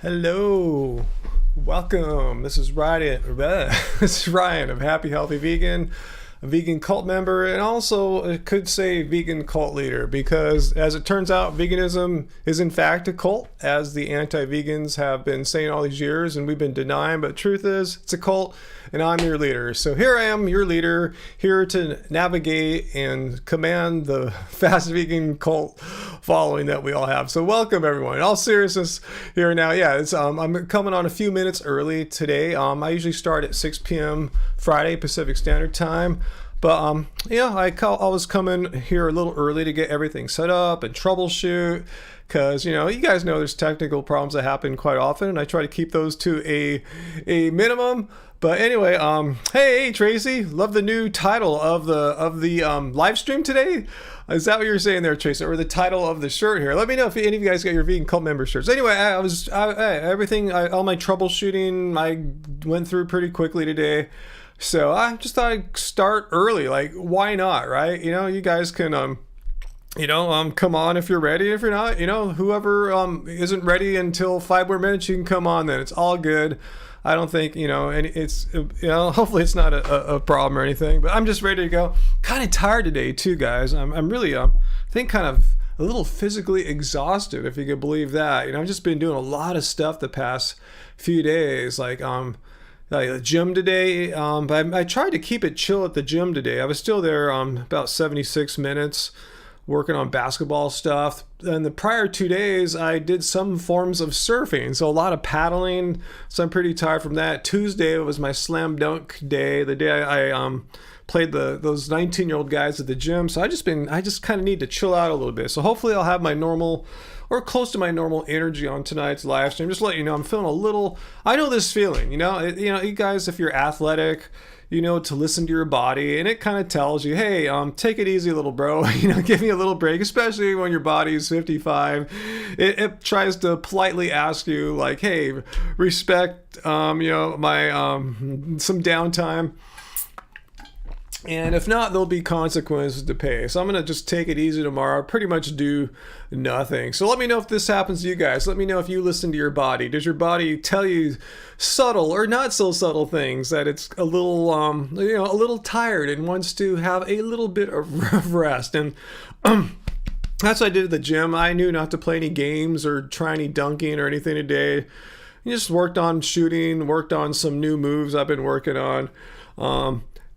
Hello, welcome. This is Ryan. This is Ryan of Happy Healthy Vegan, a vegan cult member, and also it could say vegan cult leader because, as it turns out, veganism is in fact a cult, as the anti-vegans have been saying all these years, and we've been denying. But the truth is, it's a cult, and I'm your leader. So here I am, your leader, here to navigate and command the fast vegan cult following that we all have. So welcome everyone. In all seriousness, here now, I'm coming on a few minutes early today. I usually start at 6 p.m. Friday Pacific Standard Time. But I was coming here a little early to get everything set up and troubleshoot, because you guys know there's technical problems that happen quite often, and I try to keep those to a minimum. But anyway, hey Tracy, love the new title of the live stream today. Is that what you're saying there, Tracy, or the title of the shirt here? Let me know if any of you guys got your vegan cult member shirts. Anyway, all my troubleshooting I went through pretty quickly today. So I just thought I'd start early. Like, why not, right? You guys can, come on if you're ready. If you're not, whoever isn't ready until 5 more minutes, you can come on then. It's all good. I don't think, and it's, hopefully it's not a problem or anything, but I'm just ready to go. Kind of tired today too, guys. I'm really, I think kind of a little physically exhausted, if you could believe that. I've just been doing a lot of stuff the past few days, like the gym today, but I tried to keep it chill at the gym today. I was still there about 76 minutes working on basketball stuff. And the prior 2 days, I did some forms of surfing, so a lot of paddling, so I'm pretty tired from that. Tuesday was my slam dunk day, the day I played those 19-year-old guys at the gym, so I just kind of need to chill out a little bit. So hopefully I'll have my normal or close to my normal energy on tonight's live stream. Just to let you know, I'm feeling a little, I know this feeling, you guys, if you're athletic, to listen to your body, and it kind of tells you, hey, take it easy, little bro, give me a little break, especially when your body is 55. It tries to politely ask you, like, hey, respect, my, some downtime. And if not, there'll be consequences to pay. So I'm going to just take it easy tomorrow, pretty much do nothing. So let me know if this happens to you guys. Let me know if you listen to your body. Does your body tell you subtle or not so subtle things that it's a little, a little tired and wants to have a little bit of rest? And that's what I did at the gym. I knew not to play any games or try any dunking or anything today. I just worked on shooting, worked on some new moves I've been working on.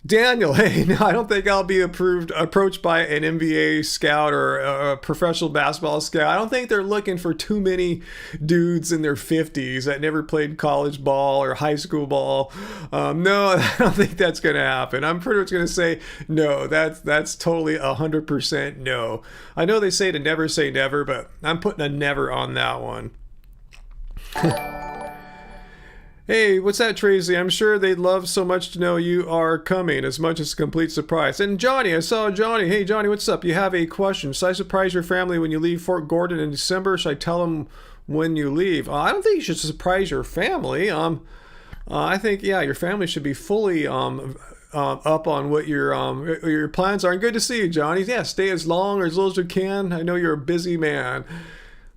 Daniel, hey, no, I don't think I'll be approached by an NBA scout or a professional basketball scout. I don't think they're looking for too many dudes in their 50s that never played college ball or high school ball. No, I don't think that's going to happen. I'm pretty much going to say no. That's totally 100% no. I know they say to never say never, but I'm putting a never on that one. Hey, what's that, Tracy? I'm sure they'd love so much to know you are coming, as much as a complete surprise. And Johnny, I saw Johnny. Hey, Johnny, what's up? You have a question. Should I surprise your family when you leave Fort Gordon in December? Should I tell them when you leave? I don't think you should surprise your family. I think, your family should be fully up on what your plans are. And good to see you, Johnny. Yeah, stay as long or as little as you can. I know you're a busy man.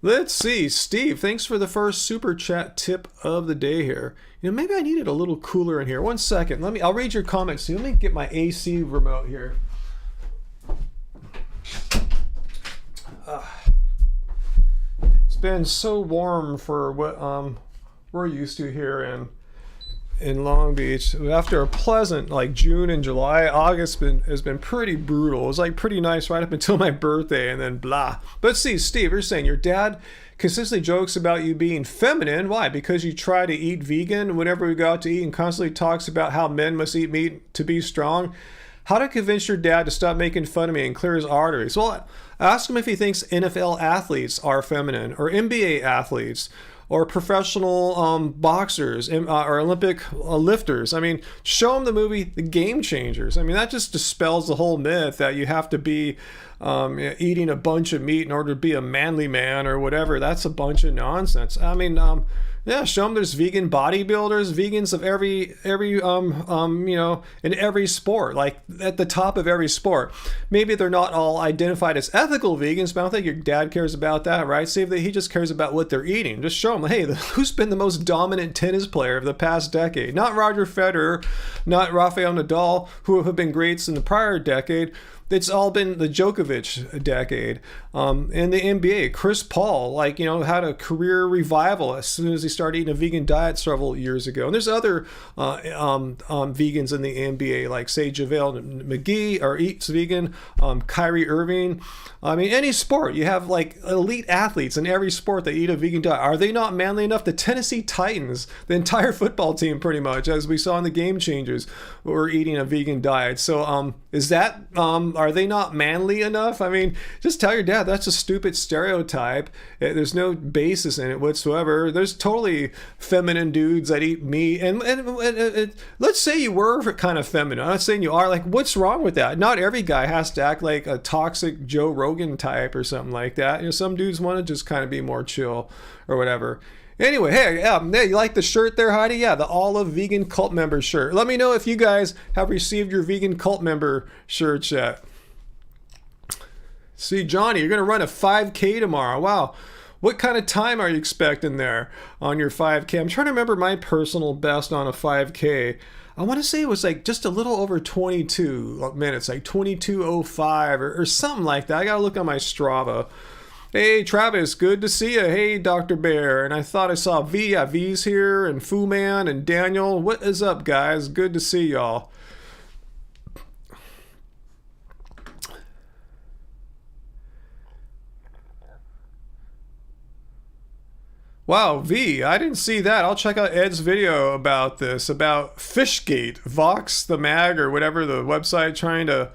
Let's see, Steve, thanks for the first super chat tip of the day here. Maybe I need it a little cooler in here. 1 second. I'll read your comments. So let me get my AC remote here. It's been so warm for what we're used to here in Long Beach. After a pleasant June and July, August has been pretty brutal. It was pretty nice right up until my birthday, and then blah. But see, Steve, you're saying your dad consistently jokes about you being feminine. Why? Because you try to eat vegan whenever we go out to eat, and constantly talks about how men must eat meat to be strong. How to convince your dad to stop making fun of me and clear his arteries? Well, ask him if he thinks NFL athletes are feminine, or NBA athletes, or professional boxers, or Olympic lifters. I mean, show them the movie The Game Changers. I mean, that just dispels the whole myth that you have to be eating a bunch of meat in order to be a manly man or whatever. That's a bunch of nonsense. I mean, Yeah, show them there's vegan bodybuilders, vegans of every in every sport, like at the top of every sport. Maybe they're not all identified as ethical vegans, but I don't think your dad cares about that, right? Say that he just cares about what they're eating. Just show them, hey, who's been the most dominant tennis player of the past decade? Not Roger Federer, not Rafael Nadal, who have been greats in the prior decade. It's all been the Djokovic decade. In the NBA, Chris Paul, had a career revival as soon as he started eating a vegan diet several years ago. And there's other vegans in the NBA, like, say, JaVale McGee, or eats vegan, Kyrie Irving. I mean, any sport, you have, elite athletes in every sport that eat a vegan diet. Are they not manly enough? The Tennessee Titans, the entire football team, pretty much, as we saw in the Game Changers, were eating a vegan diet. So, are they not manly enough? I mean, just tell your dad that's a stupid stereotype. There's no basis in it whatsoever. There's totally feminine dudes that eat meat. And let's say you were kind of feminine. I'm not saying you are. What's wrong with that? Not every guy has to act like a toxic Joe Rogan type or something like that. Some dudes want to just kind of be more chill or whatever. Anyway, hey, you like the shirt there, Heidi? Yeah, the Olive Vegan Cult Member shirt. Let me know if you guys have received your Vegan Cult Member shirts yet. See, Johnny, you're going to run a 5K tomorrow. Wow. What kind of time are you expecting there on your 5K? I'm trying to remember my personal best on a 5K. I want to say it was just a little over 22 minutes, 22:05 or something like that. I got to look on my Strava. Hey, Travis, good to see you. Hey, Dr. Bear. And I thought I saw V. Yeah, V's here, and Fu Man and Daniel. What is up, guys? Good to see y'all. Wow, V, I didn't see that. I'll check out Ed's video about this, about Fishgate, Vox, the mag, or whatever the website, trying to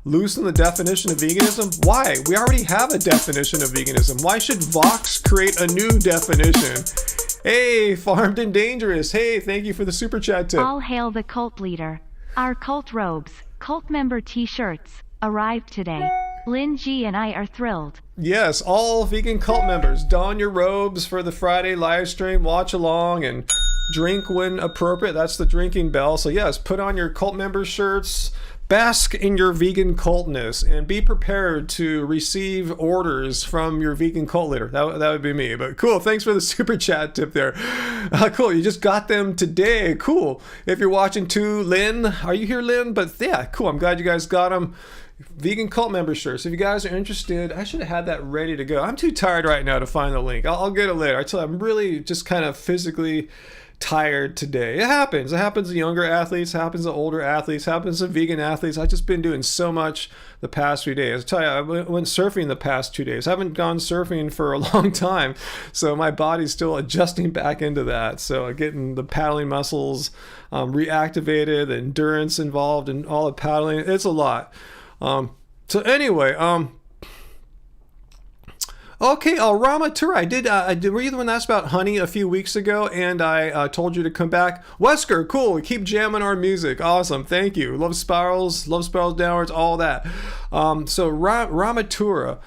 loosen the definition of veganism. Why? We already have a definition of veganism. Why should Vox create a new definition? Hey, Farmed and Dangerous. Hey, thank you for the super chat tip. All hail the cult leader. Our cult robes, cult member t-shirts, arrived today. Lynn G and I are thrilled. Yes, all vegan cult members, don your robes for the Friday live stream, watch along, and drink when appropriate. That's the drinking bell. So yes, put on your cult member shirts, bask in your vegan cultness, and be prepared to receive orders from your vegan cult leader. That would be me. But cool, thanks for the super chat tip there. Cool, you just got them today. Cool. If you're watching too, Lynn, are you here, Lynn? But yeah, cool. I'm glad you guys got them. Vegan cult member shirts. If you guys are interested, I should have had that ready to go. I'm too tired right now to find the link. I'll get it later. I tell you, I'm really just kind of physically tired today. It happens. It happens to younger athletes, happens to older athletes, happens to vegan athletes. I've just been doing so much the past few days. I tell you, I went surfing the past 2 days. I haven't gone surfing for a long time, so my body's still adjusting back into that. So getting the paddling muscles reactivated, the endurance involved, and all the paddling. It's a lot. So anyway, okay, Ramatura, I did, were you the one that asked about honey a few weeks ago, and I told you to come back? Wesker, cool, keep jamming our music, awesome, thank you, love spirals downwards, all that. So Ramatura,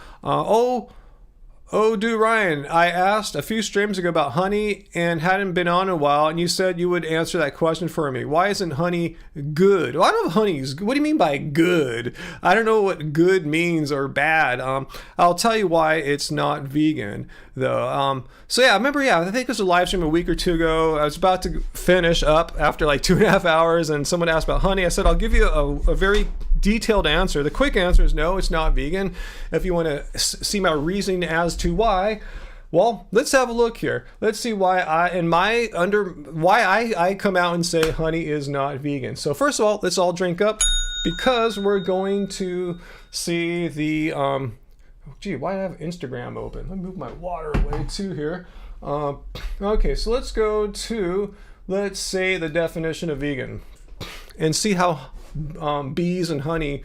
dude, Ryan, I asked a few streams ago about honey and hadn't been on in a while, and you said you would answer that question for me. Why isn't honey good? Well, I don't know if honey's good. What do you mean by good? I don't know what good means or bad. I'll tell you why it's not vegan, though. So yeah, I remember, I think it was a live stream a week or two ago. I was about to finish up after 2.5 hours, and someone asked about honey. I said, I'll give you a very detailed answer. The quick answer is no, it's not vegan. If you want to see my reasoning as to why, well, let's have a look here. Let's see why I come out and say honey is not vegan. So first of all, let's all drink up, because we're going to see the gee, why do I have Instagram open? Let me move my water away too here. Okay, so let's go to, let's say, the definition of vegan and see how bees and honey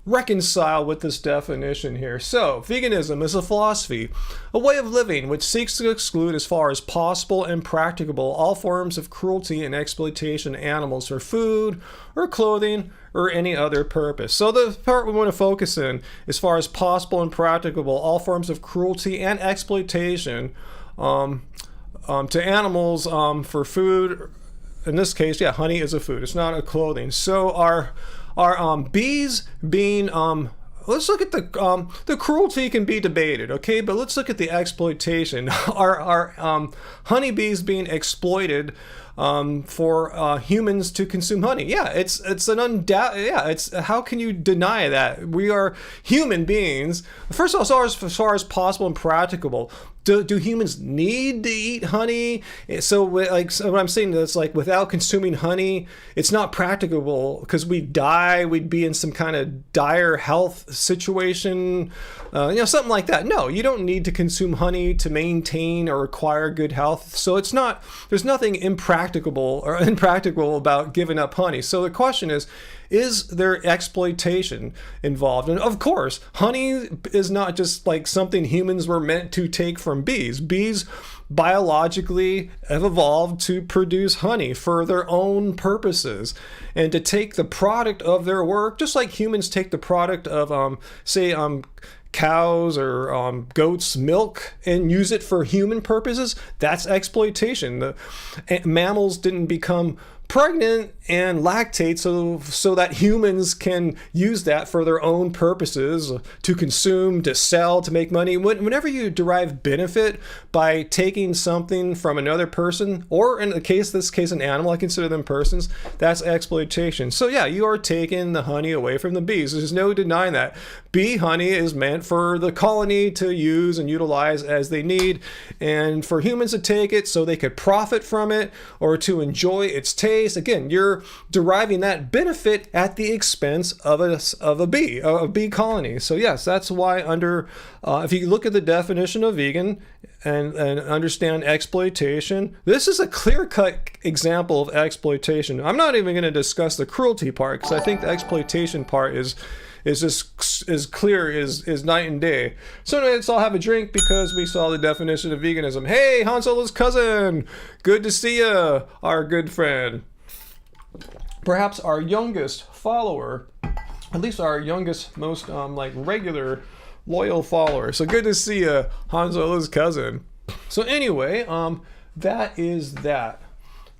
reconcile with this definition here. So, veganism is a philosophy, a way of living which seeks to exclude as far as possible and practicable all forms of cruelty and exploitation of animals for food or clothing or any other purpose. So the part we want to focus in, as far as possible and practicable all forms of cruelty and exploitation to animals for food. In this case, yeah, honey is a food. It's not a clothing. So are bees being let's look at the cruelty can be debated, okay? But let's look at the exploitation. Are honeybees being exploited for humans to consume honey? Yeah, it's an yeah, it's, how can you deny that? We are human beings. First of all, as far as possible and practicable, do humans need to eat honey? So what I'm saying is, like, without consuming honey, it's not practicable because we'd die. We'd be in some kind of dire health situation, something like that. No, you don't need to consume honey to maintain or acquire good health. So it's not. There's nothing impracticable about giving up honey. So the question is there exploitation involved? And of course, honey is not just like something humans were meant to take from bees. Bees biologically have evolved to produce honey for their own purposes and to take the product of their work, just like humans take the product of, cows or goats' milk and use it for human purposes. That's exploitation. The mammals didn't become pregnant and lactate so that humans can use that for their own purposes, to consume, to sell, to make money. Whenever you derive benefit by taking something from another person, or in this case an animal, I consider them persons, that's exploitation. So yeah, you are taking the honey away from the bees. There's no denying that. Bee honey is meant for the colony to use and utilize as they need, and for humans to take it so they could profit from it or to enjoy its taste. Again, you're deriving that benefit at the expense of a bee colony. So yes, that's why if you look at the definition of vegan and understand exploitation, this is a clear-cut example of exploitation. I'm not even going to discuss the cruelty part because I think the exploitation part is just as clear as night and day. So let's all have a drink because we saw the definition of veganism. Hey, Han Solo's cousin, good to see you, our good friend. Perhaps our youngest follower, at least our youngest, most regular, loyal follower. So good to see you, Han Solo's cousin. So anyway, that is that.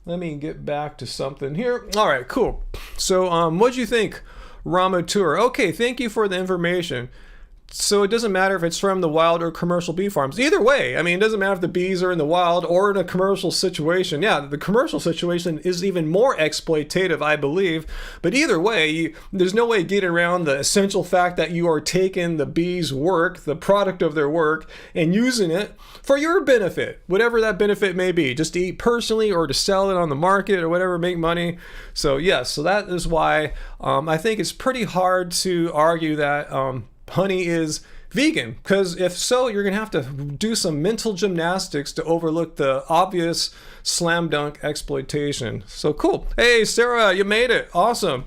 Let me get back to something here. All right, cool. So what'd you think, Ramatur? Okay, thank you for the information. So it doesn't matter if it's from the wild or commercial bee farms. Either way, I mean, it doesn't matter if the bees are in the wild or in a commercial situation. Yeah, the commercial situation is even more exploitative, I believe. But either way, there's no way getting around the essential fact that you are taking the bees' work, the product of their work, and using it for your benefit, whatever that benefit may be, just to eat personally or to sell it on the market or whatever, make money. So yes, so that is why I think it's pretty hard to argue that honey is vegan, because if so, you're gonna have to do some mental gymnastics to overlook the obvious slam dunk exploitation. So cool. Hey Sarah, you made it. Awesome.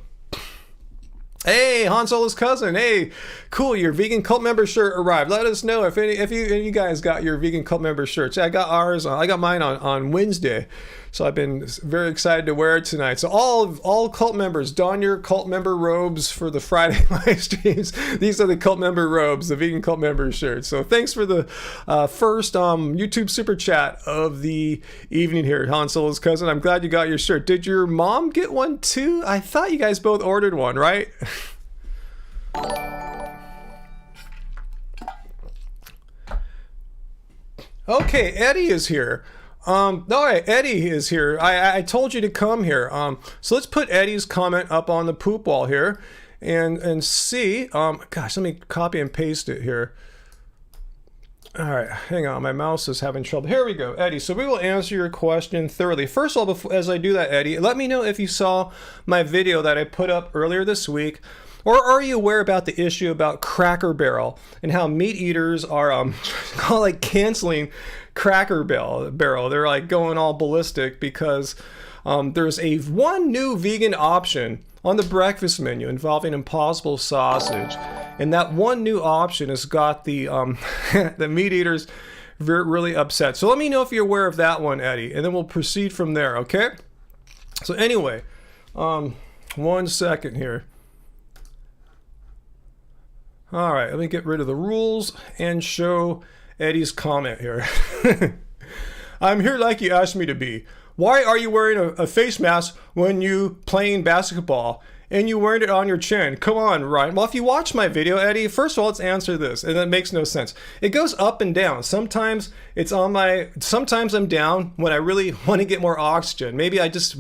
Hey, Han Solo's cousin. Hey, cool. Your vegan cult member shirt arrived. Let us know if you guys got your vegan cult member shirts. I got ours. I got mine on Wednesday. So I've been very excited to wear it tonight. So all cult members, don your cult member robes for the Friday live streams. These are the cult member robes, the vegan cult member shirts. So thanks for the first YouTube super chat of the evening here, Han Solo's cousin. I'm glad you got your shirt. Did your mom get one too? I thought you guys both ordered one, right? Okay, Eddie is here. All right, Eddie is here. I told you to come here. So let's put Eddie's comment up on the poop wall here and see. Gosh, let me copy and paste it here. All right, hang on. My mouse is having trouble. Here we go, Eddie. So we will answer your question thoroughly. First of all, as I do that, Eddie, let me know if you saw my video that I put up earlier this week. Or are you aware about the issue about Cracker Barrel and how meat eaters are canceling Cracker Barrel? They're like going all ballistic because there's one new vegan option on the breakfast menu involving Impossible sausage, and that one new option has got the the meat eaters really upset. So let me know if you're aware of that one, Eddie, and then we'll proceed from there. Okay? So anyway, 1 second here. All right, let me get rid of the rules and show Eddie's comment here. I'm here like you asked me to be. Why are you wearing a face mask when you playing basketball? And you wearing it on your chin. Come on, Ryan. Well, if you watch my video, Eddie, first of all, let's answer this. And that makes no sense. It goes up and down. Sometimes it's on sometimes I'm down when I really want to get more oxygen. Maybe I just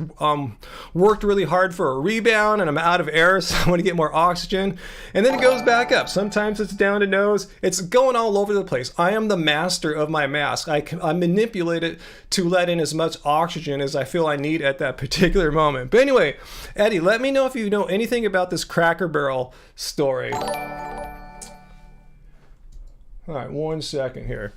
worked really hard for a rebound and I'm out of air, so I want to get more oxygen. And then it goes back up. Sometimes it's down to nose. It's going all over the place. I am the master of my mask. I manipulate it to let in as much oxygen as I feel I need at that particular moment. But anyway, Eddie, let me know if you know anything about this Cracker Barrel story. All right, 1 second here.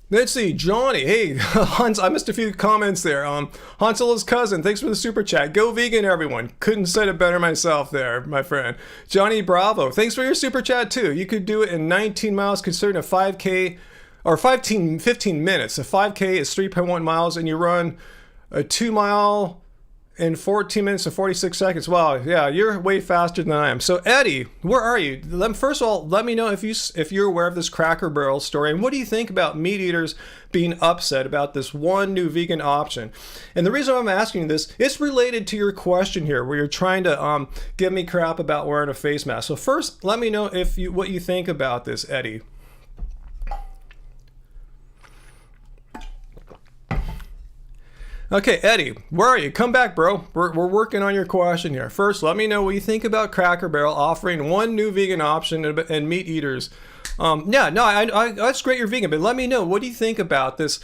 Let's see, Johnny. Hey, Hans, I missed a few comments there. Han Solo's cousin, thanks for the super chat. Go vegan, everyone. Couldn't said it better myself there, my friend. Johnny Bravo, thanks for your super chat too. You could do it in 19 miles considering a 5K or 15 minutes. A 5K is 3.1 miles and you run a 2 mile in 14 minutes and 46 seconds. Wow, yeah, you're way faster than I am. So Eddie, where are you? First of all, let me know if you're aware of this Cracker Barrel story, and what do you think about meat eaters being upset about this one new vegan option? And the reason I'm asking this, it's related to your question here, where you're trying to give me crap about wearing a face mask. So first, let me know what you think about this, Eddie. Okay, Eddie, where are you? Come back, bro. We're working on your question here. First, let me know what you think about Cracker Barrel offering one new vegan option and meat eaters. That's great you're vegan, but let me know, what do you think about this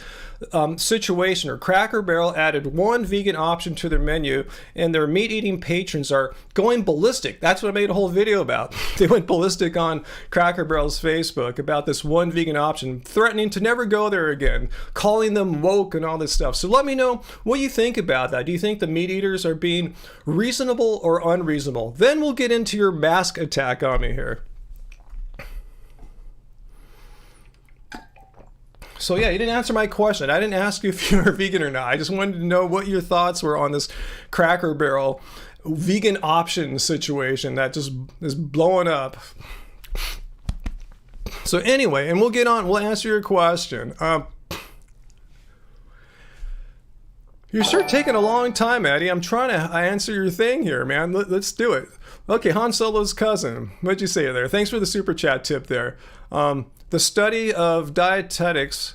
situation where Cracker Barrel added one vegan option to their menu and their meat-eating patrons are going ballistic? That's what I made a whole video about. They went ballistic on Cracker Barrel's Facebook about this one vegan option, threatening to never go there again, calling them woke and all this stuff. So let me know what you think about that. Do you think the meat eaters are being reasonable or unreasonable? Then we'll get into your mask attack on me here. So yeah, you didn't answer my question. I didn't ask you if you're vegan or not. I just wanted to know what your thoughts were on this Cracker Barrel vegan option situation that just is blowing up. So anyway, and we'll answer your question. You're sure taking a long time, Eddie. I'm trying to answer your thing here, man. Let's do it. Okay, Han Solo's cousin. What'd you say there? Thanks for the super chat tip there. The study of dietetics,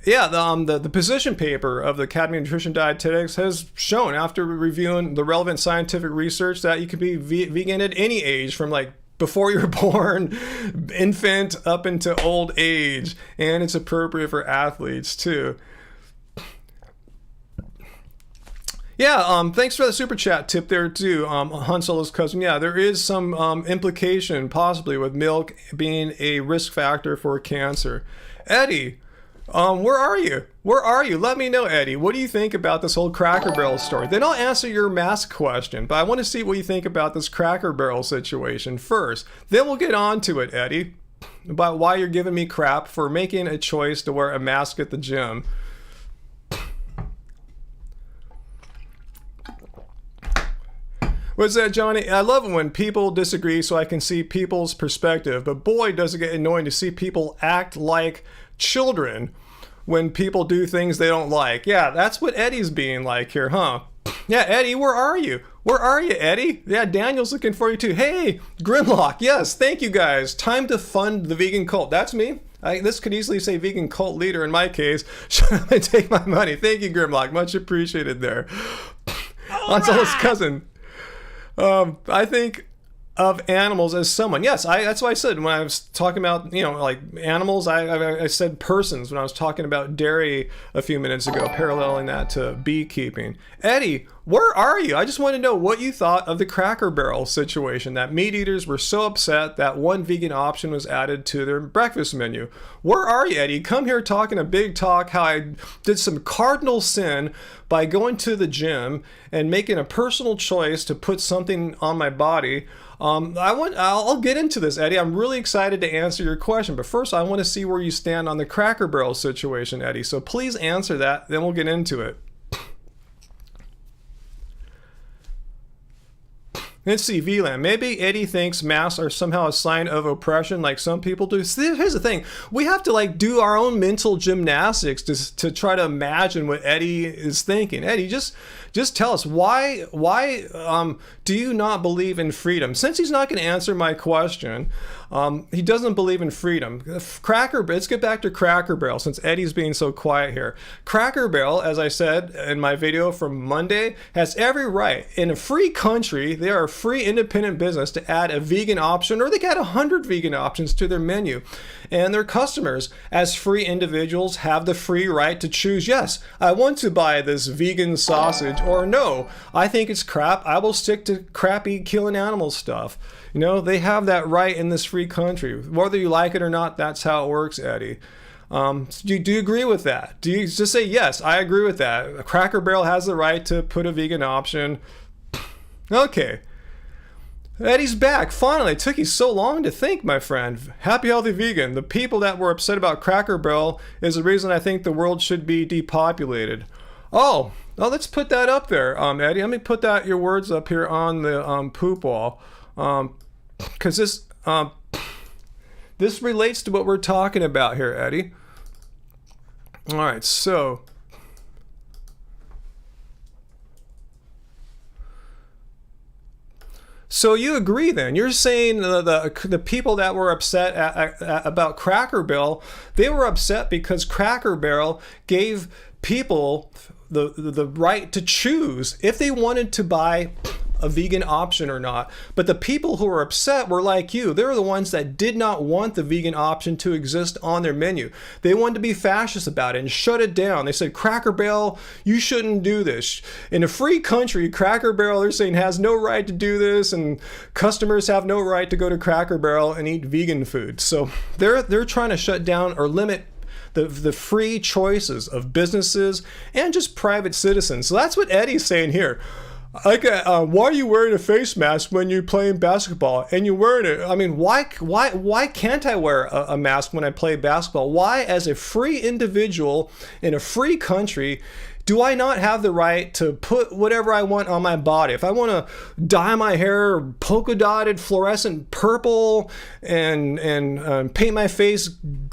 the position paper of the Academy of Nutrition Dietetics has shown, after reviewing the relevant scientific research, that you can be vegan at any age, from like before you're born, infant, up into old age, and it's appropriate for athletes too. Yeah, thanks for the super chat tip there too, Han Solo's cousin. Yeah, there is some implication possibly with milk being a risk factor for cancer. Eddie, where are you? Where are you? Let me know, Eddie. What do you think about this whole Cracker Barrel story? Then I'll answer your mask question, but I want to see what you think about this Cracker Barrel situation first. Then we'll get on to it, Eddie, about why you're giving me crap for making a choice to wear a mask at the gym. What's that, Johnny? I love it when people disagree so I can see people's perspective, but boy, does it get annoying to see people act like children when people do things they don't like. Yeah, that's what Eddie's being like here, huh? Yeah, Eddie, where are you? Where are you, Eddie? Yeah, Daniel's looking for you too. Hey, Grimlock, yes, thank you guys. Time to fund the vegan cult. That's me. This could easily say vegan cult leader in my case. Shut up and take my money. Thank you, Grimlock. Much appreciated there. Han Solo's cousin. I think of animals as someone. Yes, that's what I said when I was talking about, like animals. I said persons when I was talking about dairy a few minutes ago, paralleling that to beekeeping. Eddie, where are you? I just want to know what you thought of the Cracker Barrel situation, that meat eaters were so upset that one vegan option was added to their breakfast menu. Where are you, Eddie? Come here talking a big talk how I did some cardinal sin by going to the gym and making a personal choice to put something on my body. I'll get into this, Eddie. I'm really excited to answer your question, but first I want to see where you stand on the Cracker Barrel situation, Eddie. So please answer that, then we'll get into it. Let's see, VLAN. Maybe Eddie thinks masks are somehow a sign of oppression like some people do. See, here's the thing. We have to like do our own mental gymnastics to try to imagine what Eddie is thinking. Eddie, just tell us why do you not believe in freedom? Since he's not going to answer my question, he doesn't believe in freedom. Let's get back to Cracker Barrel since Eddie's being so quiet here. Cracker Barrel, as I said in my video from Monday, has every right. In a free country, they are a free independent business to add a vegan option, or they can add 100 vegan options to their menu. And their customers, as free individuals, have the free right to choose, yes, I want to buy this vegan sausage, or no, I think it's crap, I will stick to crappy killing animal stuff. You know, they have that right in this free country. Whether you like it or not, that's how it works, Eddie. Do you agree with that? Do you just say, yes, I agree with that? Cracker Barrel has the right to put a vegan option. Okay. Eddie's back. Finally, it took you so long to think, my friend. Happy Healthy Vegan. The people that were upset about Cracker Barrel is the reason I think the world should be depopulated. Oh, let's put that up there, Eddie. Let me put your words up here on the poop wall. Because this relates to what we're talking about here, Eddie. All right, so you agree then? You're saying the people that were upset about Cracker Barrel, they were upset because Cracker Barrel gave people the right to choose if they wanted to buy a vegan option or not. But the people who were upset were like you. They were the ones that did not want the vegan option to exist on their menu. They wanted to be fascist about it and shut it down. They said, Cracker Barrel, you shouldn't do this. In a free country, Cracker Barrel, they're saying, has no right to do this, and customers have no right to go to Cracker Barrel and eat vegan food. So they're trying to shut down or limit the free choices of businesses and just private citizens. So that's what Eddie's saying here. Like, why are you wearing a face mask when you're playing basketball? And you're wearing it. I mean, why can't I wear a mask when I play basketball? Why, as a free individual in a free country, do I not have the right to put whatever I want on my body? If I want to dye my hair polka dotted, fluorescent purple, and paint my face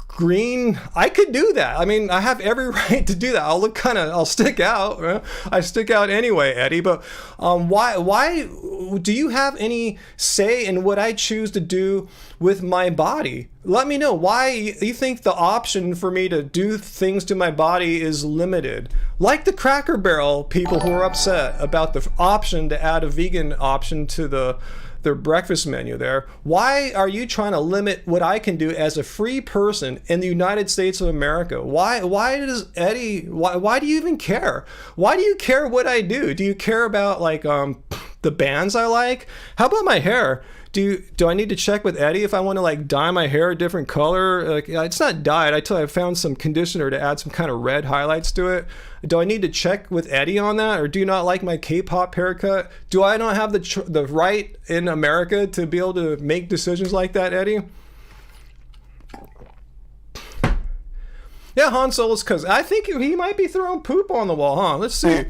green, I could do that. I mean, I have every right to do that. I'll stick out. I stick out anyway, Eddie. But why do you have any say in what I choose to do with my body? Let me know why you think the option for me to do things to my body is limited. Like the Cracker Barrel people who are upset about the option to add a vegan option to their breakfast menu there. Why are you trying to limit what I can do as a free person in the United States of America? Why does Eddie, why do you even care? Why do you care what I do? Do you care about like the bands I like? How about my hair? Do I need to check with Eddie if I want to like dye my hair a different color? Like, it's not dyed. I found some conditioner to add some kind of red highlights to it. Do I need to check with Eddie on that? Or do you not like my K-pop haircut? Do I not have the right in America to be able to make decisions like that, Eddie? Yeah, Han Solo's because I think he might be throwing poop on the wall, huh? Let's see.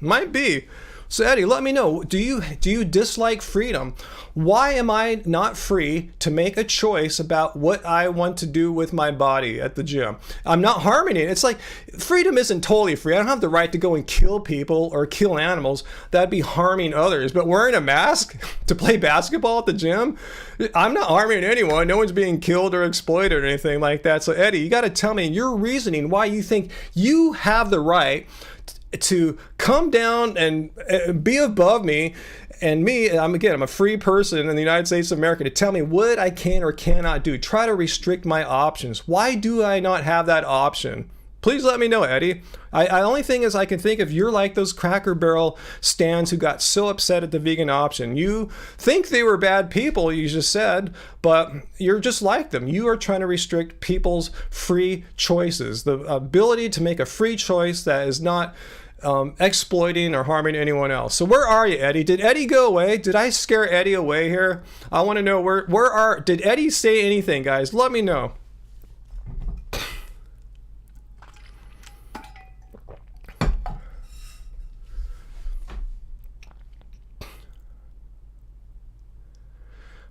Might be. So Eddie, let me know, do you dislike freedom? Why am I not free to make a choice about what I want to do with my body at the gym? I'm not harming it. It's like freedom isn't totally free. I don't have the right to go and kill people or kill animals. That'd be harming others. But wearing a mask to play basketball at the gym, I'm not harming anyone. No one's being killed or exploited or anything like that. So Eddie, you got to tell me your reasoning why you think you have the right to come down and be above me and me. I'm a free person in the United States of America, to tell me what I can or cannot do. Try to restrict my options. Why do I not have that option? Please let me know, Eddie. I only thing is I can think if you're like those Cracker Barrel stands who got so upset at the vegan option. You think they were bad people, you just said, but you're just like them. You are trying to restrict people's free choices, the ability to make a free choice that is not exploiting or harming anyone else. So where are you, Eddie? Did Eddie go away? Did I scare Eddie away here? I want to know did Eddie say anything, guys? Let me know.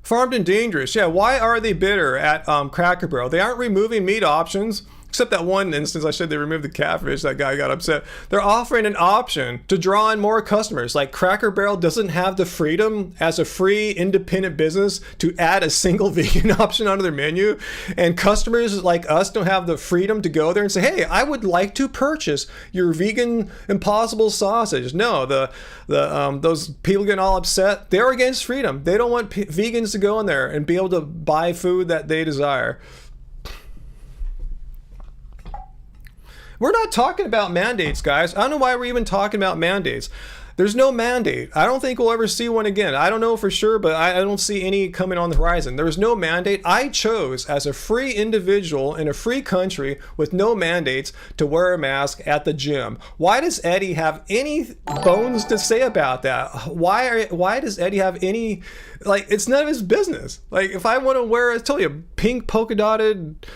Farmed and dangerous. Yeah, why are they bitter at Cracker Barrel? They aren't removing meat options. Except that one instance, I said they removed the catfish. That guy got upset. They're offering an option to draw in more customers. Like Cracker Barrel doesn't have the freedom as a free independent business to add a single vegan option onto their menu. And customers like us don't have the freedom to go there and say, hey, I would like to purchase your vegan Impossible sausage. No, those people getting all upset, they're against freedom. They don't want vegans to go in there and be able to buy food that they desire. We're not talking about mandates, guys. I don't know why we're even talking about mandates. There's no mandate. I don't think we'll ever see one again. I don't know for sure, but I don't see any coming on the horizon. There's no mandate. I chose as a free individual in a free country with no mandates to wear a mask at the gym. Why does Eddie have any bones to say about that? Why does Eddie have any, like, it's none of his business. Like, if I want to wear, I told you, a pink polka dotted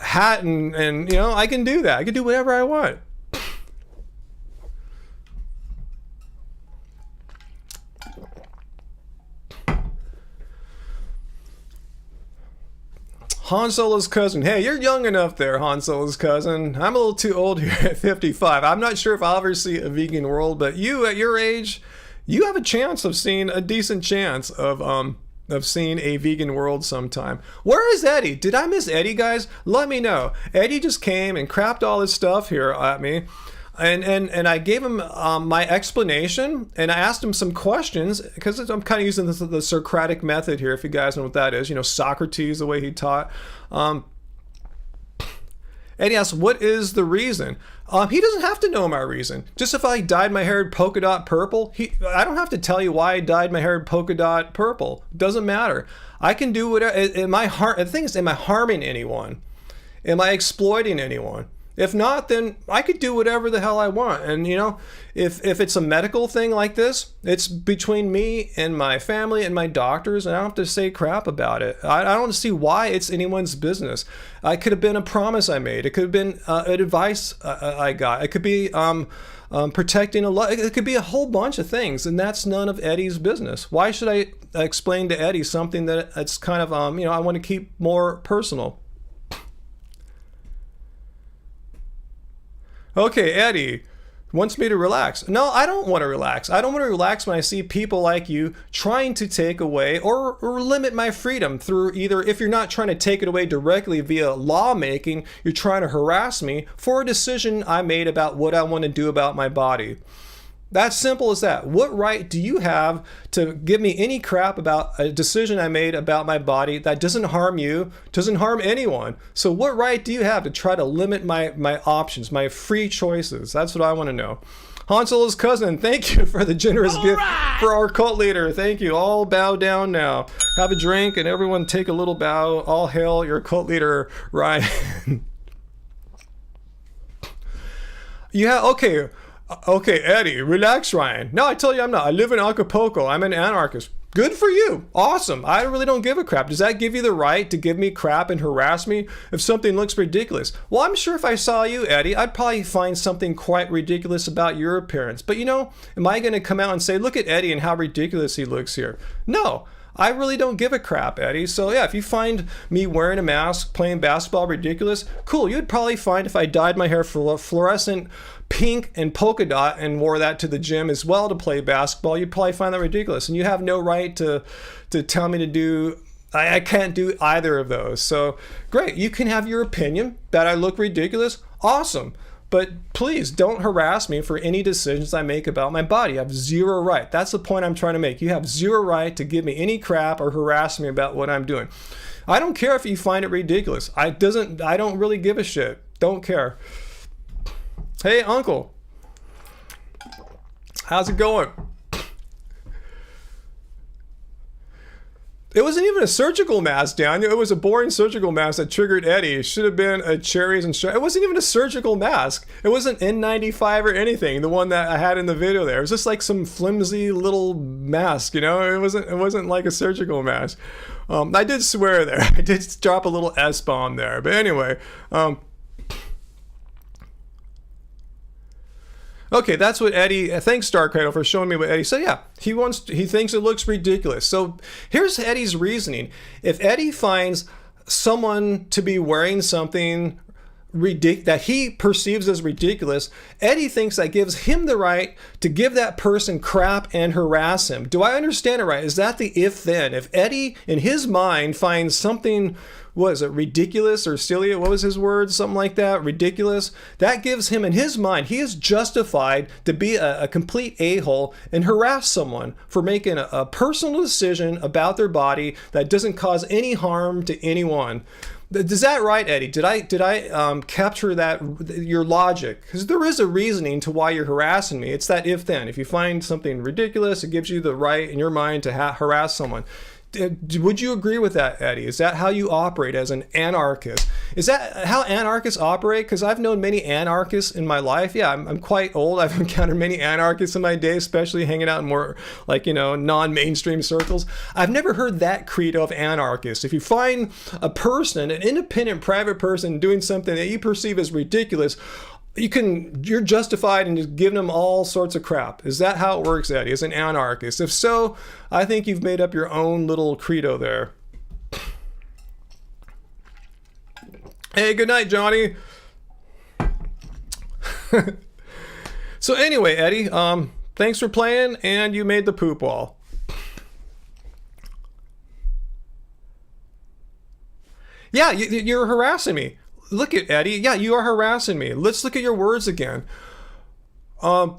hat and you know, I can do that. I can do whatever I want. Han Solo's cousin. Hey, you're young enough there, Han Solo's cousin. I'm a little too old here at 55. I'm not sure if I'll ever see a vegan world, but you at your age, you have a chance of seeing a decent chance of seeing a vegan world sometime. Where is Eddie? Did I miss Eddie, guys? Let me know. Eddie just came and crapped all his stuff here at me. And I gave him my explanation, and I asked him some questions, because I'm kind of using the Socratic method here, if you guys know what that is. You know, Socrates, the way he taught. Eddie asked, what is the reason? He doesn't have to know my reason. Just if I dyed my hair polka dot purple, I don't have to tell you why I dyed my hair polka dot purple. Doesn't matter. I can do whatever. The thing is, am I harming anyone? Am I exploiting anyone? If not, then I could do whatever the hell I want. And, you know, if it's a medical thing like this, it's between me and my family and my doctors, and I don't have to say crap about it. I don't see why it's anyone's business. It could have been a promise I made. It could have been advice I got. It could be protecting it could be a whole bunch of things, and that's none of Eddie's business. Why should I explain to Eddie something that's kind of, you know, I want to keep more personal? Okay, Eddie wants me to relax. No, I don't want to relax. I don't want to relax when I see people like you trying to take away or limit my freedom through either, if you're not trying to take it away directly via lawmaking, you're trying to harass me for a decision I made about what I want to do about my body. That's simple as that. What right do you have to give me any crap about a decision I made about my body that doesn't harm you, doesn't harm anyone? So what right do you have to try to limit my options, my free choices? That's what I want to know. Han Solo's cousin, thank you for the generous gift for our cult leader. Thank you. All bow down now. Have a drink and everyone take a little bow. All hail your cult leader, Ryan. Yeah, okay. Okay, Eddie, relax, Ryan. No, I tell you I'm not. I live in Acapulco. I'm an anarchist. Good for you. Awesome. I really don't give a crap. Does that give you the right to give me crap and harass me if something looks ridiculous? Well, I'm sure if I saw you, Eddie, I'd probably find something quite ridiculous about your appearance. But you know, am I going to come out and say, look at Eddie and how ridiculous he looks here? No. I really don't give a crap, Eddie. So yeah, if you find me wearing a mask, playing basketball ridiculous, cool. You'd probably find if I dyed my hair fluorescent pink and polka dot and wore that to the gym as well to play basketball, you'd probably find that ridiculous. And you have no right to tell me to do, I can't do either of those. So great, you can have your opinion that I look ridiculous. Awesome. But please don't harass me for any decisions I make about my body. You have zero right. That's the point I'm trying to make. You have zero right to give me any crap or harass me about what I'm doing. I don't care if you find it ridiculous. I don't really give a shit. Don't care. Hey, Uncle. How's it going? It wasn't even a surgical mask, Daniel. It was a boring surgical mask that triggered Eddie. It should have been a cherries and it wasn't even a surgical mask. It wasn't N95 or anything. The one that I had in the video there. It was just like some flimsy little mask, you know? It wasn't like a surgical mask. I did swear there. I did drop a little S-bomb there. But anyway, Okay, that's what Eddie. Thanks, Dark Idol, for showing me what Eddie said. Yeah, he thinks it looks ridiculous. So here's Eddie's reasoning. If Eddie finds someone to be wearing something that he perceives as ridiculous, Eddie thinks that gives him the right to give that person crap and harass him. Do I understand it right? Is that the if-then? If Eddie, in his mind, finds something, what is it, ridiculous or silly? What was his word? Something like that, ridiculous. That gives him, in his mind, he is justified to be a complete a-hole and harass someone for making a personal decision about their body that doesn't cause any harm to anyone. Is that right, Eddie? Did I capture that, your logic? Because there is a reasoning to why you're harassing me. It's that if-then. If you find something ridiculous, it gives you the right in your mind to harass someone. Would you agree with that, Eddie? Is that how you operate as an anarchist? Is that how anarchists operate? Because I've known many anarchists in my life. Yeah, I'm quite old. I've encountered many anarchists in my day, especially hanging out in more like, non-mainstream circles. I've never heard that credo of anarchists. If you find a person, an independent private person doing something that you perceive as ridiculous, you're justified in just giving them all sorts of crap. Is that how it works, Eddie, as an anarchist? If so, I think you've made up your own little credo there. Hey, good night, Johnny. So anyway, Eddie, thanks for playing, and you made the poop wall. Yeah, you're harassing me. Look at Eddie. Yeah, you are harassing me. Let's look at your words again. Why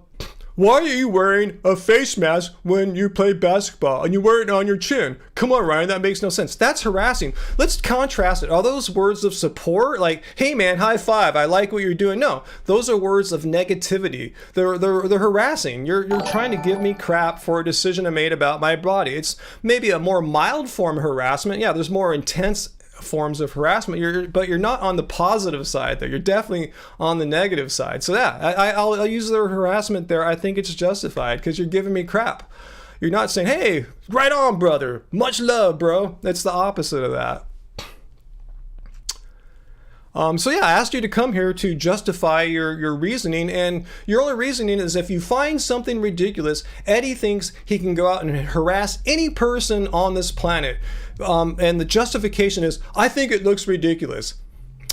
are you wearing a face mask when you play basketball and you wear it on your chin? Come on, Ryan, that makes no sense. That's harassing. Let's contrast it. Are those words of support? Like, hey man, high five, I like what you're doing. No, those are words of negativity. They're harassing. You're trying to give me crap for a decision I made about my body. It's maybe a more mild form of harassment. Yeah, there's more intense forms of harassment, but you're not on the positive side there. You're definitely on the negative side. So yeah, I'll use the harassment there. I think it's justified because you're giving me crap. You're not saying, hey, right on, brother, much love, bro. That's the opposite of that. So yeah, I asked you to come here to justify your reasoning, and your only reasoning is if you find something ridiculous, Eddie thinks he can go out and harass any person on this planet. And the justification is, I think it looks ridiculous.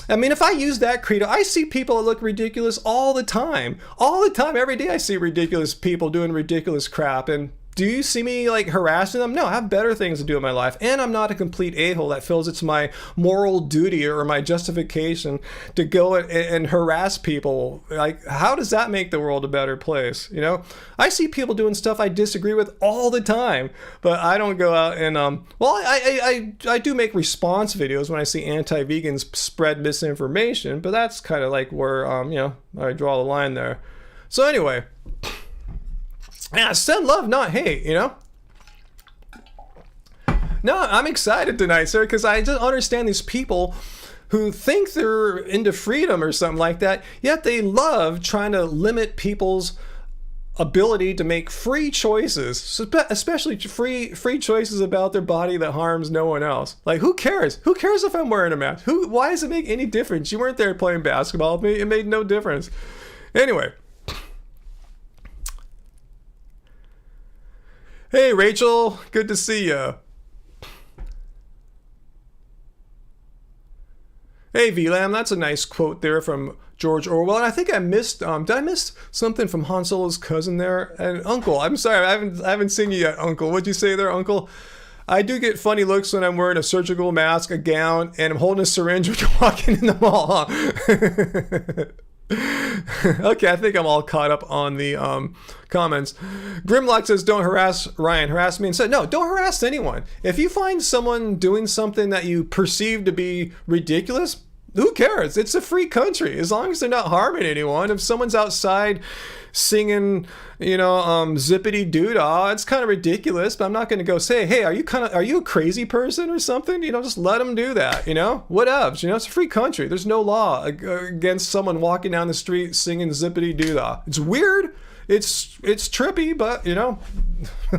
I mean, if I use that credo, I see people that look ridiculous all the time. All the time, every day I see ridiculous people doing ridiculous crap, and do you see me like harassing them? No, I have better things to do in my life, and I'm not a complete a-hole that feels it's my moral duty or my justification to go and harass people. Like, how does that make the world a better place? I see people doing stuff I disagree with all the time, but I don't go out and I do make response videos when I see anti-vegans spread misinformation, but that's kind of like where I draw the line there. So anyway. Yeah, send love, not hate, No, I'm excited tonight, sir, because I just understand these people who think they're into freedom or something like that, yet they love trying to limit people's ability to make free choices, especially free choices about their body that harms no one else. Like, who cares? Who cares if I'm wearing a mask? Why does it make any difference? You weren't there playing basketball with me. It made no difference. Anyway. Hey, Rachel, good to see you. Hey, VLAM, that's a nice quote there from George Orwell. And I think I missed, did I miss something from Han Solo's cousin there? And Uncle, I'm sorry, I haven't seen you yet, Uncle. What'd you say there, Uncle? I do get funny looks when I'm wearing a surgical mask, a gown, and I'm holding a syringe when you're walking in the mall, huh? Okay, I think I'm all caught up on the comments. Grimlock says, don't harass Ryan, harass me instead. No, don't harass anyone. If you find someone doing something that you perceive to be ridiculous, who cares? It's a free country. As long as they're not harming anyone. If someone's outside singing, zippity doo-dah, it's kind of ridiculous, but I'm not going to go say, hey, are you a crazy person or something? Just let them do that, whatevs, it's a free country. There's no law against someone walking down the street singing zippity doo-dah. It's weird. It's trippy, but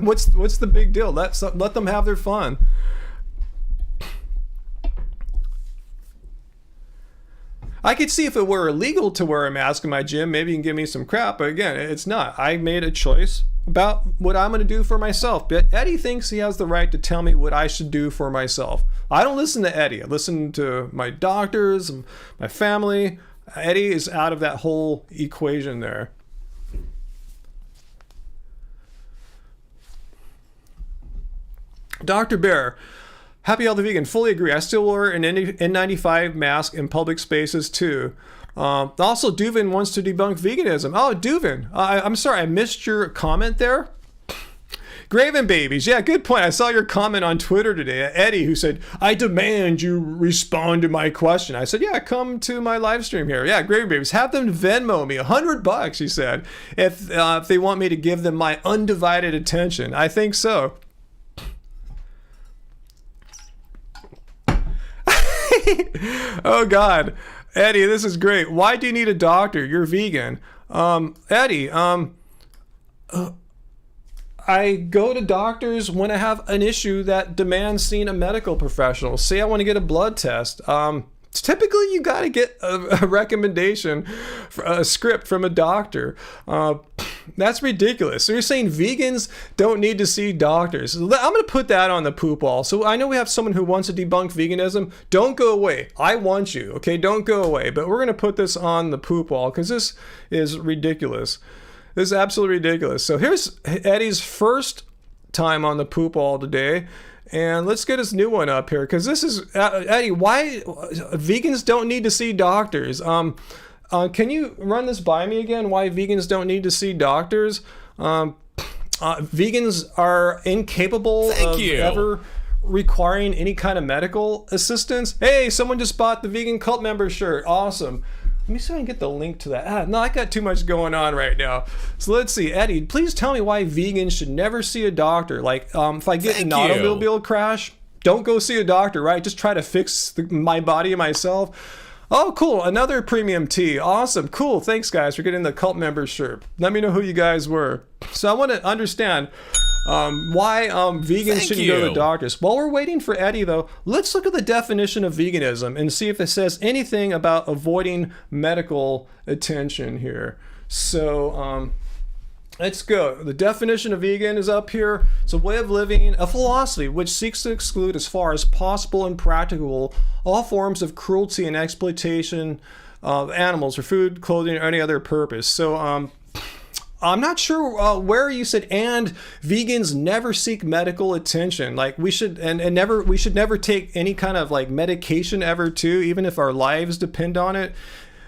what's the big deal? Let them have their fun. I could see if it were illegal to wear a mask in my gym, maybe you can give me some crap. But again, it's not. I made a choice about what I'm going to do for myself. But Eddie thinks he has the right to tell me what I should do for myself. I don't listen to Eddie. I listen to my doctors, and my family. Eddie is out of that whole equation there. Dr. Bear, happy healthy vegan, fully agree. I still wear an N95 mask in public spaces too. Also, Duvin wants to debunk veganism. Oh, Duvin, I'm sorry, I missed your comment there. Graven Babies, yeah, good point. I saw your comment on Twitter today, Eddie, who said, I demand you respond to my question. I said, yeah, come to my live stream here. Yeah, Graven Babies, have them Venmo me $100, he said, if they want me to give them my undivided attention. I think so. Oh God, Eddie, this is great. Why do you need a doctor? You're vegan. Eddie, I go to doctors when I have an issue that demands seeing a medical professional. Say I want to get a blood test. Typically you got to get a recommendation, a script from a doctor. That's ridiculous. So you're saying vegans don't need to see doctors. I'm going to put that on the poop wall. So I know we have someone who wants to debunk veganism. Don't go away. I want you. Okay, don't go away. But we're going to put this on the poop wall because this is ridiculous. This is absolutely ridiculous. So here's Eddie's first time on the poop wall today. And let's get his new one up here, because this is, Eddie, why vegans don't need to see doctors. Can you run this by me again, why vegans don't need to see doctors? Vegans are incapable of ever requiring any kind of medical assistance. Hey, someone just bought the Vegan Cult Member shirt. Awesome. Let me see if I can get the link to that. No, I got too much going on right now. So let's see. Eddie, please tell me why vegans should never see a doctor. Like, if I get in an automobile crash, don't go see a doctor, right? Just try to fix my body myself. Oh, cool. Another premium tea. Awesome. Cool. Thanks, guys, for getting the Cult Member shirt. Let me know who you guys were. So I want to understand why vegans shouldn't go to doctors. While we're waiting for Eddie, though, let's look at the definition of veganism and see if it says anything about avoiding medical attention here. So let's go. The definition of vegan is up here. It's a way of living, a philosophy which seeks to exclude as far as possible and practicable all forms of cruelty and exploitation of animals for food, clothing, or any other purpose. So I'm not sure where you said, and vegans never seek medical attention. Like we should, we should never take any kind of like medication ever too, even if our lives depend on it.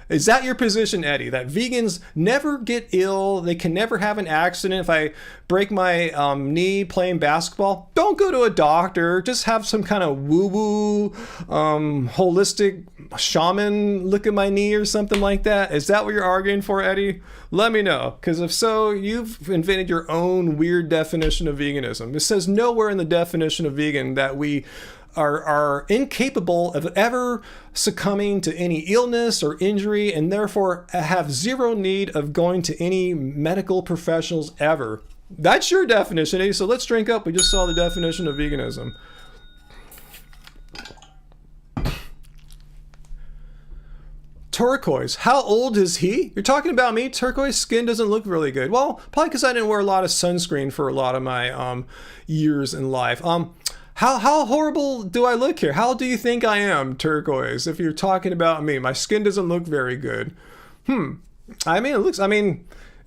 Is that your position, Eddie? That vegans never get ill, they can never have an accident. If I break my knee playing basketball, don't go to a doctor. Just have some kind of woo-woo, holistic shaman look at my knee or something like that. Is that what you're arguing for, Eddie? Let me know, because if so, you've invented your own weird definition of veganism. It says nowhere in the definition of vegan that we are incapable of ever succumbing to any illness or injury, and therefore have zero need of going to any medical professionals ever. That's your definition, Eddie. So let's drink up. We just saw the definition of veganism. Turquoise, how old is he? You're talking about me? Turquoise skin doesn't look really good. Well, probably because I didn't wear a lot of sunscreen for a lot of my years in life. How horrible do I look here? How do you think I am, Turquoise? If you're talking about me, my skin doesn't look very good. I mean,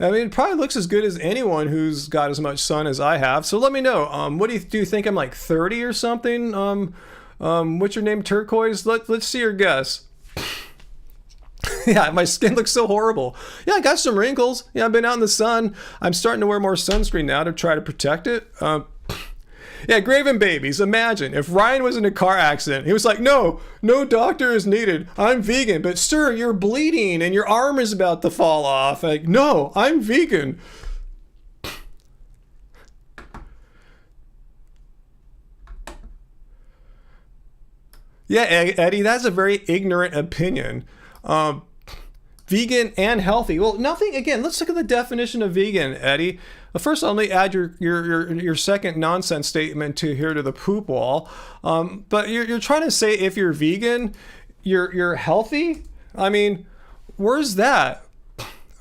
it probably looks as good as anyone who's got as much sun as I have. So let me know. What do you think? I'm like 30 or something? What's your name, Turquoise? Let's see your guess. Yeah, my skin looks so horrible. Yeah, I got some wrinkles. Yeah, I've been out in the sun. I'm starting to wear more sunscreen now to try to protect it. Yeah, Graven Babies, imagine if Ryan was in a car accident. He was like, no doctor is needed. I'm vegan. But sir, you're bleeding and your arm is about to fall off. Like, no, I'm vegan. Yeah, Eddie, that's a very ignorant opinion. Vegan and healthy. Well, nothing. Again, let's look at the definition of vegan, Eddie. First, let me add your second nonsense statement to the poop wall. But you're trying to say if you're vegan, you're healthy. I mean, where's that?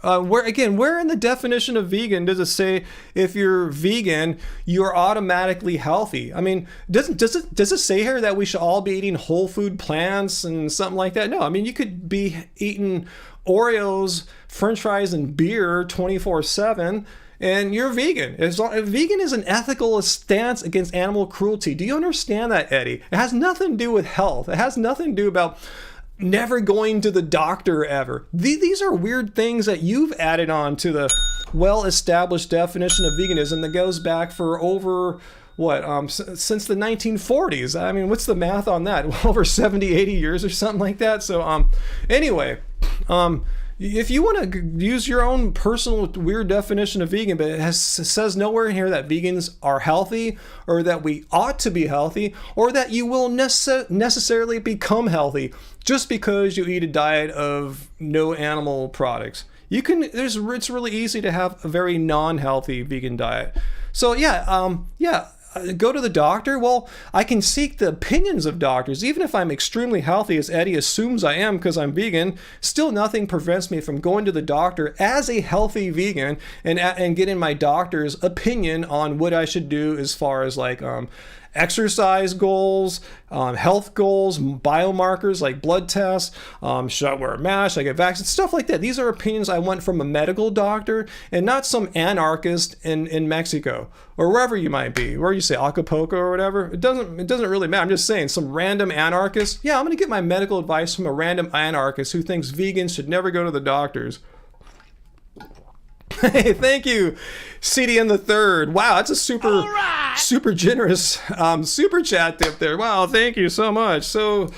Where in the definition of vegan does it say if you're vegan, you're automatically healthy? I mean, does it say here that we should all be eating whole food plants and something like that? No, I mean, you could be eating Oreos, French fries, and beer 24/7. And you're vegan. Vegan is an ethical stance against animal cruelty. Do you understand that, Eddie? It has nothing to do with health. It has nothing to do about never going to the doctor ever. These are weird things that you've added on to the well-established definition of veganism that goes back for over, since the 1940s. I mean, what's the math on that? Over 70, 80 years or something like that. So, anyway, if you want to use your own personal weird definition of vegan, but it says nowhere in here that vegans are healthy or that we ought to be healthy or that you will necessarily become healthy just because you eat a diet of no animal products. It's really easy to have a very non-healthy vegan diet. So go to the doctor. Well, I can seek the opinions of doctors. Even if I'm extremely healthy, as Eddie assumes I am because I'm vegan, still nothing prevents me from going to the doctor as a healthy vegan and getting my doctor's opinion on what I should do as far as exercise goals, health goals, biomarkers like blood tests, should I wear a mask, should I get vaccinated, stuff like that. These are opinions I want from a medical doctor and not some anarchist in Mexico or wherever you might be, where you say Acapulco or whatever. It doesn't really matter. I'm just saying some random anarchist. Yeah, I'm going to get my medical advice from a random anarchist who thinks vegans should never go to the doctors. Hey, thank you, CDN the Third. Wow, that's a super generous super chat tip there. Wow, thank you so much. So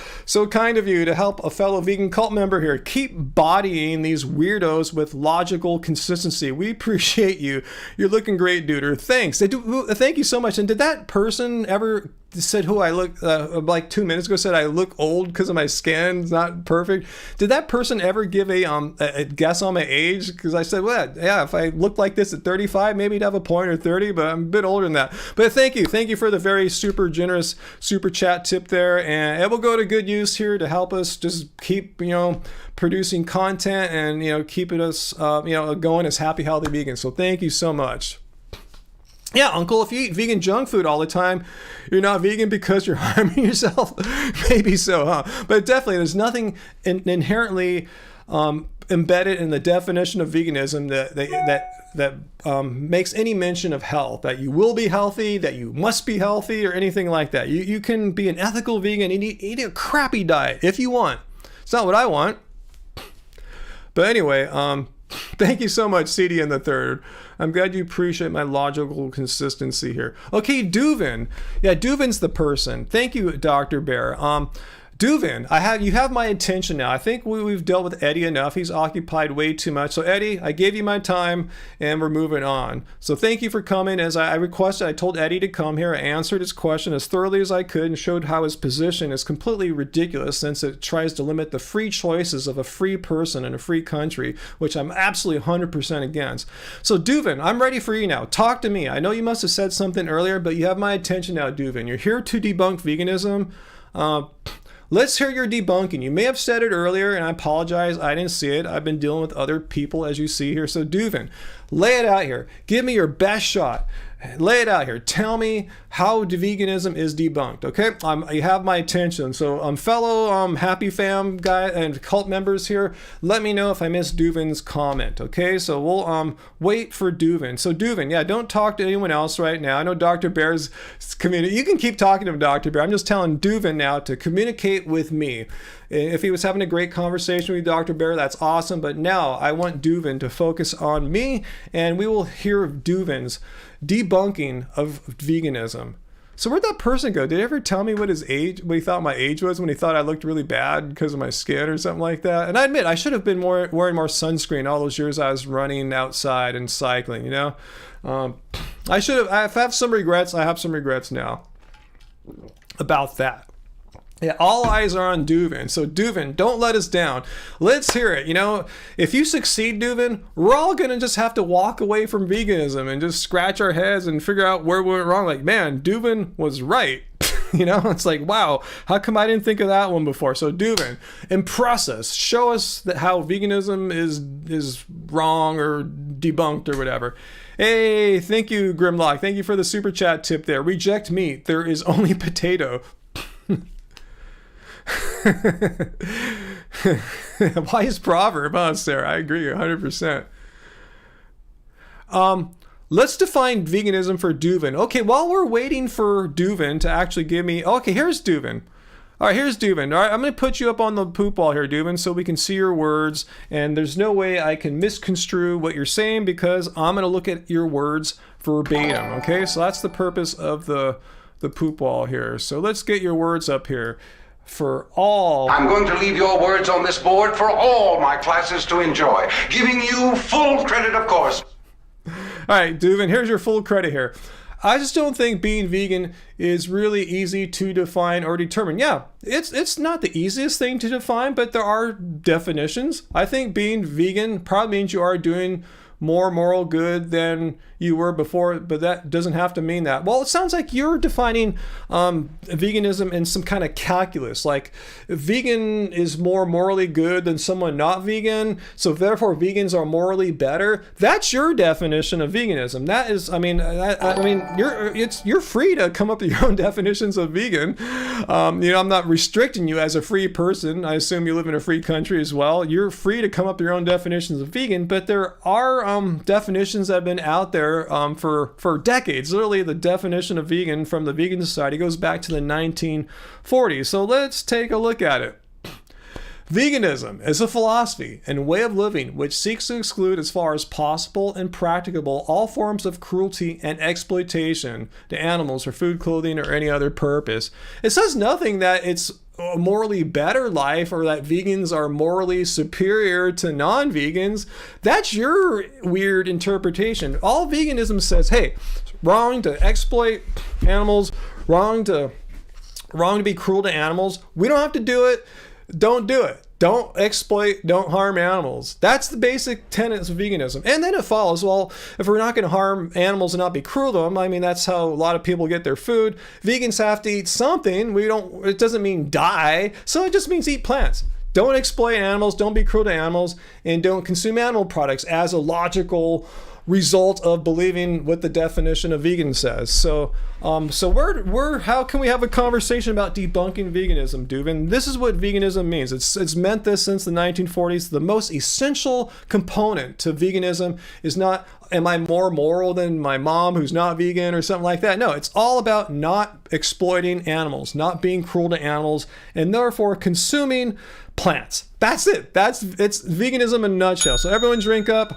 kind of you to help a fellow vegan cult member here. Keep bodying these weirdos with logical consistency. We appreciate you. You're looking great, dude. Thanks. Thank you so much. And did that person ever said who I look like 2 minutes ago said I look old because of my skin? It's not perfect. Did that person ever give a guess on my age? Because I said, well, yeah, if I looked like this at 35, maybe I'd have a point, or 30, but I'm a bit older than that. But thank you for the very super generous super chat tip there, and it will go to good use here to help us just keep producing content and keeping us going as happy healthy vegans. So thank you so much. Yeah, Uncle, if you eat vegan junk food all the time, you're not vegan because you're harming yourself? Maybe so, huh? But definitely, there's nothing inherently embedded in the definition of veganism that makes any mention of health, that you will be healthy, that you must be healthy, or anything like that. You can be an ethical vegan and eat a crappy diet if you want. It's not what I want. But anyway, thank you so much, CDN the Third. I'm glad you appreciate my logical consistency here. Okay, Duvin. Yeah, Duvin's the person. Thank you, Dr. Bear. Duvin, you have my attention now. I think we've dealt with Eddie enough. He's occupied way too much. So Eddie, I gave you my time and we're moving on. So thank you for coming. As I requested, I told Eddie to come here. I answered his question as thoroughly as I could and showed how his position is completely ridiculous since it tries to limit the free choices of a free person in a free country, which I'm absolutely 100% against. So Duvin, I'm ready for you now. Talk to me. I know you must have said something earlier, but you have my attention now, Duvin. You're here to debunk veganism. Let's hear your debunking. You may have said it earlier, and I apologize. I didn't see it. I've been dealing with other people, as you see here. So, Duvin, lay it out here. Give me your best shot. Lay it out here. Tell me how veganism is debunked, okay? You have my attention. So, fellow Happy Fam guy and cult members here, let me know if I missed Duvin's comment, okay? So, we'll wait for Duvin. So, Duvin, yeah, don't talk to anyone else right now. I know Dr. Bear's community. You can keep talking to him, Dr. Bear. I'm just telling Duvin now to communicate with me. If he was having a great conversation with Dr. Bear, that's awesome. But now I want Duvin to focus on me, and we will hear Duvin's debunking of veganism. So where'd that person go? Did he ever tell me what he thought my age was when he thought I looked really bad because of my skin or something like that? And I admit, I should have been wearing more sunscreen all those years I was running outside and cycling, I have some regrets. I have some regrets now about that. Yeah, all eyes are on Duvin. So Duvin, don't let us down. Let's hear it. If you succeed, Duvin, we're all going to just have to walk away from veganism and just scratch our heads and figure out where we went wrong. Like, man, Duvin was right. You know, it's like, wow, how come I didn't think of that one before? So Duvin, impress us. Show us that how veganism is wrong or debunked or whatever. Hey, thank you, Grimlock. Thank you for the super chat tip there. Reject meat. There is only potato. Wise proverb, huh, Sarah? I agree 100%. Let's define veganism for Duvin. Okay, while we're waiting for Duvin to actually give me... Okay, here's Duvin. All right, here's Duvin. All right, I'm going to put you up on the poop wall here, Duvin, so we can see your words. And there's no way I can misconstrue what you're saying because I'm going to look at your words verbatim. Okay, so that's the purpose of the poop wall here. So let's get your words up here. For all... I'm going to leave your words on this board for all my classes to enjoy, giving you full credit, of course. All right, Duvin, here's your full credit here. I just don't think being vegan is really easy to define or determine. Yeah, it's not the easiest thing to define, but there are definitions. I think being vegan probably means you are doing more moral good than you were before, but that doesn't have to mean that. Well, it sounds like you're defining veganism in some kind of calculus, like vegan is more morally good than someone not vegan, so therefore vegans are morally better. That's your definition of veganism. That is, I mean, you're free to come up with your own definitions of vegan. You know, I'm not restricting you as a free person. I assume you live in a free country as well. You're free to come up with your own definitions of vegan, but there are definitions that have been out there for decades. Literally, the definition of vegan from the Vegan Society goes back to the 1940s. So let's take a look at it. Veganism is a philosophy and way of living which seeks to exclude as far as possible and practicable all forms of cruelty and exploitation to animals for food, clothing, or any other purpose. It says nothing that it's a morally better life or that vegans are morally superior to non-vegans. That's your weird interpretation. All veganism says, hey, it's wrong to exploit animals, wrong to be cruel to animals. We don't have to do it. Don't do it. Don't exploit, don't harm animals. That's the basic tenets of veganism. And then it follows, well, if we're not going to harm animals and not be cruel to them, I mean, that's how a lot of people get their food. Vegans have to eat something. It doesn't mean die. So it just means eat plants. Don't exploit animals, don't be cruel to animals, and don't consume animal products as a logical result of believing what the definition of vegan says. So how can we have a conversation about debunking veganism, Duvin? This is what veganism means. It's meant this since the 1940s. The most essential component to veganism is not, am I more moral than my mom who's not vegan or something like that? No, it's all about not exploiting animals, not being cruel to animals, and therefore consuming plants. That's it. It's veganism in a nutshell. So everyone drink up.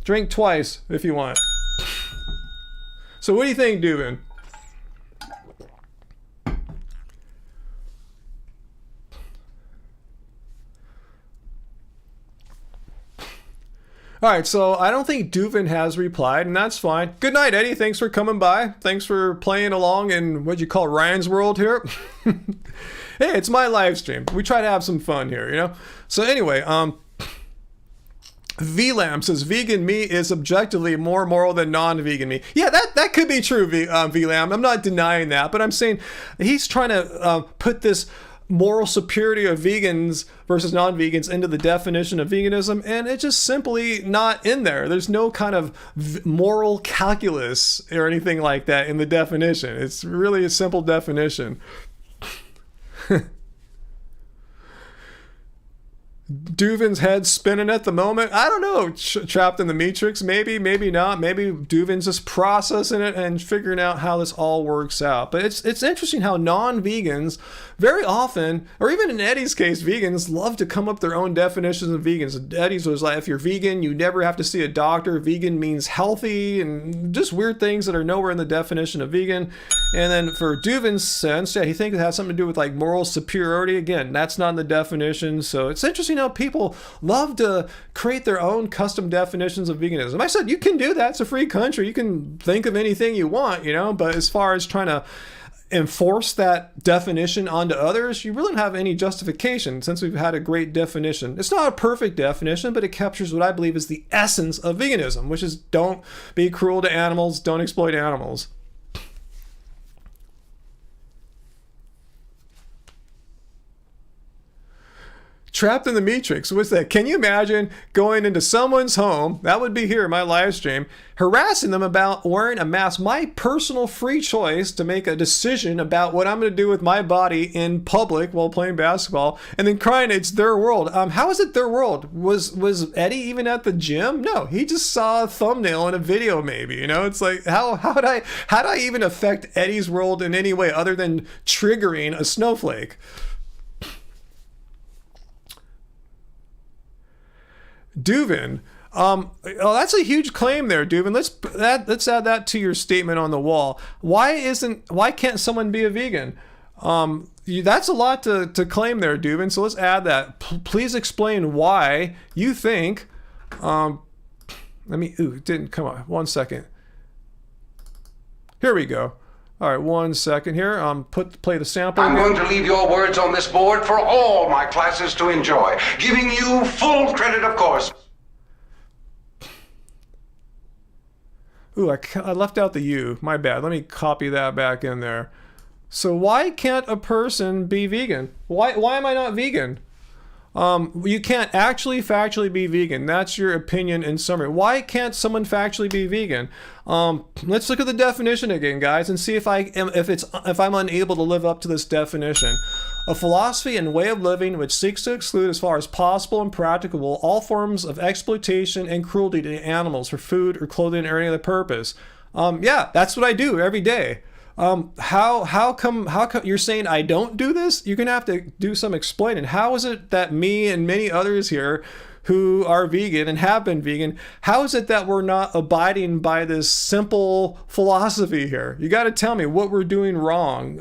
Drink twice if you want. So what do you think, Duvin? All right, so I don't think Duvin has replied, and that's fine. Good night, Eddie. Thanks for coming by. Thanks for playing along in what you call Ryan's World here. Hey, it's my live stream. We try to have some fun here, you know? So anyway, VLAM says vegan meat is objectively more moral than non-vegan meat. Yeah, that could be true, VLAM. I'm not denying that, but I'm saying he's trying to put this moral superiority of vegans versus non-vegans into the definition of veganism, and it's just simply not in there. There's no kind of moral calculus or anything like that in the definition. It's really a simple definition. Duvin's head spinning at the moment. I don't know. Trapped in the matrix, maybe not. Maybe Duvin's just processing it and figuring out how this all works out. But it's interesting how non-vegans very often, or even in Eddie's case, vegans love to come up with their own definitions of vegans. Eddie's was like, if you're vegan, you never have to see a doctor. Vegan means healthy, and just weird things that are nowhere in the definition of vegan. And then for Duvin's sense, yeah, he thinks it has something to do with like moral superiority. Again, that's not in the definition. So it's interesting how people love to create their own custom definitions of veganism. I said, you can do that. It's a free country. You can think of anything you want, you know, but as far as trying to enforce that definition onto others, you really don't have any justification since we've had a great definition. It's not a perfect definition, but it captures what I believe is the essence of veganism, which is don't be cruel to animals, don't exploit animals. Trapped in the Matrix. What's that? Can you imagine going into someone's home? That would be here in my live stream, harassing them about wearing a mask. My personal free choice to make a decision about what I'm going to do with my body in public while playing basketball, and then crying it's their world. How is it their world? Was Eddie even at the gym? No, he just saw a thumbnail in a video. Maybe, you know, it's like how do I even affect Eddie's world in any way other than triggering a snowflake? Duvin, that's a huge claim there, Duvin. Let's add that to your statement on the wall. Why can't someone be a vegan? That's a lot to claim there, Duvin. So let's add that. Please explain why you think. It didn't come on. 1 second. Here we go. All right, 1 second here. Play the sample. I'm going to leave your words on this board for all my classes to enjoy, giving you full credit, of course. Ooh, I left out the U. My bad. Let me copy that back in there. So why can't a person be vegan? Why am I not vegan? You can't actually factually be vegan. That's your opinion in summary. Why can't someone factually be vegan? Let's look at the definition again, guys, and see if I'm unable to live up to this definition. A philosophy and way of living which seeks to exclude as far as possible and practicable all forms of exploitation and cruelty to animals for food or clothing or any other purpose. Yeah, that's what I do every day. How come you're saying I don't do this? You're gonna have to do some explaining. How is it that me and many others here who are vegan and have been vegan, how is it that we're not abiding by this simple philosophy here? You got to tell me what we're doing wrong.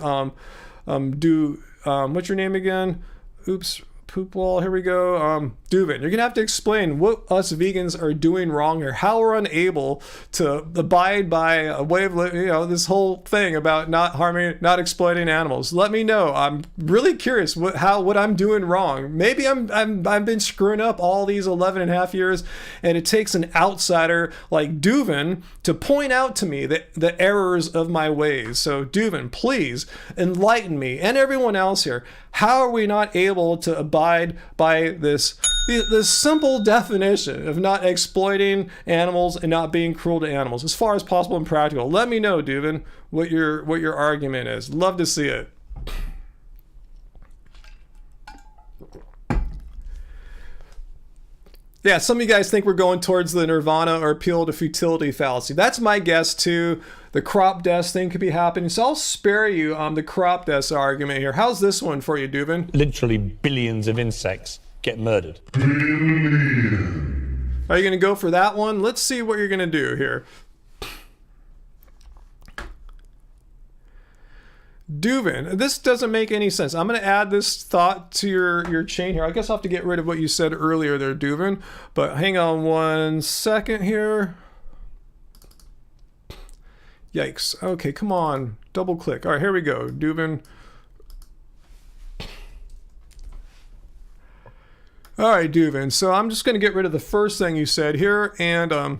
What's your name again? Oops. Poop wall, here we go. Duvin, you're gonna have to explain what us vegans are doing wrong or how we're unable to abide by a way of living, this whole thing about not harming, not exploiting animals. Let me know. I'm really curious what I'm doing wrong. Maybe I've been screwing up all these 11 and a half years, and it takes an outsider like Duvin to point out to me the errors of my ways. So Duvin, please enlighten me and everyone else here. How are we not able to abide by this simple definition of not exploiting animals and not being cruel to animals as far as possible and practical? Let me know, Duvin, what your argument is. Love to see it. Yeah, some of you guys think we're going towards the nirvana or appeal to futility fallacy. That's my guess too. The crop death thing could be happening. So I'll spare you the crop death argument here. How's this one for you, Duvin? Literally billions of insects get murdered. Are you going to go for that one? Let's see what you're going to do here. Duvin, this doesn't make any sense. I'm going to add this thought to your chain here. I guess I'll have to get rid of what you said earlier there, Duvin. But hang on 1 second here. Yikes. Okay, come on. Double click. All right, here we go. Duvin. All right, Duvin. So I'm just going to get rid of the first thing you said here. And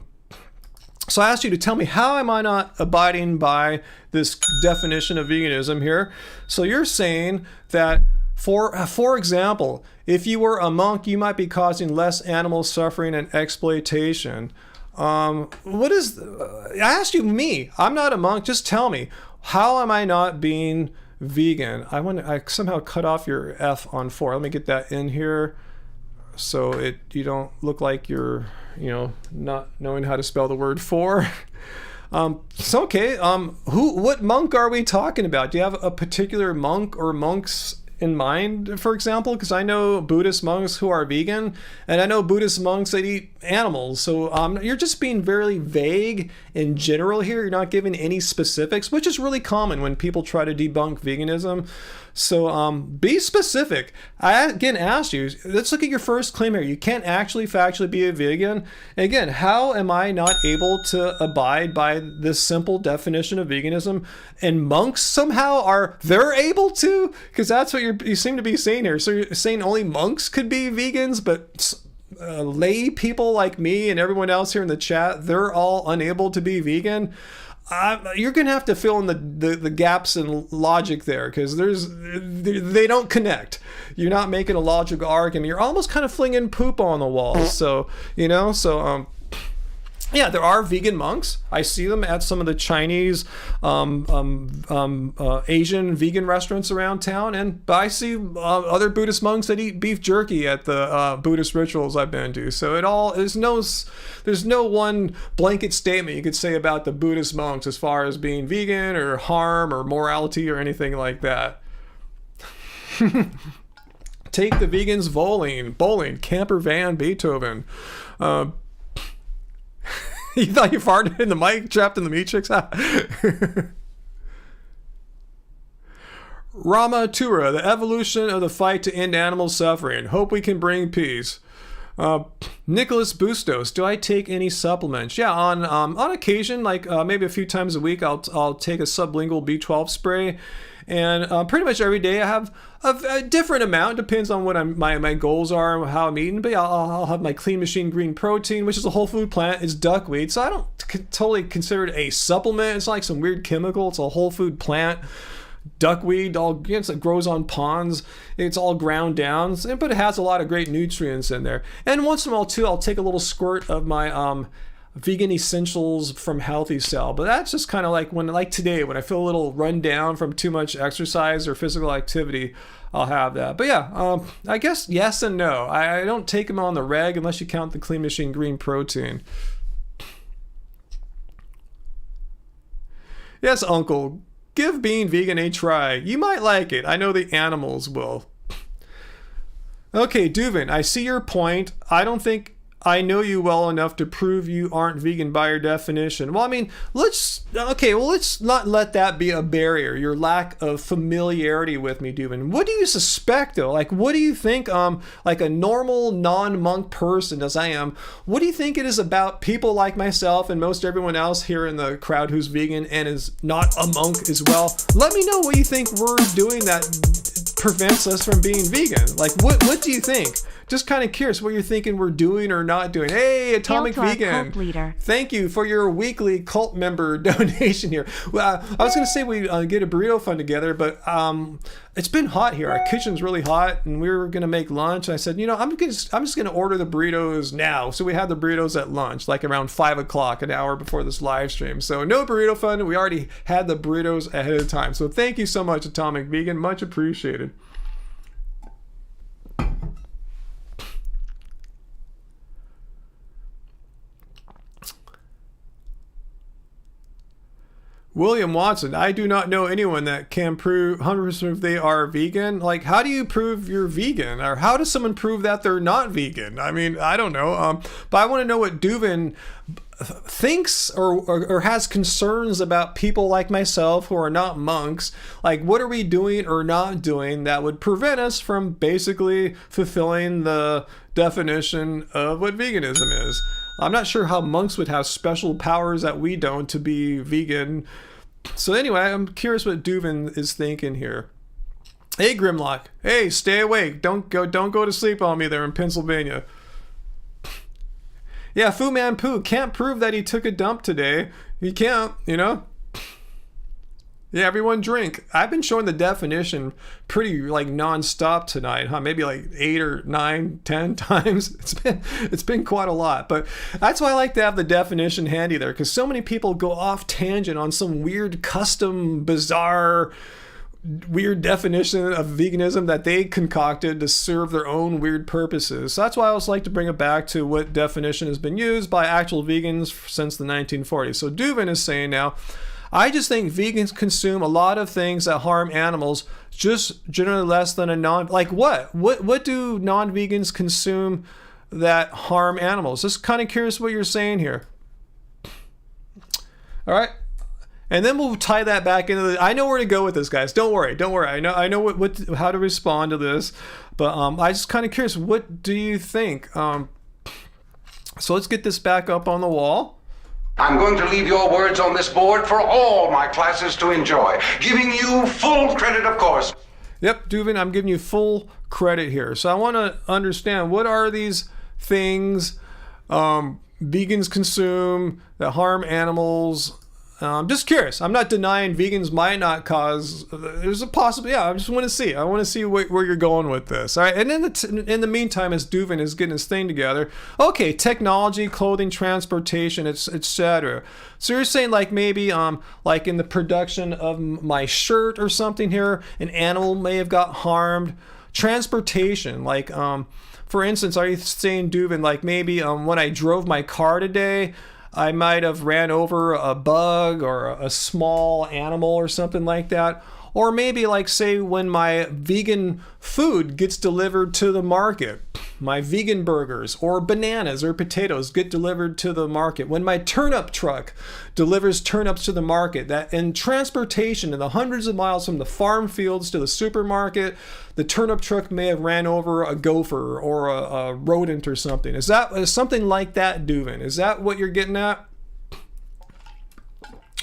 so I asked you to tell me, how am I not abiding by this definition of veganism here? So you're saying that, for example, if you were a monk, you might be causing less animal suffering and exploitation. I asked you, me. I'm not a monk. Just tell me, how am I not being vegan? I somehow cut off your F on 4. Let me get that in here, so you don't look like you're not knowing how to spell the word for. So okay. What monk are we talking about? Do you have a particular monk or monks in mind, for example? Because I know Buddhist monks who are vegan, and I know Buddhist monks that eat animals. So you're just being very vague in general here. You're not giving any specifics, which is really common when people try to debunk veganism. So be specific. I again asked you, let's look at your first claim here. You can't actually factually be a vegan. And again, how am I not able to abide by this simple definition of veganism? And monks somehow they're able to? Because that's what you seem to be saying here. So you're saying only monks could be vegans, but lay people like me and everyone else here in the chat, they're all unable to be vegan. you're gonna have to fill in the gaps in logic there, because they don't connect. You're not making a logical argument. You're almost kind of flinging poop on the walls. So yeah, there are vegan monks. I see them at some of the Chinese, Asian vegan restaurants around town, but I see other Buddhist monks that eat beef jerky at the Buddhist rituals I've been to. So there's no one blanket statement you could say about the Buddhist monks as far as being vegan or harm or morality or anything like that. Take the vegans bowling, camper van, Beethoven. You thought you farted in the mic, trapped in the matrix? Rama Tura, the evolution of the fight to end animal suffering. Hope we can bring peace. Nicholas Bustos, do I take any supplements? Yeah, on occasion, like maybe a few times a week, I'll take a sublingual B12 spray. And pretty much every day I have a different amount. Depends on what my goals are and how I'm eating. But yeah, I'll have my Clean Machine Green Protein, which is a whole food plant. It's duckweed. So I don't totally consider it a supplement. It's not like some weird chemical. It's a whole food plant. Duckweed, it grows on ponds. It's all ground down. But it has a lot of great nutrients in there. And once in a while, too, I'll take a little squirt of my vegan essentials from Healthy Cell. But that's just kind of like today, when I feel a little run down from too much exercise or physical activity, I'll have that. But yeah, I guess yes and no. I don't take them on the reg unless you count the Clean Machine Green Protein. Yes, Uncle, give being vegan a try. You might like it. I know the animals will. Okay, Duvin, I see your point. I don't think I know you well enough to prove you aren't vegan by your definition. Well, I mean, let's not let that be a barrier, your lack of familiarity with me, Dubin. What do you suspect, though? Like, what do you think, like a normal non-monk person as I am, what do you think it is about people like myself and most everyone else here in the crowd who's vegan and is not a monk as well? Let me know what you think we're doing that prevents us from being vegan. Like, what do you think? Just kind of curious what you're thinking we're doing or not doing. Hey, Atomic Vegan. Thank you for your weekly cult member donation here. Well, I was going to say we get a burrito fund together, but it's been hot here. Our kitchen's really hot, and we were going to make lunch. I said, I'm just going to order the burritos now. So we had the burritos at lunch, like around 5 o'clock, an hour before this live stream. So no burrito fund. We already had the burritos ahead of time. So thank you so much, Atomic Vegan. Much appreciated. William Watson, I do not know anyone that can prove 100% they are vegan. Like, how do you prove you're vegan? Or how does someone prove that they're not vegan? I mean, I don't know. But I want to know what Duvin thinks or has concerns about people like myself who are not monks. Like, what are we doing or not doing that would prevent us from basically fulfilling the definition of what veganism is? I'm not sure how monks would have special powers that we don't to be vegan. So anyway, I'm curious what Duvin is thinking here. Hey, Grimlock. Hey, stay awake. Don't go to sleep on me there in Pennsylvania. Yeah, Fu Man Poo can't prove that he took a dump today. He can't, Yeah, everyone drink. I've been showing the definition pretty non-stop tonight, huh? Maybe 8 or 9, 10 times. It's been quite a lot. But that's why I like to have the definition handy there, because so many people go off tangent on some weird, custom, bizarre, weird definition of veganism that they concocted to serve their own weird purposes. So that's why I always like to bring it back to what definition has been used by actual vegans since the 1940s. So Duvin is saying now, I just think vegans consume a lot of things that harm animals, just generally less than a non... Like what? What do non-vegans consume that harm animals? Just kind of curious what you're saying here. All right. And then we'll tie that back into the... I know where to go with this, guys. Don't worry. I know how to respond to this. But I just kind of curious, what do you think? So let's get this back up on the wall. I'm going to leave your words on this board for all my classes to enjoy, giving you full credit, of course. Yep, Duvin, I'm giving you full credit here. So I want to understand, what are these things vegans consume that harm animals? Just curious. I'm not denying vegans might not cause. There's a possibility. Yeah, I just want to see. I want to see where you're going with this. All right. And in the meantime, as Duvin is getting his thing together, okay, technology, clothing, transportation, etc. So you're saying like maybe like in the production of my shirt or something here, an animal may have got harmed. Transportation, like for instance, are you saying, Duvin, like maybe when I drove my car today, I might have ran over a bug or a small animal or something like that? Or maybe like say when my vegan food gets delivered to the market, my vegan burgers or bananas or potatoes get delivered to the market. When my turnip truck delivers turnips to the market, that in transportation in the hundreds of miles from the farm fields to the supermarket, the turnip truck may have ran over a gopher or a rodent or something. Is something like that, Duvin? Is that what you're getting at?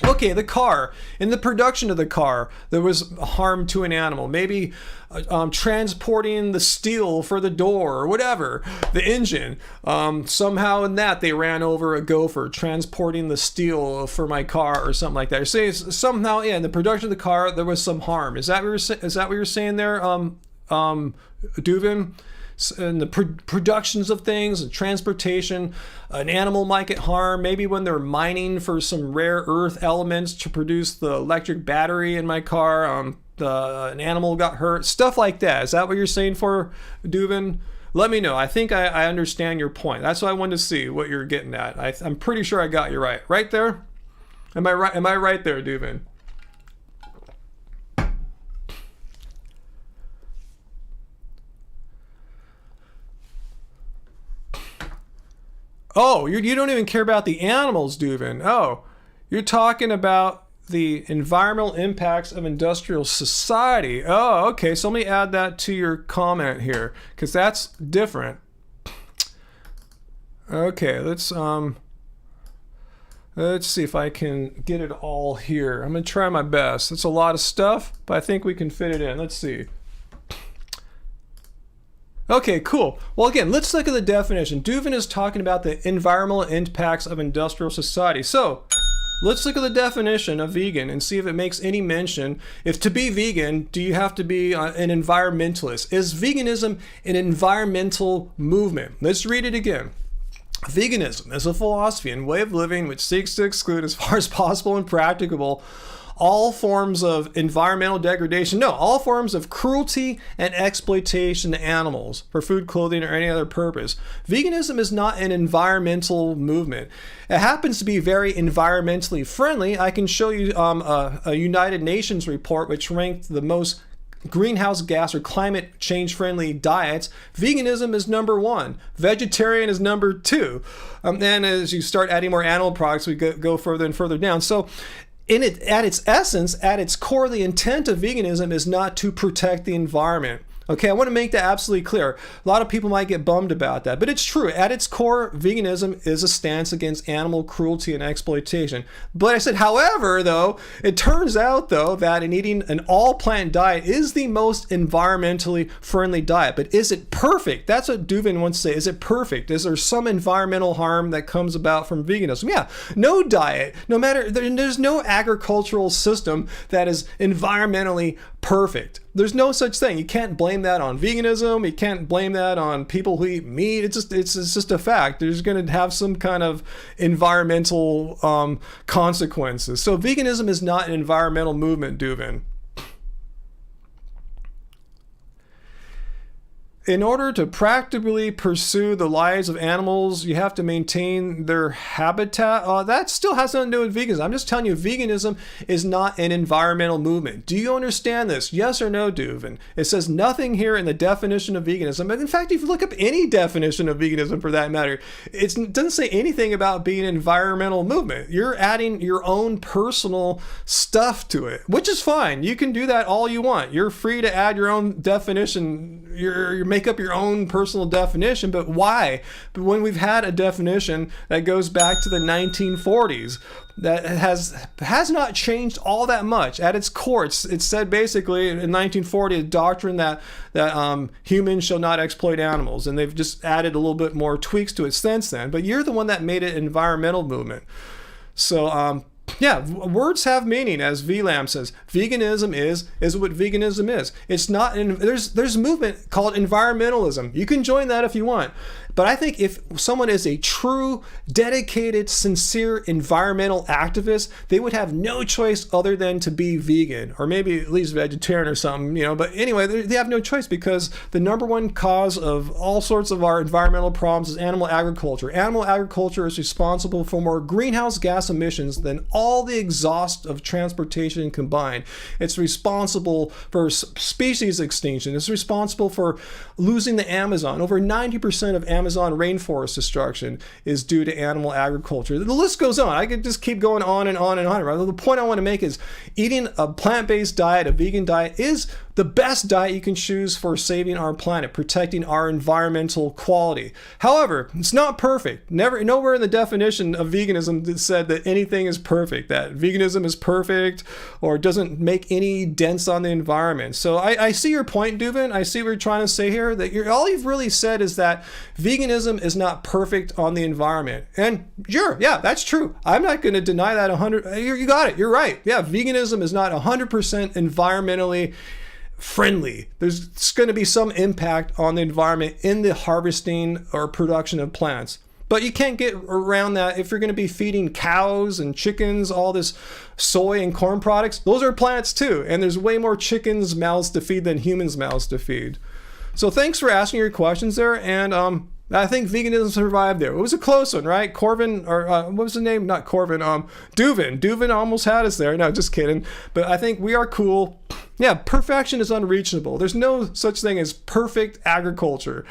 Okay, the car. In the production of the car, there was harm to an animal. Maybe transporting the steel for the door or whatever, the engine. Somehow in that they ran over a gopher, transporting the steel for my car or something like that. You're saying somehow, yeah, in the production of the car, there was some harm. Is that what you're saying there, Duvin? In the productions of things and transportation, an animal might get harmed. Maybe when they're mining for some rare earth elements to produce the electric battery in my car, an animal got hurt. Stuff like that. Is that what you're saying for, Duvin? Let me know. I think I understand your point. That's why I wanted to see what you're getting at. I'm pretty sure I got you right. Right there? Am I right? Am I right there, Duvin? Oh, you don't even care about the animals, Duvin. Oh, you're talking about the environmental impacts of industrial society. Oh, okay. So let me add that to your comment here, because that's different. Okay, let's see if I can get it all here. I'm gonna try my best. It's a lot of stuff, but I think we can fit it in. Let's see. Okay, cool. Well, again, let's look at the definition. Duvin is talking about the environmental impacts of industrial society. So let's look at the definition of vegan and see if it makes any mention. If to be vegan, do you have to be an environmentalist? Is veganism an environmental movement? Let's read it again. Veganism is a philosophy and way of living which seeks to exclude as far as possible and practicable all forms of environmental degradation, all forms of cruelty and exploitation to animals for food, clothing, or any other purpose. Veganism is not an environmental movement. It happens to be very environmentally friendly. I can show you a United Nations report which ranked the most greenhouse gas or climate change friendly diets. Veganism is number 1. Vegetarian is number 2. And as you start adding more animal products, we go further and further down. So at its essence, at its core, the intent of veganism is not to protect the environment. Okay, I want to make that absolutely clear. A lot of people might get bummed about that, but it's true. At its core, veganism is a stance against animal cruelty and exploitation. But I said, however, though, it turns out, though, that in eating an all-plant diet is the most environmentally friendly diet. But is it perfect? That's what Duvin wants to say. Is it perfect? Is there some environmental harm that comes about from veganism? Yeah, no diet, no matter, there's no agricultural system that is environmentally perfect. There's no such thing. You can't blame that on veganism. You can't blame that on people who eat meat. It's just a fact. There's going to have some kind of environmental consequences. So veganism is not an environmental movement, Duvin. In order to practically pursue the lives of animals, you have to maintain their habitat. That still has nothing to do with veganism. I'm just telling you, veganism is not an environmental movement. Do you understand this? Yes or no, Duvin? It says nothing here in the definition of veganism. And in fact, if you look up any definition of veganism for that matter, it doesn't say anything about being an environmental movement. You're adding your own personal stuff to it, which is fine. You can do that all you want. You're free to add your own definition. You're make up your own personal definition, but why? But when we've had a definition that goes back to the 1940s, that has not changed all that much. At its core, it said basically in 1940 a doctrine that humans shall not exploit animals, and they've just added a little bit more tweaks to it since then. But you're the one that made it an environmental movement. So Yeah, words have meaning, as VLAM says. Veganism is what veganism is. It's not. There's a movement called environmentalism. You can join that if you want. But I think if someone is a true, dedicated, sincere environmental activist, they would have no choice other than to be vegan, or maybe at least vegetarian or something, you know. But anyway, they have no choice, because the number one cause of all sorts of our environmental problems is animal agriculture. Animal agriculture is responsible for more greenhouse gas emissions than all the exhaust of transportation combined. It's responsible for species extinction. It's responsible for losing the Amazon. Over 90% of Amazon rainforest destruction is due to animal agriculture. The list goes on. I could just keep going on and on and on. Right? The point I want to make is eating a plant-based diet, a vegan diet, is the best diet you can choose for saving our planet, protecting our environmental quality. However, it's not perfect. Nowhere in the definition of veganism it said that anything is perfect, that veganism is perfect or doesn't make any dents on the environment. So I see your point, Duvin. I see what you're trying to say here, that all you've really said is that veganism is not perfect on the environment. And sure, yeah, that's true. I'm not going to deny that 100. You got it. You're right. Yeah, veganism is not 100% environmentally friendly. There's going to be some impact on the environment in the harvesting or production of plants. But you can't get around that if you're going to be feeding cows and chickens all this soy and corn products. Those are plants too. And there's way more chickens' mouths to feed than humans' mouths to feed. So thanks for asking your questions there. And I think veganism survived there. It was a close one, right? Corvin, or what was the name? Not Corvin. Duvin. Duvin almost had us there. No, just kidding. But I think we are cool. Yeah, perfection is unreachable. There's no such thing as perfect agriculture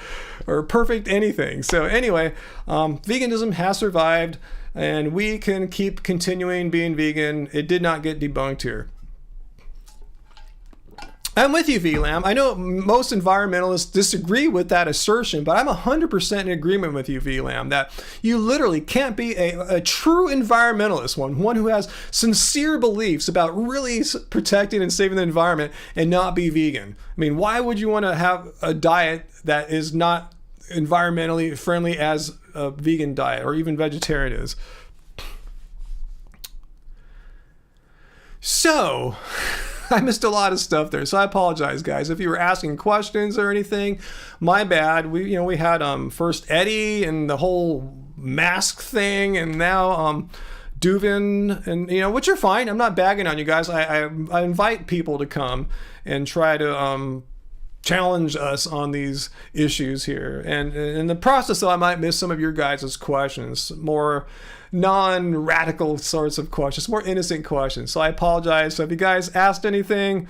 or perfect anything. So anyway, veganism has survived, and we can keep continuing being vegan. It did not get debunked here. I'm with you, VLAM. I know most environmentalists disagree with that assertion, but I'm 100% in agreement with you, VLAM, that you literally can't be a true environmentalist, one who has sincere beliefs about really protecting and saving the environment, and not be vegan. I mean, why would you want to have a diet that is not environmentally friendly as a vegan diet, or even vegetarian is? So I missed a lot of stuff there, so I apologize, guys. If you were asking questions or anything, my bad. We had first Eddie and the whole mask thing, and now Duvin, and which are fine. I'm not bagging on you guys. I invite people to come and try to challenge us on these issues here. And in the process, though, I might miss some of your guys' questions, more non-radical sorts of questions, more innocent questions. So I apologize. So if you guys asked anything,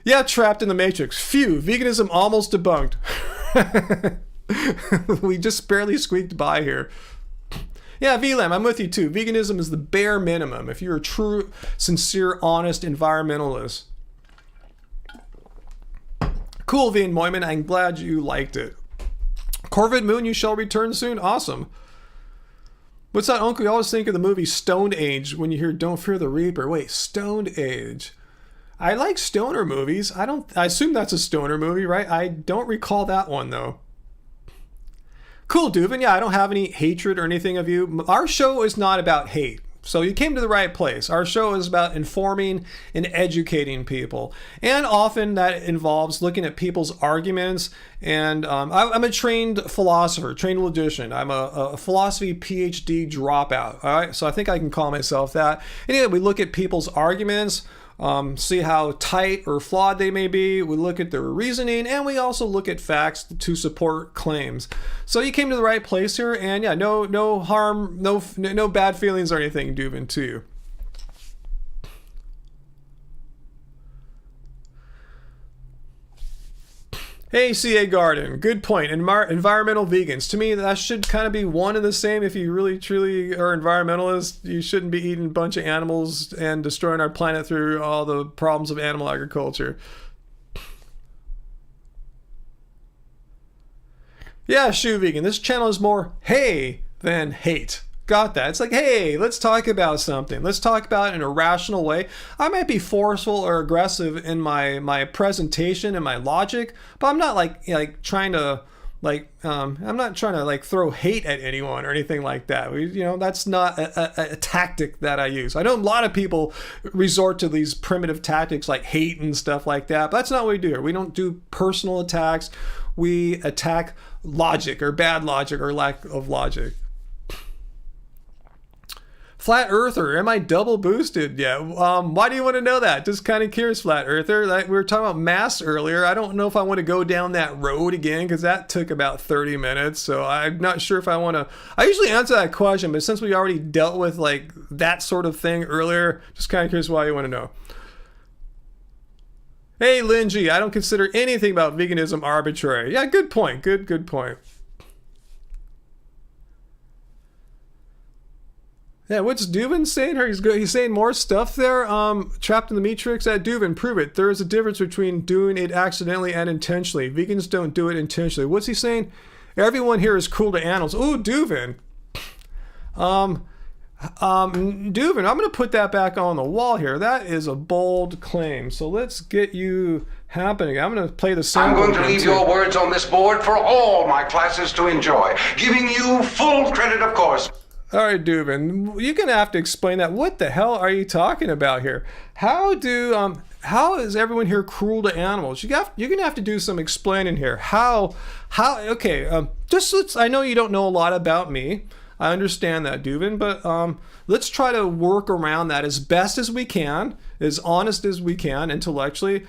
yeah, trapped in the matrix. Phew, veganism almost debunked. We just barely squeaked by here. Yeah, VLAM, I'm with you too. Veganism is the bare minimum if you're a true, sincere, honest environmentalist. Cool, Vin Moyman. I'm glad you liked it. Corvid Moon, you shall return soon. Awesome. What's that, Uncle? You always think of the movie Stone Age when you hear Don't Fear the Reaper. Wait, Stone Age. I like stoner movies. I assume that's a stoner movie, right? I don't recall that one, though. Cool, Duvin. Yeah, I don't have any hatred or anything of you. Our show is not about hate. So you came to the right place. Our show is about informing and educating people. And often that involves looking at people's arguments. And I'm a trained philosopher, trained logician. I'm a philosophy PhD dropout. All right, so I think I can call myself that. Anyway, we look at people's arguments, see how tight or flawed they may be. We look at their reasoning, and we also look at facts to support claims. So you came to the right place here, and yeah, no harm, no bad feelings or anything, Duvin, to you. Hey, CA Garden, good point. Environmental vegans. To me, that should kind of be one and the same. If you really, truly are environmentalist, you shouldn't be eating a bunch of animals and destroying our planet through all the problems of animal agriculture. Yeah, Shoe Vegan. This channel is more hey than hate. Got that. It's like, hey, let's talk about something. Let's talk about it in a rational way. I might be forceful or aggressive in my presentation and my logic, but I'm not like trying to I'm not trying to like throw hate at anyone or anything like that. That's not a tactic that I use. I know a lot of people resort to these primitive tactics like hate and stuff like that, but that's not what we do here. We don't do personal attacks. We attack logic or bad logic or lack of logic. Flat Earther, am I double boosted? Yeah. Why do you want to know that? Just kind of curious, Flat Earther. Like we were talking about mass earlier. I don't know if I want to go down that road again because that took about 30 minutes. So I'm not sure if I want to. I usually answer that question, but since we already dealt with like that sort of thing earlier, just kind of curious why you want to know. Hey, Lin G, I don't consider anything about veganism arbitrary. Yeah, good point. Good point. Yeah, what's Duvin saying here? He's saying more stuff there. Trapped in the Matrix. Duvin, prove it. There is a difference between doing it accidentally and intentionally. Vegans don't do it intentionally. What's he saying? Everyone here is cruel to animals. Ooh, Duvin. Duvin, I'm going to put that back on the wall here. That is a bold claim. So let's get you happening. I'm going to play the sample. I'm going to leave your words on this board for all my classes to enjoy, giving you full credit, of course. All right, Duvin, you're going to have to explain that. What the hell are you talking about here? How is everyone here cruel to animals? You're going to have to do some explaining here. Okay, I know you don't know a lot about me. I understand that, Duvin, but let's try to work around that as best as we can, as honest as we can intellectually.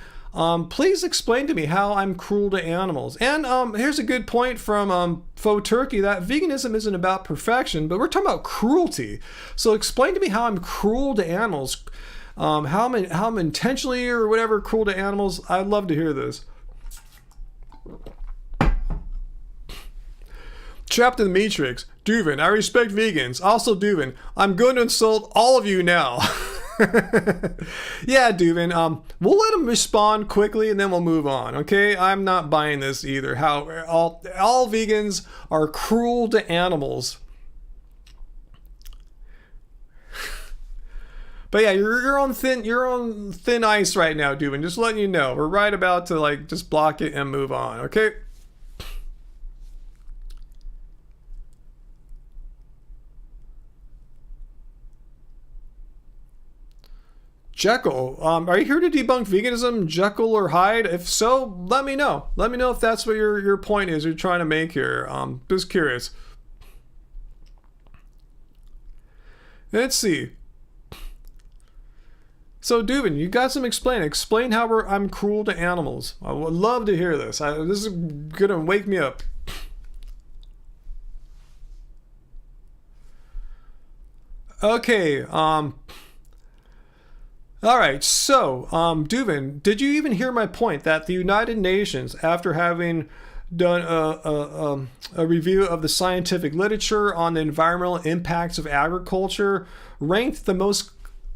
Please explain to me how I'm cruel to animals. And here's a good point from Faux Turkey that veganism isn't about perfection, but we're talking about cruelty. So explain to me how I'm cruel to animals, how I'm intentionally or whatever cruel to animals. I'd love to hear this. Trapped in the Matrix. Duvin, I respect vegans. Also, Duvin, I'm going to insult all of you now. Yeah, Duvin, we'll let him respond quickly and then we'll move on, okay? I'm not buying this either. How all vegans are cruel to animals. But yeah, you're on thin ice right now, Duvin. Just letting you know. We're right about to like just block it and move on, okay? Jekyll, are you here to debunk veganism, Jekyll or Hyde? If so, let me know. Let me know if that's what your point is you're trying to make here. Just curious. Let's see. So, Duvin, you got some explaining. Explain how I'm cruel to animals. I would love to hear this. This is gonna wake me up. Okay, all right, so, Duvin, did you even hear my point that the United Nations, after having done a review of the scientific literature on the environmental impacts of agriculture, ranked the most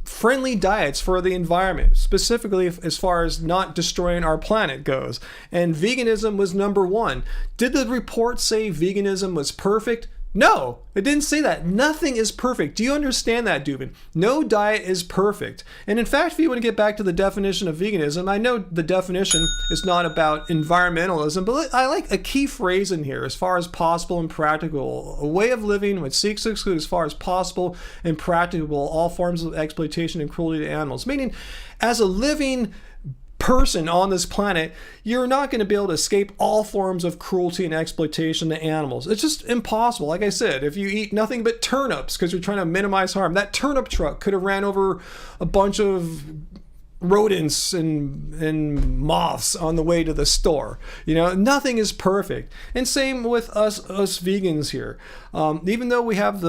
friendly diets for the environment, specifically as far as not destroying our planet goes, and veganism was number one. Did the report say veganism was perfect? No, it didn't say that. Nothing is perfect. Do you understand that, Duvin? No diet is perfect. And in fact, if you want to get back to the definition of veganism, I know the definition is not about environmentalism, but I like a key phrase in here, as far as possible and practical. A way of living which seeks to exclude as far as possible and practicable all forms of exploitation and cruelty to animals. Meaning, as a living person on this planet, you're not going to be able to escape all forms of cruelty and exploitation to animals. It's just impossible. Like I said, if you eat nothing but turnips because you're trying to minimize harm, that turnip truck could have ran over a bunch of rodents and moths on the way to the store. You know, nothing is perfect. And same with us vegans here. Even though we have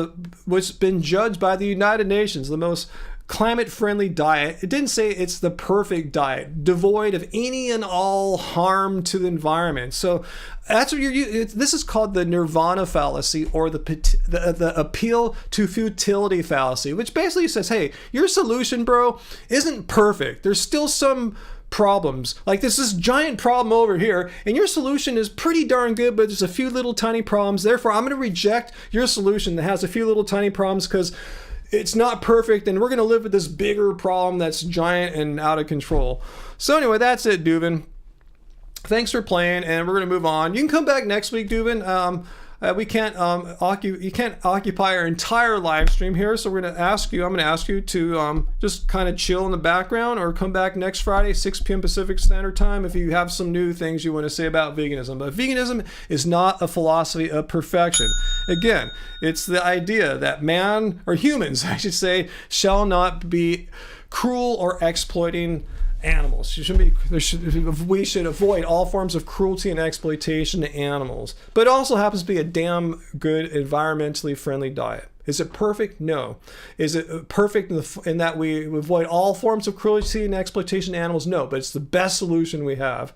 what's been judged by the United Nations, the most climate-friendly diet, it didn't say it's the perfect diet, devoid of any and all harm to the environment. So that's what this is called the nirvana fallacy, or the appeal to futility fallacy, which basically says, hey, your solution, bro, isn't perfect. There's still some problems. Like there's this giant problem over here, and your solution is pretty darn good, but there's a few little tiny problems. Therefore, I'm going to reject your solution that has a few little tiny problems because it's not perfect, and we're going to live with this bigger problem that's giant and out of control. So anyway, that's it, Duvin. thanks for playing, and we're going to move on. You can come back next week, Dubin. We can't you can't occupy our entire live stream here, so I'm going to ask you to just kind of chill in the background, or come back next Friday, 6 p.m. Pacific Standard Time, if you have some new things you want to say about veganism. But veganism is not a philosophy of perfection. Again, it's the idea that man, or humans, I should say, shall not be cruel or exploiting animals. We should avoid all forms of cruelty and exploitation to animals. But it also happens to be a damn good, environmentally friendly diet. Is it perfect? No. Is it perfect in that we avoid all forms of cruelty and exploitation to animals? No, but it's the best solution we have.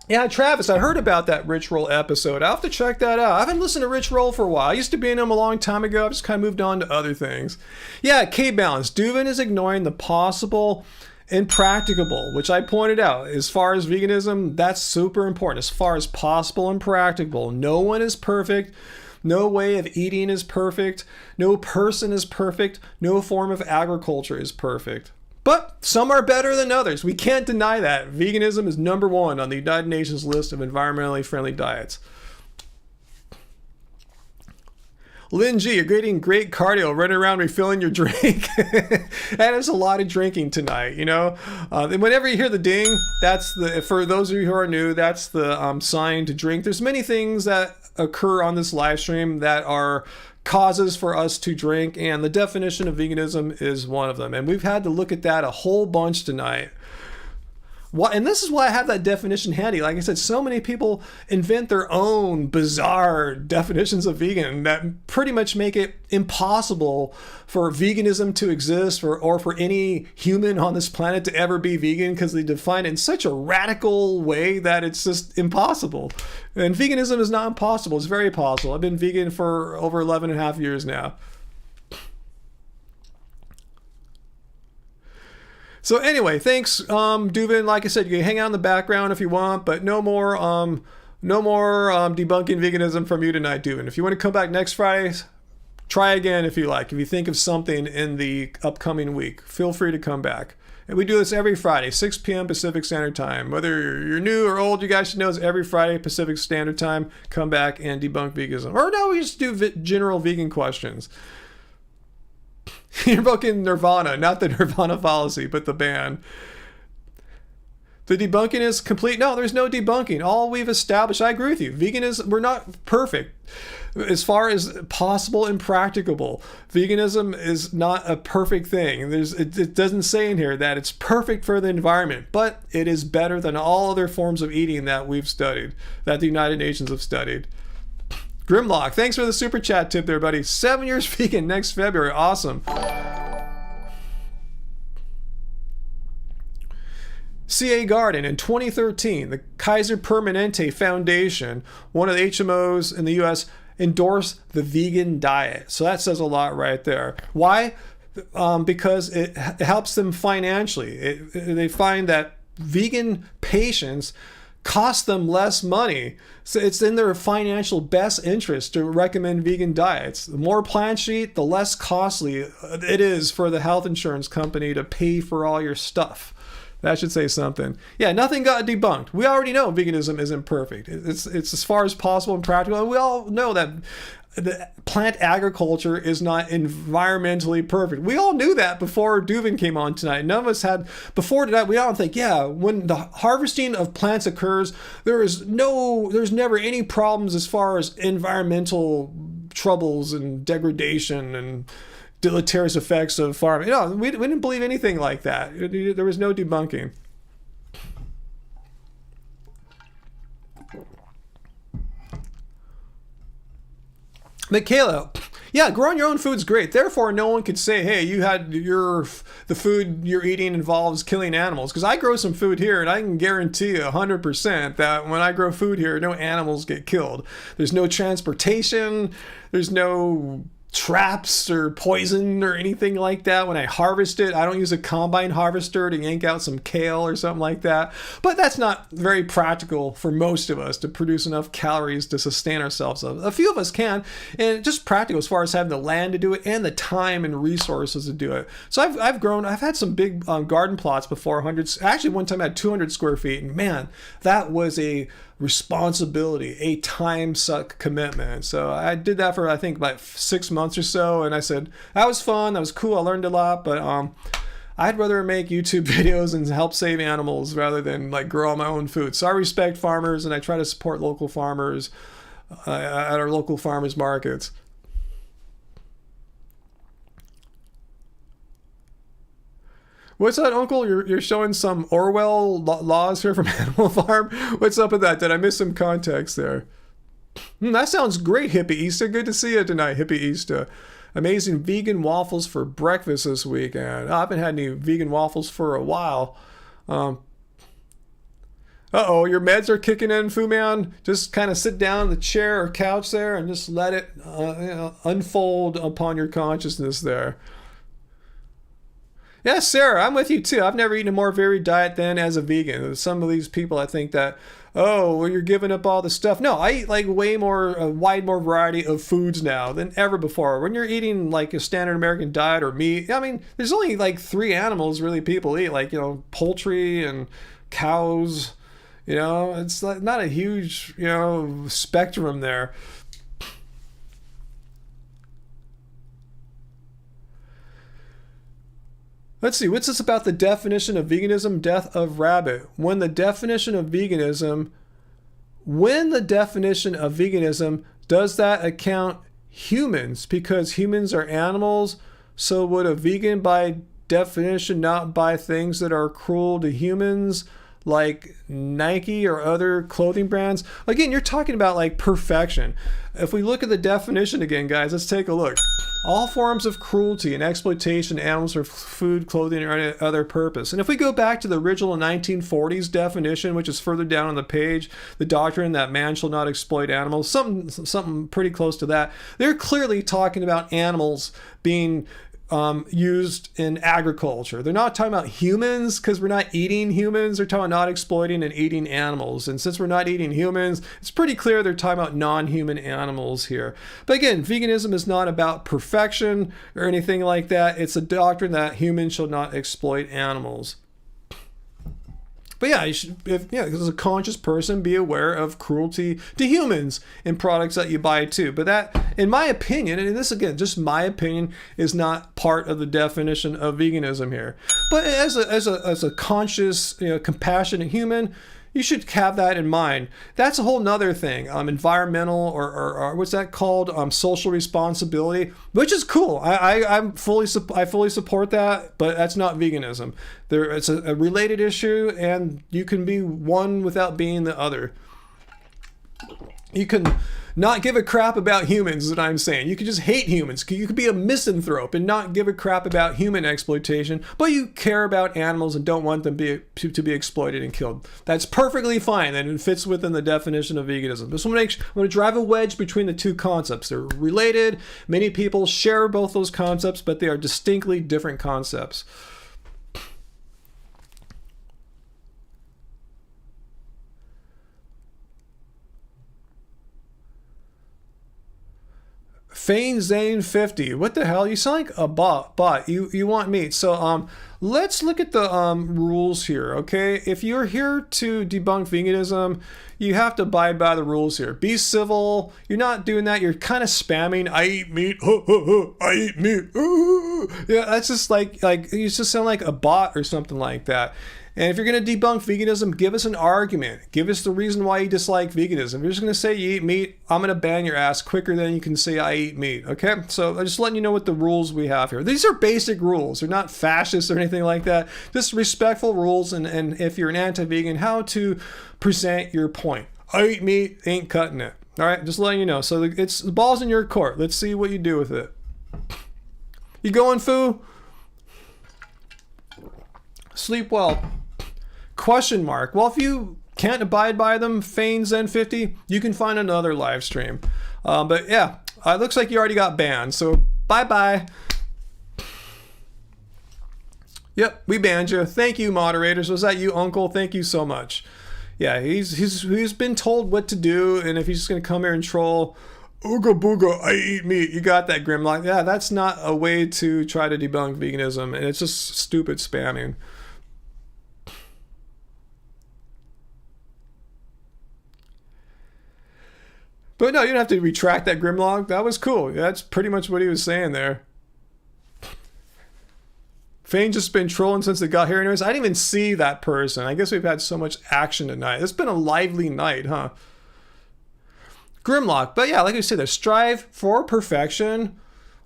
Yeah, Travis, I heard about that Rich Roll episode. I'll have to check that out. I haven't listened to Rich Roll for a while. I used to be in him a long time ago. I've just kind of moved on to other things. Yeah, K-Balance. Duvin is ignoring the possible and practicable, which I pointed out. As far as veganism, that's super important. As far as possible and practicable. No one is perfect. No way of eating is perfect. No person is perfect. No form of agriculture is perfect. But some are better than others. We can't deny that. Veganism is number one on the United Nations list of environmentally friendly diets. Lynn G, you're getting great cardio, running around refilling your drink. That is a lot of drinking tonight, you know. And whenever you hear the ding, that's for those of you who are new, that's the sign to drink. There's many things that occur on this live stream that are causes for us to drink, and the definition of veganism is one of them. And we've had to look at that a whole bunch tonight. And this is why I have that definition handy. Like I said, so many people invent their own bizarre definitions of vegan that pretty much make it impossible for veganism to exist, or for any human on this planet to ever be vegan, because they define it in such a radical way that it's just impossible. And veganism is not impossible. It's very possible. I've been vegan for over 11 and a half years now. So anyway, thanks, Duvin. Like I said, you can hang out in the background if you want, but no more debunking veganism from you tonight, Duvin. If you want to come back next Friday, try again if you like. If you think of something in the upcoming week, feel free to come back. And we do this every Friday, 6 p.m. Pacific Standard Time. Whether you're new or old, you guys should know it's every Friday Pacific Standard Time. Come back and debunk veganism. Or no, we just do general vegan questions. You're invoking Nirvana, not the Nirvana fallacy, but the band. The debunking is complete. No, there's no debunking. All we've established, I agree with you. We're not perfect. As far as possible and practicable, veganism is not a perfect thing. It doesn't say in here that it's perfect for the environment, but it is better than all other forms of eating that we've studied, that the United Nations have studied. Grimlock, thanks for the super chat tip there, buddy. 7 years vegan next February. Awesome. C.A. Garden, in 2013, the Kaiser Permanente Foundation, one of the HMOs in the U.S., endorsed the vegan diet. So that says a lot right there. Why? Because it helps them financially. They find that vegan patients cost them less money. So it's in their financial best interest to recommend vegan diets. The more plants you eat, the less costly it is for the health insurance company to pay for all your stuff. That should say something. Yeah, nothing got debunked. We already know veganism isn't perfect. It's as far as possible and practical. And we all know that the plant agriculture is not environmentally perfect. We all knew that before Duvin came on tonight. None of us had, before that, we all think, yeah, when the harvesting of plants occurs, there's never any problems as far as environmental troubles and degradation and deleterious effects of farming. No, we didn't believe anything like that. There was no debunking. Michaela, yeah, growing your own food's great. Therefore, no one could say, hey, the food you're eating involves killing animals. Because I grow some food here, and I can guarantee 100% that when I grow food here, no animals get killed. There's no transportation. There's no traps or poison or anything like that. When I harvest it, I don't use a combine harvester to yank out some kale or something like that. But that's not very practical for most of us to produce enough calories to sustain ourselves. A few of us can, and just practical as far as having the land to do it and the time and resources to do it. So I've had some big garden plots before, actually one time I had 200 square feet, and man, that was a responsibility, a time suck commitment. So I did that for I think about 6 months or so, and I said that was fun, that was cool, I learned a lot, but I'd rather make YouTube videos and help save animals rather than like grow my own food. So I respect farmers, and I try to support local farmers at our local farmers markets. What's that, Uncle? You're showing some Orwell laws here from Animal Farm? What's up with that? Did I miss some context there? That sounds great, Hippie Easter. Good to see you tonight, Hippie Easter. Amazing vegan waffles for breakfast this weekend. I haven't had any vegan waffles for a while. Uh-oh, your meds are kicking in, Fu Man. Just kind of sit down in the chair or couch there and just let it unfold upon your consciousness there. Yeah, Sarah, I'm with you too. I've never eaten a more varied diet than as a vegan. Some of these people, I think that, oh, well, you're giving up all the stuff. No, I eat like way more, a wide more variety of foods now than ever before. When you're eating like a standard American diet or meat, I mean, there's only like 3 animals really people eat, like, poultry and cows. It's like not a huge, spectrum there. Let's see, what's this about the definition of veganism? Death of rabbit. When the definition of veganism, does that account humans? Because humans are animals, so would a vegan by definition not buy things that are cruel to humans, like Nike or other clothing brands? Again, you're talking about like perfection. If we look at the definition again, guys, let's take a look. All forms of cruelty and exploitation of animals for food, clothing, or any other purpose. And if we go back to the original 1940s definition, which is further down on the page, the doctrine that man shall not exploit animals, something pretty close to that, they're clearly talking about animals being used in agriculture. They're not talking about humans because we're not eating humans. They're talking about not exploiting and eating animals. And since we're not eating humans, it's pretty clear they're talking about non-human animals here. But again, veganism is not about perfection or anything like that. It's a doctrine that humans shall not exploit animals. But yeah, you should, as a conscious person, be aware of cruelty to humans in products that you buy too. But that, in my opinion, and this again, just my opinion, is not part of the definition of veganism here. But as a conscious, compassionate human, you should have that in mind. That's a whole nother thing. Environmental or what's that called? Social responsibility, which is cool. I fully support that, but that's not veganism. It's a related issue, and you can be one without being the other. You can not give a crap about humans, is what I'm saying. You can just hate humans. You could be a misanthrope and not give a crap about human exploitation, but you care about animals and don't want them to be exploited and killed. That's perfectly fine, and it fits within the definition of veganism. Just want to drive a wedge between the two concepts. They're related. Many people share both those concepts, but they are distinctly different concepts. Fane Zane 50. What the hell? You sound like a bot. You want meat. So let's look at the rules here, okay? If you're here to debunk veganism, you have to abide by the rules here. Be civil. You're not doing that. You're kind of spamming, I eat meat. I eat meat. Yeah, that's just like you just sound like a bot or something like that. And if you're going to debunk veganism, give us an argument. Give us the reason why you dislike veganism. If you're just going to say you eat meat, I'm going to ban your ass quicker than you can say I eat meat. Okay? So I'm just letting you know what the rules we have here. These are basic rules. They're not fascist or anything like that. Just respectful rules. And if you're an anti-vegan, how to present your point. I eat meat, ain't cutting it. All right? Just letting you know. So the ball's in your court. Let's see what you do with it. You going, Fu? Sleep well. Question mark. Well, if you can't abide by them, Fane Zen 50, you can find another live stream. But yeah, It looks like you already got banned. So bye-bye. Yep, we banned you. Thank you, moderators. Was that you, Uncle? Thank you so much. Yeah, he's been told what to do, and if he's just gonna come here and troll, ooga booga, I eat meat. You got that, Grimlock? Yeah, that's not a way to try to debunk veganism, and it's just stupid spamming. But no, you don't have to retract that, Grimlock. That was cool. That's pretty much what he was saying there. Fane's just been trolling since it got here. Anyways, I didn't even see that person. I guess we've had so much action tonight. It's been a lively night, huh? Grimlock. But yeah, like I said, they strive for perfection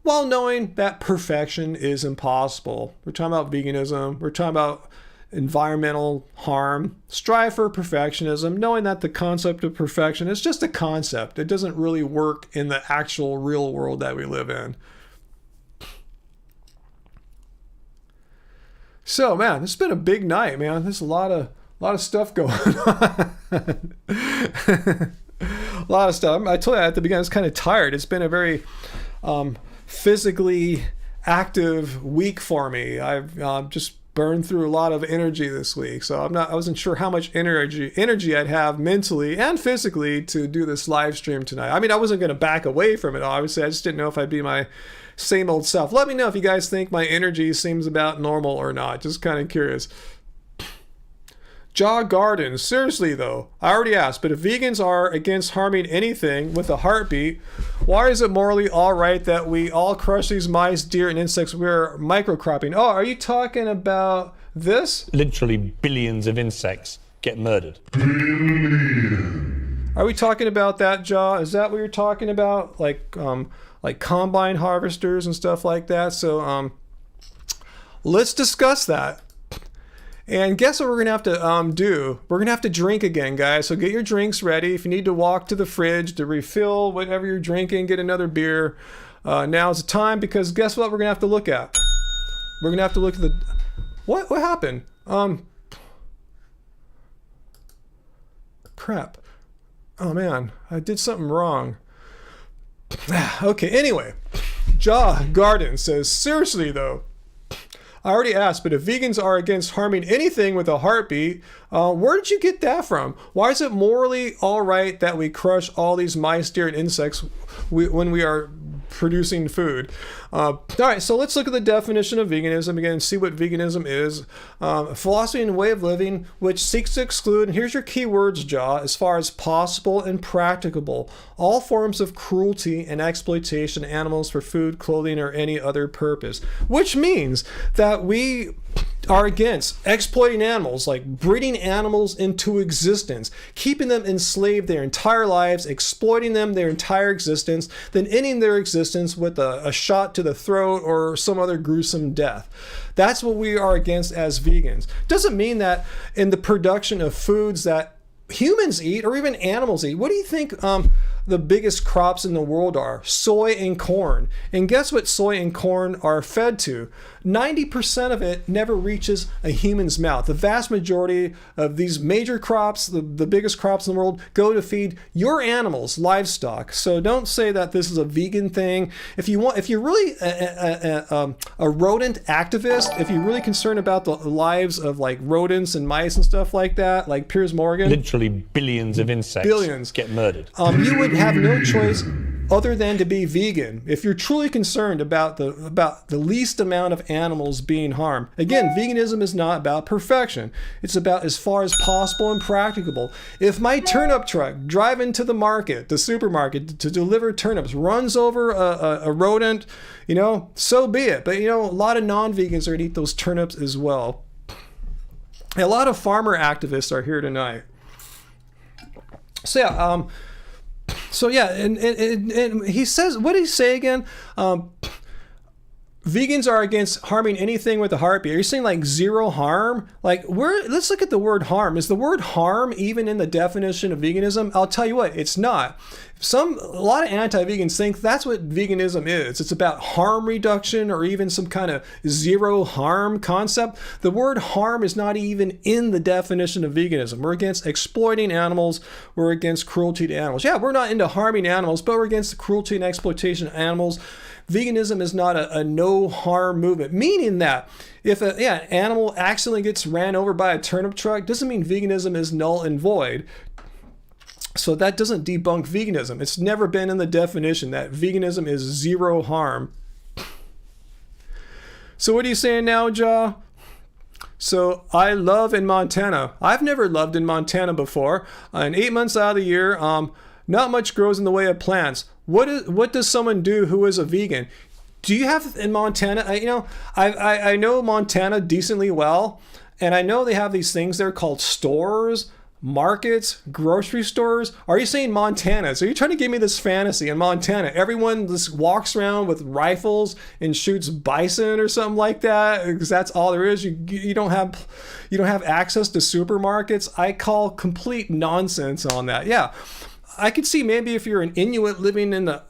while knowing that perfection is impossible. We're talking about veganism. We're talking about environmental harm. Strive for perfectionism, knowing that the concept of perfection is just a concept. It doesn't really work in the actual real world that we live in. So, man, it's been a big night, man. There's a lot of stuff going on. A lot of stuff. I told you at the beginning I was kind of tired. It's been a very physically active week for me. I've just burned through a lot of energy this week, so I wasn't sure how much energy I'd have mentally and physically to do this live stream tonight. I mean, I wasn't going to back away from it, obviously. I just didn't know if I'd be my same old self. Let me know if you guys think my energy seems about normal or not. Just kind of curious. Jaw Garden. Seriously though, I already asked, but if vegans are against harming anything with a heartbeat, why is it morally alright that we all crush these mice, deer, and insects we're microcropping? Oh, are you talking about this? Literally billions of insects get murdered. Are we talking about that, Jaw? Is that what you're talking about? Like combine harvesters and stuff like that? So let's discuss that. And guess what we're gonna have to do? We're gonna have to drink again, guys. So get your drinks ready. If you need to walk to the fridge to refill whatever you're drinking, get another beer. Now's the time, because guess what we're gonna have to look at? We're gonna have to look at the... What happened? Crap. Oh man, I did something wrong. Okay, anyway. Jaw Garden says, seriously though, I already asked, but if vegans are against harming anything with a heartbeat, where did you get that from? Why is it morally all right that we crush all these mice, deer, and insects when we are producing food? All right, so let's look at the definition of veganism again and see what veganism is. A philosophy and way of living which seeks to exclude, and here's your key words, Jaw, as far as possible and practicable, all forms of cruelty and exploitation of animals for food, clothing, or any other purpose. Which means that we are against exploiting animals, like breeding animals into existence, keeping them enslaved their entire lives, exploiting them their entire existence, then ending their existence with a shot to the throat or some other gruesome death. That's what we are against as vegans. Doesn't mean that in the production of foods that humans eat or even animals eat. What do you think the biggest crops in the world are? Soy and corn. And guess what soy and corn are fed to? 90% of it never reaches a human's mouth. The vast majority of these major crops, the biggest crops in the world, go to feed your animals, livestock. So don't say that this is a vegan thing. If you're really a rodent activist, if you're really concerned about the lives of like rodents and mice and stuff like that, like Piers Morgan, literally billions of insects get murdered. You would have no choice other than to be vegan if you're truly concerned about the least amount of animals being harmed. Again, veganism is not about perfection. It's about as far as possible and practicable. If my turnip truck driving to the market, the supermarket, to deliver turnips runs over a rodent, so be it. But a lot of non-vegans are going to eat those turnips as well. A lot of farmer activists are here tonight. So yeah, and he says, what did he say again? vegans are against harming anything with a heartbeat. Are you saying like zero harm? Like, let's look at the word harm. Is the word harm even in the definition of veganism? I'll tell you what, it's not. A lot of anti-vegans think that's what veganism is. It's about harm reduction or even some kind of zero harm concept. The word harm is not even in the definition of veganism. We're against exploiting animals. We're against cruelty to animals. Yeah, we're not into harming animals, but we're against the cruelty and exploitation of animals. Veganism is not a no harm movement, meaning that if an animal accidentally gets ran over by a turnip truck, doesn't mean veganism is null and void. So that doesn't debunk veganism. It's never been in the definition that veganism is zero harm. So what are you saying now, Ja? So I love in Montana. I've never loved in Montana before. And 8 months out of the year, not much grows in the way of plants. What does someone do who is a vegan? Do you have in Montana? I know Montana decently well, and I know they have these things there called stores, markets, grocery stores. Are you saying Montana? So you're trying to give me this fantasy in Montana? Everyone just walks around with rifles and shoots bison or something like that, because that's all there is. You don't have access to supermarkets. I call complete nonsense on that. Yeah. I could see maybe if you're an Inuit living in the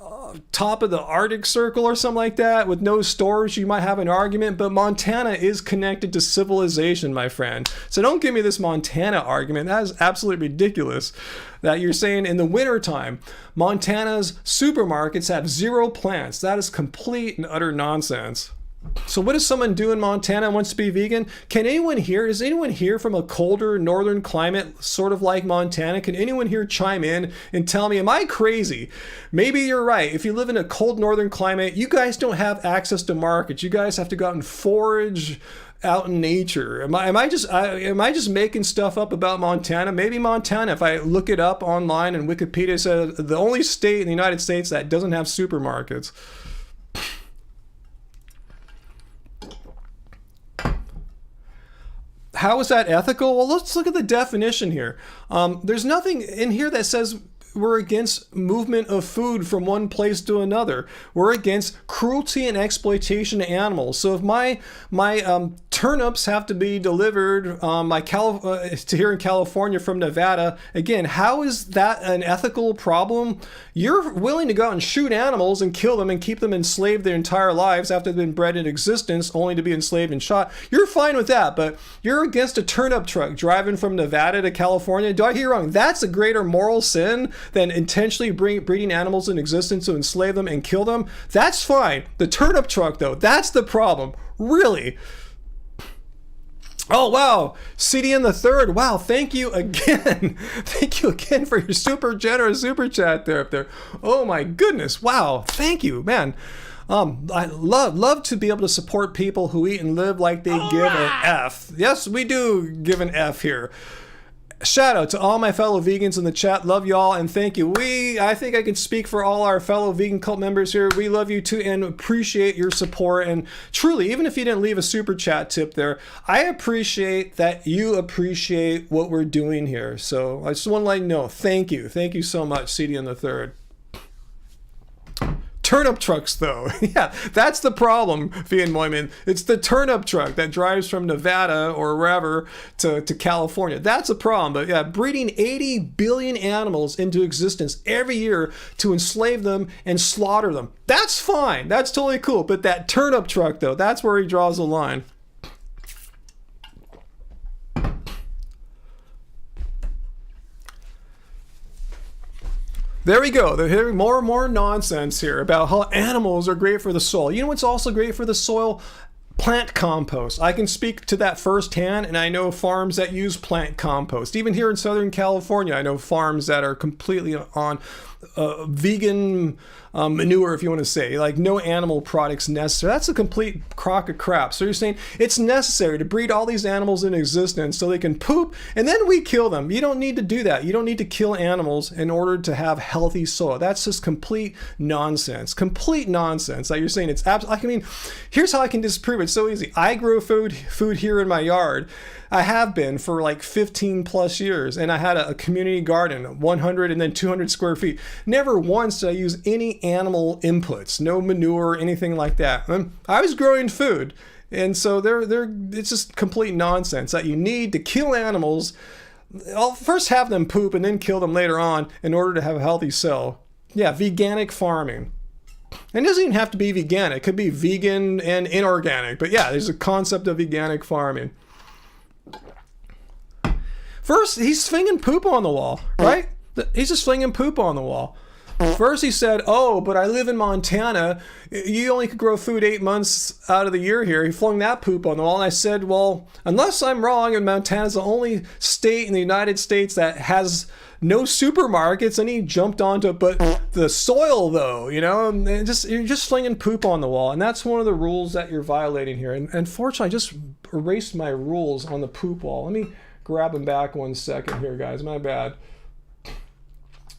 top of the Arctic Circle or something like that with no stores, you might have an argument, but Montana is connected to civilization, my friend. So don't give me this Montana argument. That is absolutely ridiculous that you're saying in the wintertime, Montana's supermarkets have zero plants. That is complete and utter nonsense. So what does someone do in Montana who wants to be vegan? Is anyone here from a colder northern climate, sort of like Montana? Can anyone here chime in and tell me, am I crazy? Maybe you're right. If you live in a cold northern climate, you guys don't have access to markets. You guys have to go out and forage out in nature. Am I just making stuff up about Montana? Maybe Montana, if I look it up online and Wikipedia says the only state in the United States that doesn't have supermarkets. How is that ethical? Well, let's look at the definition here. There's nothing in here that says we're against movement of food from one place to another. We're against cruelty and exploitation of animals. So if my turnips have to be delivered to here in California from Nevada, again, how is that an ethical problem? You're willing to go out and shoot animals and kill them and keep them enslaved their entire lives after they've been bred in existence, only to be enslaved and shot. You're fine with that, but you're against a turnip truck driving from Nevada to California. Do I hear wrong? That's a greater moral sin than intentionally breeding animals in existence to enslave them and kill them. That's fine. The turnip truck, though, that's the problem. Really. Oh, wow. CDN the third. Wow. Thank you again. Thank you again for your super generous super chat there up there. Oh my goodness. Wow. Thank you, man. I love to be able to support people who eat and live like they give an F. Yes, we do give an F here. Shout out to all my fellow vegans in the chat. Love y'all and thank you. I think I can speak for all our fellow vegan cult members here. We love you too and appreciate your support. And truly, even if you didn't leave a super chat tip there, I appreciate that you appreciate what we're doing here. So I just want to let you know, thank you. Thank you so much, CD in the third. Turnip trucks, though. Yeah, that's the problem, Vian Moyman. It's the turnip truck that drives from Nevada or wherever to California. That's a problem. But yeah, breeding 80 billion animals into existence every year to enslave them and slaughter them. That's fine. That's totally cool. But that turnip truck, though, that's where he draws the line. There we go. They're hearing more and more nonsense here about how animals are great for the soil. You know what's also great for the soil? Plant compost. I can speak to that firsthand, and I know farms that use plant compost. Even here in Southern California, I know farms that are completely on vegan manure, if you want to say, like no animal products necessary. That's a complete crock of crap. So you're saying it's necessary to breed all these animals in existence so they can poop and then we kill them. You don't need to do that. You don't need to kill animals in order to have healthy soil. That's just complete nonsense. Complete nonsense that you're saying it's absolutely. I mean, here's how I can disprove it. It's so easy. I grow food here in my yard. I have been for like 15 plus years, and I had a community garden, 100 and then 200 square feet. never once did I use any animal inputs, no manure, anything like that. I was growing food. And so it's just complete nonsense that you need to kill animals. I'll first have them poop and then kill them later on in order to have a healthy cell. Yeah, veganic farming. And it doesn't even have to be vegan. It could be vegan and inorganic. But yeah, there's a concept of veganic farming. First, he's slinging poop on the wall, right? He's just slinging poop on the wall. First he said, oh, but I live in Montana. You only could grow food 8 months out of the year here. He flung that poop on the wall. And I said, well, unless I'm wrong, and Montana's the only state in the United States that has no supermarkets. And he jumped onto it. But the soil, though, you know, and you're just slinging poop on the wall. And that's one of the rules that you're violating here. And fortunately, I just erased my rules on the poop wall. Let me grab them back 1 second here, guys. My bad.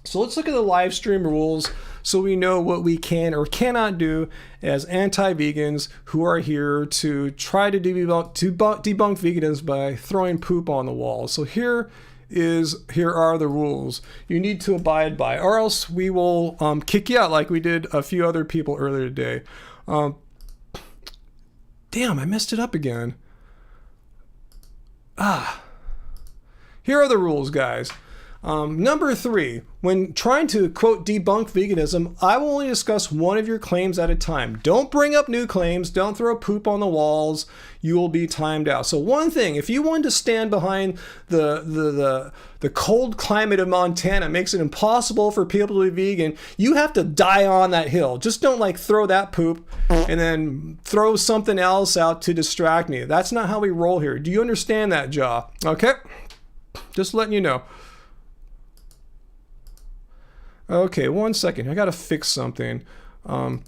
So let's look at the live stream rules so we know what we can or cannot do as anti-vegans who are here to try to debunk veganism by throwing poop on the wall. So here are the rules you need to abide by, or else we will kick you out like we did a few other people earlier today. Damn, I messed it up again. Here are the rules, guys. Number 3, when trying to, quote, debunk veganism, I will only discuss one of your claims at a time. Don't bring up new claims. Don't throw poop on the walls. You will be timed out. So one thing, if you want to stand behind the cold climate of Montana makes it impossible for people to be vegan, you have to die on that hill. Just don't like throw that poop and then throw something else out to distract me. That's not how we roll here. Do you understand that, Jaw? Okay? Just letting you know. Okay, 1 second. I gotta fix something. All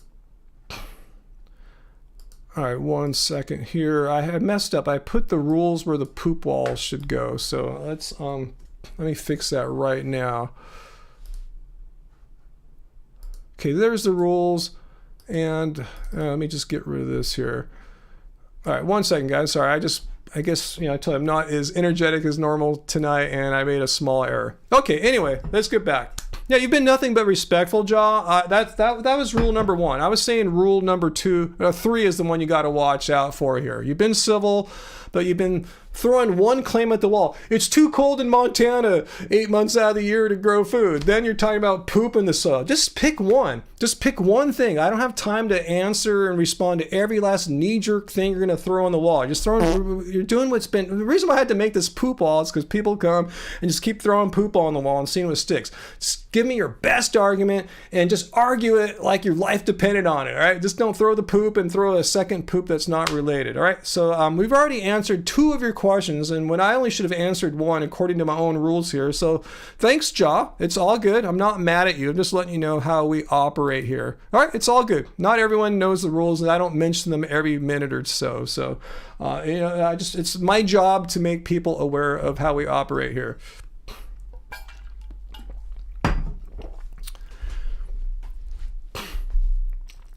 right, 1 second here. I had messed up. I put the rules where the poop walls should go. So let's let me fix that right now. Okay, there's the rules, and let me just get rid of this here. All right, 1 second, guys. Sorry, I guess, you know, I told you I'm not as energetic as normal tonight, and I made a small error. Okay, anyway, let's get back. Yeah, you've been nothing but respectful, Jaw. That was rule number 1. I was saying rule number 3 is the one you got to watch out for here. You've been civil, but you've been throwing one claim at the wall. It's too cold in Montana 8 months out of the year to grow food. Then you're talking about poop in the soil. Just pick one. Just pick one thing. I don't have time to answer and respond to every last knee-jerk thing you're going to throw on the wall. You're doing what's been... The reason why I had to make this poop wall is because people come and just keep throwing poop on the wall and seeing what sticks. Just give me your best argument and just argue it like your life depended on it, all right? Just don't throw the poop and throw a second poop that's not related, all right? So we've already answered 2 of your questions, and when I only should have answered 1 according to my own rules here. So thanks, Jaw. It's all good. I'm not mad at you. I'm just letting you know how we operate here. All right, it's all good. Not everyone knows the rules, and I don't mention them every minute or so. So, you know, it's my job to make people aware of how we operate here.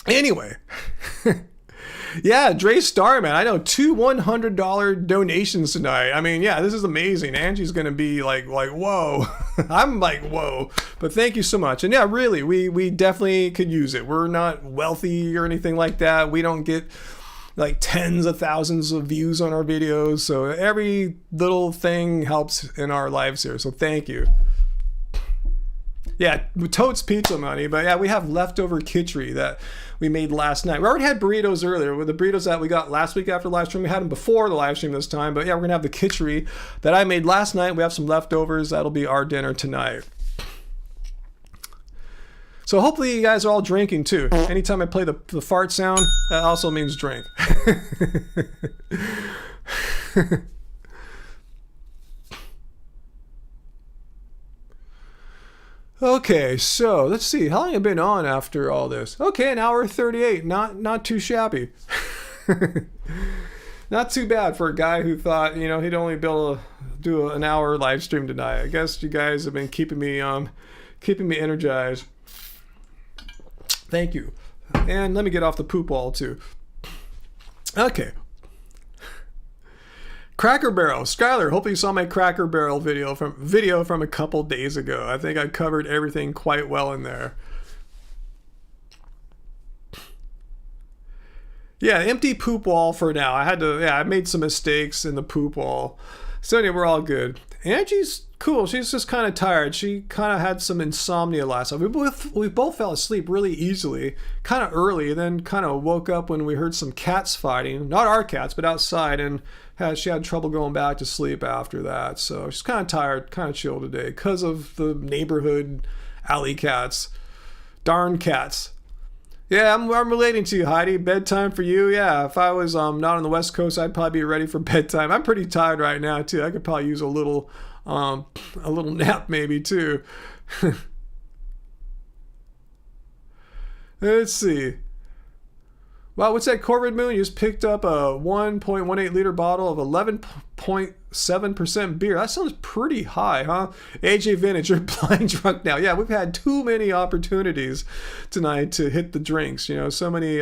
Anyway, yeah, Dre Starman. I know 2 $100 donations tonight. I mean, yeah, this is amazing. Angie's gonna be like whoa. I'm like whoa. But thank you so much. And yeah, really, we definitely could use it. We're not wealthy or anything like that. We don't get like tens of thousands of views on our videos. So every little thing helps in our lives here. So thank you. Yeah, totes pizza money, but yeah, we have leftover kitchery that we made last night. We already had burritos earlier. With the burritos that we got last week after the live stream, we had them before the live stream this time, but yeah, we're gonna have the kitchery that I made last night. We have some leftovers. That'll be our dinner tonight. So hopefully you guys are all drinking too. Anytime I play the fart sound, that also means drink. Okay, so let's see. How long have I been on after all this? Okay, 1 hour 38. Not too shabby. Not too bad for a guy who thought, you know, he'd only be able to do an hour live stream tonight. I guess you guys have been keeping me energized. Thank you. And let me get off the poop wall too. Okay. Cracker Barrel. Skylar, hopefully you saw my Cracker Barrel video from a couple days ago. I think I covered everything quite well in there. Yeah, empty poop wall for now. I made some mistakes in the poop wall. So anyway, we're all good. Angie's cool. She's just kind of tired. She kind of had some insomnia last night. We both fell asleep really easily, kind of early, then kind of woke up when we heard some cats fighting. Not our cats, but outside, and she had trouble going back to sleep after that. So she's kind of tired, kind of chill today because of the neighborhood alley cats. Darn cats. Yeah, I'm relating to you, Heidi. Bedtime for you? Yeah, if I was not on the West Coast, I'd probably be ready for bedtime. I'm pretty tired right now, too. I could probably use a little nap maybe, too. Let's see. Wow, what's that, Corvid Moon? You just picked up a 1.18 liter bottle of 11.7% beer. That sounds pretty high, huh? AJ Vintage, you're blind drunk now. Yeah, we've had too many opportunities tonight to hit the drinks. You know, so many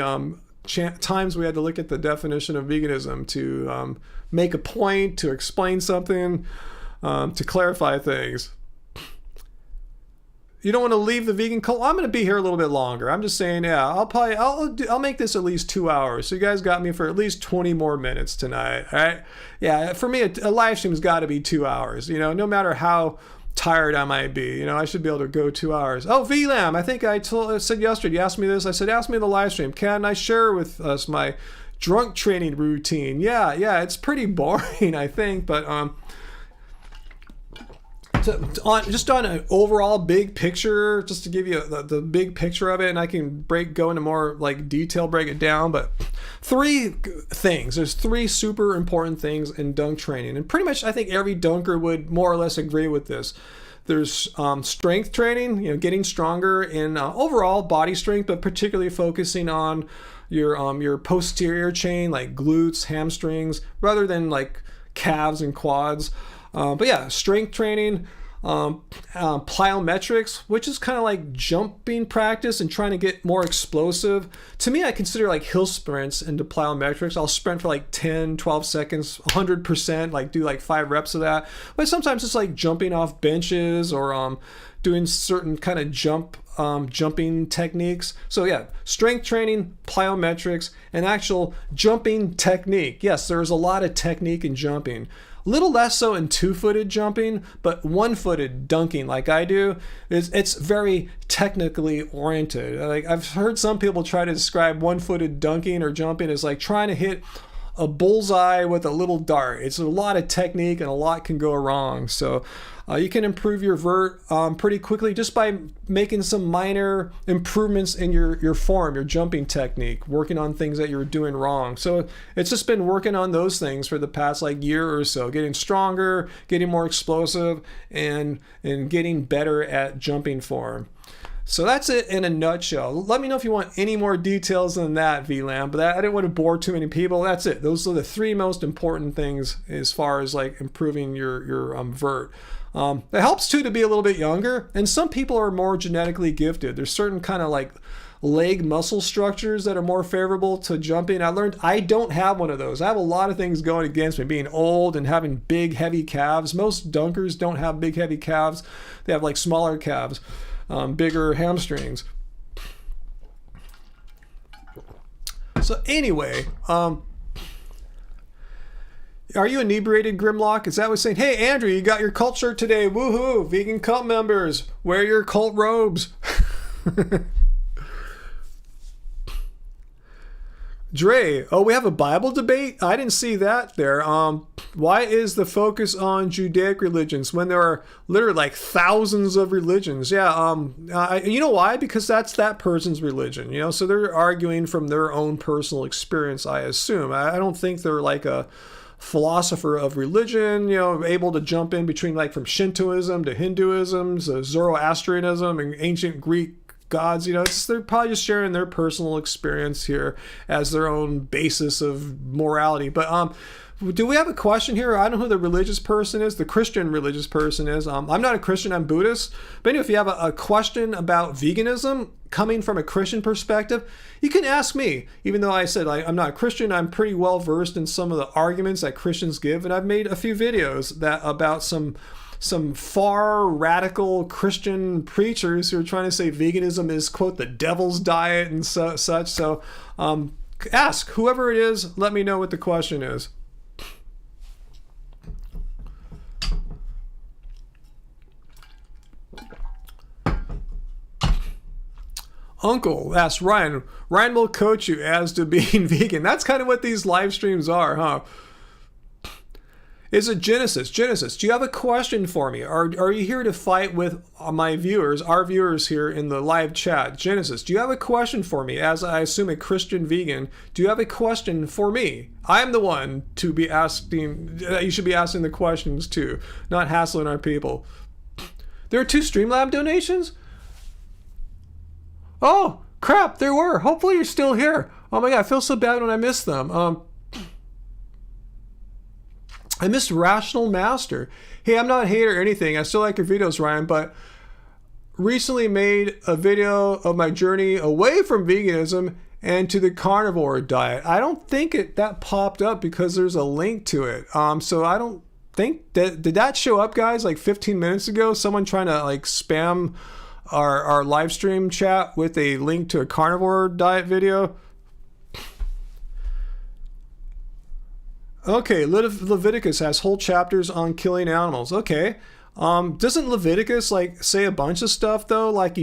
times we had to look at the definition of veganism to make a point, to explain something, to clarify things. You don't want to leave the vegan cult? I'm going to be here a little bit longer. I'm just saying, yeah, I'll make this at least 2 hours. So you guys got me for at least 20 more minutes tonight. All right. Yeah. For me, a live stream's got to be 2 hours, you know, no matter how tired I might be, you know, I should be able to go 2 hours. Oh, VLAM. I think I said yesterday, you asked me this. I said, ask me in the live stream. Can I share with us my drunk training routine? Yeah. It's pretty boring, I think, but, just on an overall big picture, just to give you the big picture of it, and I can go into more like detail, break it down, but there's three super important things in dunk training, and pretty much I think every dunker would more or less agree with this. There's strength training, you know, getting stronger in overall body strength, but particularly focusing on your posterior chain, like glutes, hamstrings, rather than like calves and quads. But yeah, strength training, plyometrics, which is kind of like jumping practice and trying to get more explosive. To me, I consider like hill sprints into plyometrics. I'll sprint for like 10, 12 seconds, 100%, like do like 5 reps of that. But sometimes it's like jumping off benches or doing certain kind of jumping techniques. So yeah, strength training, plyometrics, and actual jumping technique. Yes, there's a lot of technique in jumping. Little less so in 2-footed jumping, but 1-footed dunking like I do, it's very technically oriented. Like I've heard some people try to describe 1-footed dunking or jumping as like trying to hit a bullseye with a little dart. It's a lot of technique and a lot can go wrong. So you can improve your vert pretty quickly just by making some minor improvements in your form, your jumping technique, working on things that you're doing wrong. So it's just been working on those things for the past like year or so, getting stronger, getting more explosive, and getting better at jumping form. So that's it in a nutshell. Let me know if you want any more details than that, VLAM, but I didn't want to bore too many people. That's it. Those are the 3 most important things as far as like improving your vert. It helps too to be a little bit younger, and some people are more genetically gifted. There's certain kind of like leg muscle structures that are more favorable to jumping. I learned I don't have one of those. I have a lot of things going against me, being old and having big heavy calves. Most dunkers don't have big heavy calves. They have like smaller calves. Bigger hamstrings. So anyway, are you inebriated, Grimlock? Is that what's saying? Hey, Andrew, you got your cult shirt today. Woohoo! Vegan cult members, wear your cult robes. Dre, oh, we have a Bible debate? I didn't see that there. Why is the focus on Judaic religions when there are literally like thousands of religions? Yeah, you know why? Because that's that person's religion, you know? So they're arguing from their own personal experience, I assume. I don't think they're like a philosopher of religion, you know, able to jump in between like from Shintoism to Hinduism to Zoroastrianism and ancient Greek gods. You know, they're probably just sharing their personal experience here as their own basis of morality. But do we have a question here? I don't know who the religious person is. The Christian religious person is. I'm not a Christian. I'm Buddhist. But anyway, if you have a question about veganism coming from a Christian perspective, you can ask me. Even though I said I'm not a Christian, I'm pretty well versed in some of the arguments that Christians give, and I've made a few videos about some far radical Christian preachers who are trying to say veganism is, quote, the devil's diet and such. So ask whoever it is. Let me know what the question is. Uncle asks Ryan. Ryan will coach you as to being vegan. That's kind of what these live streams are, huh? Is it Genesis? Genesis, do you have a question for me? Are you here to fight with my viewers, our viewers here in the live chat? Genesis, do you have a question for me? As I assume a Christian vegan, do you have a question for me? I'm the one to be asking. You should be asking the questions to, not hassling our people. There are 2 Streamlab donations? Oh, crap, there were. Hopefully you're still here. Oh my God, I feel so bad when I missed them. I missed Rational Master. Hey, I'm not a hater or anything. I still like your videos, Ryan, but recently made a video of my journey away from veganism and to the carnivore diet. I don't think that popped up because there's a link to it. So I don't think did that show up, guys, like 15 minutes ago? Someone trying to like spam our live stream chat with a link to a carnivore diet video. Okay, Leviticus has whole chapters on killing animals. Okay, doesn't Leviticus like say a bunch of stuff though? Like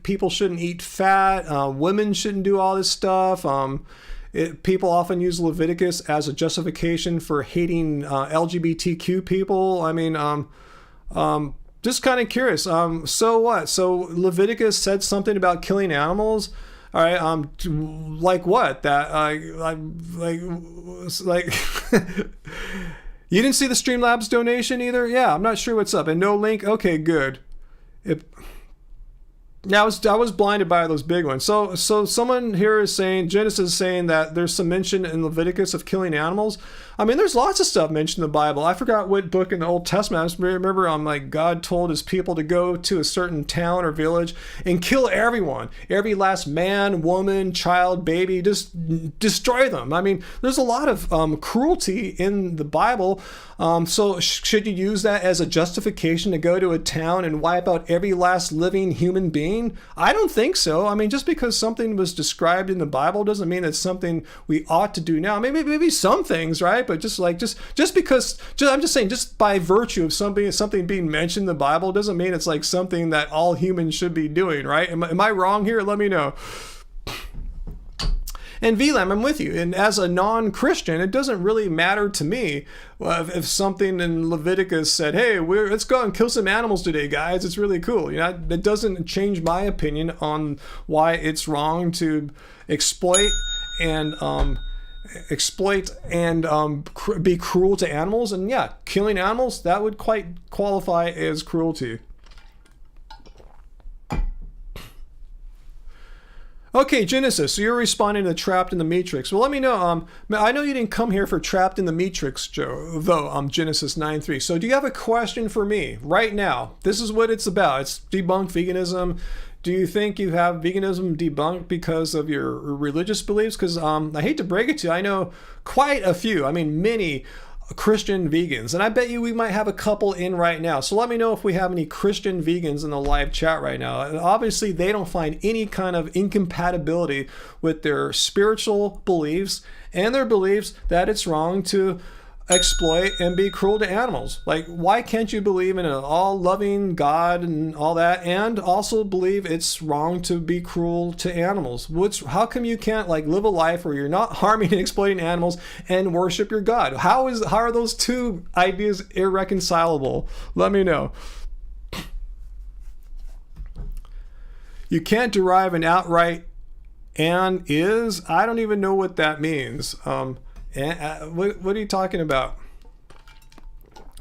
people shouldn't eat fat, women shouldn't do all this stuff. People often use Leviticus as a justification for hating LGBTQ people. I mean, just kind of curious. So what? So Leviticus said something about killing animals. All right. Like what? That like you didn't see the Streamlabs donation either? Yeah, I'm not sure what's up. And no link. Okay, good. I was blinded by those big ones. So someone here is saying, Genesis is saying that there's some mention in Leviticus of killing animals. I mean, there's lots of stuff mentioned in the Bible. I forgot what book in the Old Testament. I just remember like God told his people to go to a certain town or village and kill everyone. Every last man, woman, child, baby, just destroy them. I mean, there's a lot of cruelty in the Bible. So should you use that as a justification to go to a town and wipe out every last living human being? I don't think so. I mean, just because something was described in the Bible doesn't mean it's something we ought to do now. Maybe some things, right? But just because I'm just saying, just by virtue of something being mentioned in the Bible doesn't mean it's like something that all humans should be doing, right? Am I wrong here? Let me know. And VLAM, I'm with you. And as a non-Christian, it doesn't really matter to me if something in Leviticus said, hey, let's go and kill some animals today, guys. It's really cool. You know, it doesn't change my opinion on why it's wrong to exploit and be cruel to animals. And yeah, killing animals, that would quite qualify as cruelty. Okay, Genesis, so you're responding to Trapped in the Matrix. Well, let me know. I know you didn't come here for Trapped in the Matrix, Joe, though, Genesis 9:3. So do you have a question for me right now? This is what it's about. It's debunk veganism. Do you think you have veganism debunked because of your religious beliefs? Because I hate to break it to you, I know quite a few, many Christian vegans, and I bet you we might have a couple in right now. So let me know if we have any Christian vegans in the live chat right now. Obviously, they don't find any kind of incompatibility with their spiritual beliefs and their beliefs that it's wrong to exploit and be cruel to animals. Like, why can't you believe in an all-loving God and all that, and also believe it's wrong to be cruel to animals? How come you can't live a life where you're not harming and exploiting animals and worship your God? How are those two ideas irreconcilable? Let me know. You can't derive an outright "and" is. I don't even know what that means. What are you talking about?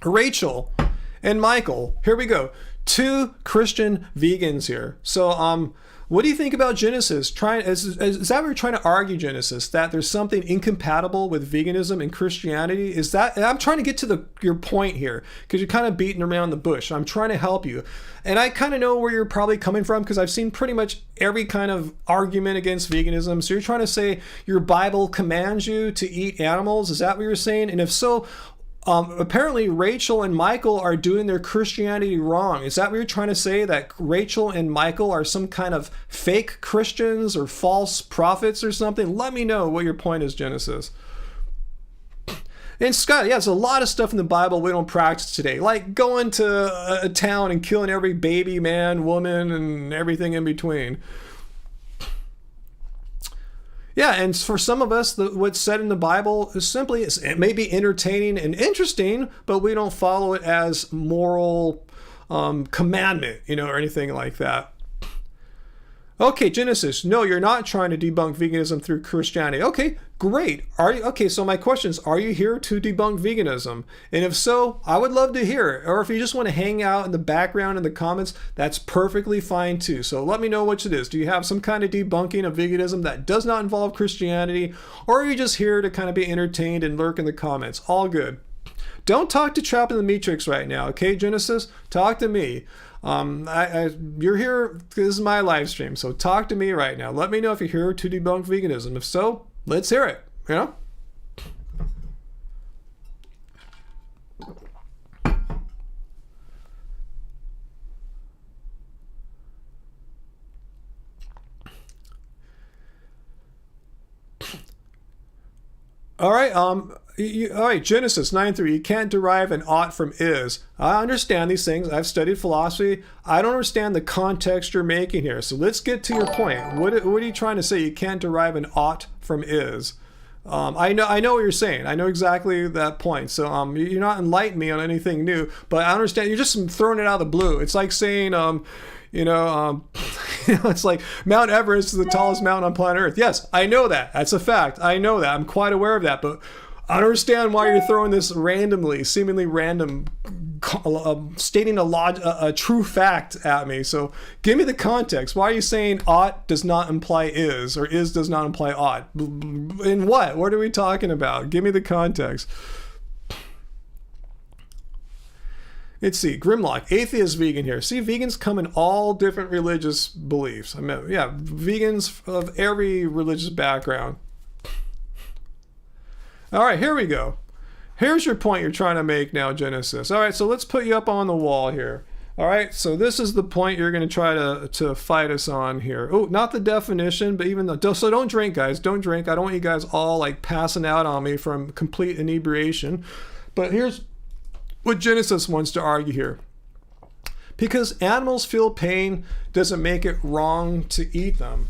Rachel and Michael, here we go. Two Christian vegans here. So What do you think about Genesis? Is that what you're trying to argue, Genesis? That there's something incompatible with veganism and Christianity? Is that? I'm trying to get to your point here, because you're kind of beating around the bush. I'm trying to help you. And I kind of know where you're probably coming from, because I've seen pretty much every kind of argument against veganism. So you're trying to say your Bible commands you to eat animals? Is that what you're saying? And if so, apparently Rachel and Michael are doing their Christianity wrong. Is that what you're trying to say? That Rachel and Michael are some kind of fake Christians or false prophets or something? Let me know what your point is, Genesis. And Scott, yeah, there's a lot of stuff in the Bible we don't practice today, like going to a town and killing every baby, man, woman, and everything in between. Yeah, and for some of us, what's said in the Bible is simply, it may be entertaining and interesting, but we don't follow it as moral commandment, or anything like that. Okay, Genesis, no, you're not trying to debunk veganism through Christianity. Okay, great. Okay, so my question is, are you here to debunk veganism? And if so, I would love to hear it. Or if you just want to hang out in the background in the comments, that's perfectly fine too. So let me know what it is. Do you have some kind of debunking of veganism that does not involve Christianity? Or are you just here to kind of be entertained and lurk in the comments? All good. Don't talk to Trapped in the Matrix right now, okay, Genesis? Talk to me. You're here, this is my live stream, so talk to me right now. Let me know if you're here to debunk veganism. If so, let's hear it, All right, all right, Genesis 9:3. You can't derive an ought from is. I understand these things. I've studied philosophy. I don't understand the context you're making here. So let's get to your point. What are you trying to say? You can't derive an ought from is. I know what you're saying. I know exactly that point. So you're not enlightening me on anything new, but I understand. You're just throwing it out of the blue. It's like saying, it's like Mount Everest is the tallest mountain on planet Earth. Yes, I know that. That's a fact. I know that. I'm quite aware of that. But I don't understand why you're throwing this randomly, seemingly random, stating a true fact at me. So give me the context. Why are you saying ought does not imply is, or is does not imply ought? In what? What are we talking about? Give me the context. Let's see, Grimlock, atheist vegan here. See, vegans come in all different religious beliefs. Vegans of every religious background. All right, here we go. Here's your point you're trying to make now, Genesis. All right, so let's put you up on the wall here. All right, so this is the point you're going to try to fight us on here. Oh, not the definition, but even the... So don't drink, guys. Don't drink. I don't want you guys all like passing out on me from complete inebriation. But here's what Genesis wants to argue here. Because animals feel pain doesn't make it wrong to eat them.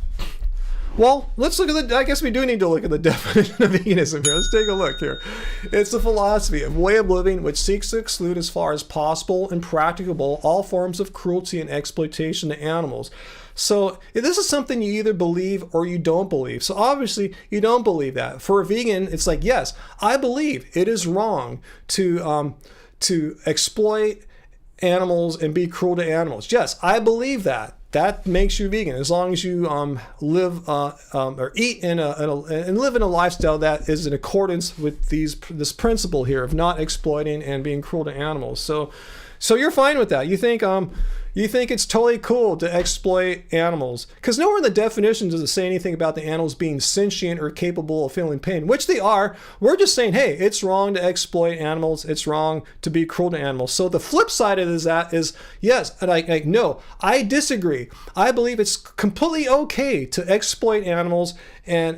Well, let's look at I guess we do need to look at the definition of veganism here. Let's take a look here. It's a philosophy of way of living which seeks to exclude as far as possible and practicable all forms of cruelty and exploitation to animals. So this is something you either believe or you don't believe. So obviously you don't believe that. For a vegan, it's like, yes, I believe it is wrong to exploit animals and be cruel to animals. Yes, I believe that. That makes you vegan as long as you live or eat and live in a lifestyle that is in accordance with this principle here of not exploiting and being cruel to animals. So you're fine with that. You think it's totally cool to exploit animals, because nowhere in the definition does it say anything about the animals being sentient or capable of feeling pain, which they are. We're just saying, hey, it's wrong to exploit animals. It's wrong to be cruel to animals. So the flip side of that is yes, and no, I disagree. I believe it's completely okay to exploit animals and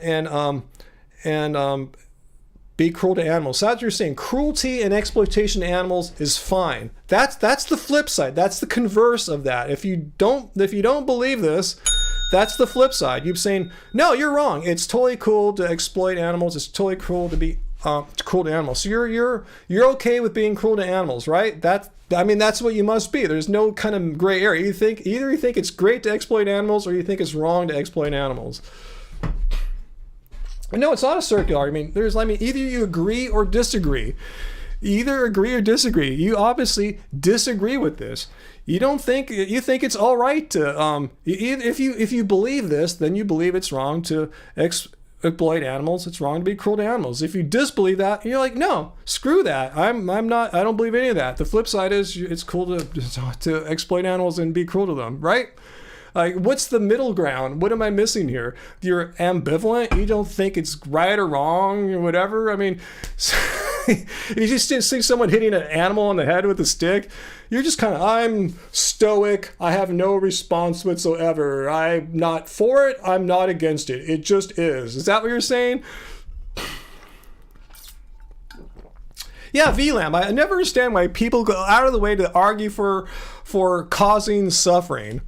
be cruel to animals. So that's what you're saying. Cruelty and exploitation to animals is fine. That's the flip side. That's the converse of that. If you don't believe this, that's the flip side. You're saying, no, you're wrong. It's totally cool to exploit animals. It's totally cool to be cruel to animals. So you're okay with being cruel to animals, right? That's what you must be. There's no kind of gray area. Either you think it's great to exploit animals, or you think it's wrong to exploit animals. No, it's not a circular argument. Either you agree or disagree. Either agree or disagree. You obviously disagree with this. You think it's all right to if you believe this, then you believe it's wrong to exploit animals. It's wrong to be cruel to animals. If you disbelieve that, you're like, no, screw that. I don't believe any of that. The flip side is it's cool to exploit animals and be cruel to them, right? Like, what's the middle ground? What am I missing here? You're ambivalent. You don't think it's right or wrong or whatever. I mean, if you just see someone hitting an animal on the head with a stick, you're just kind of, I'm stoic. I have no response whatsoever. I'm not for it. I'm not against it. It just is. Is that what you're saying? Yeah, VLAM. I never understand why people go out of the way to argue for causing suffering.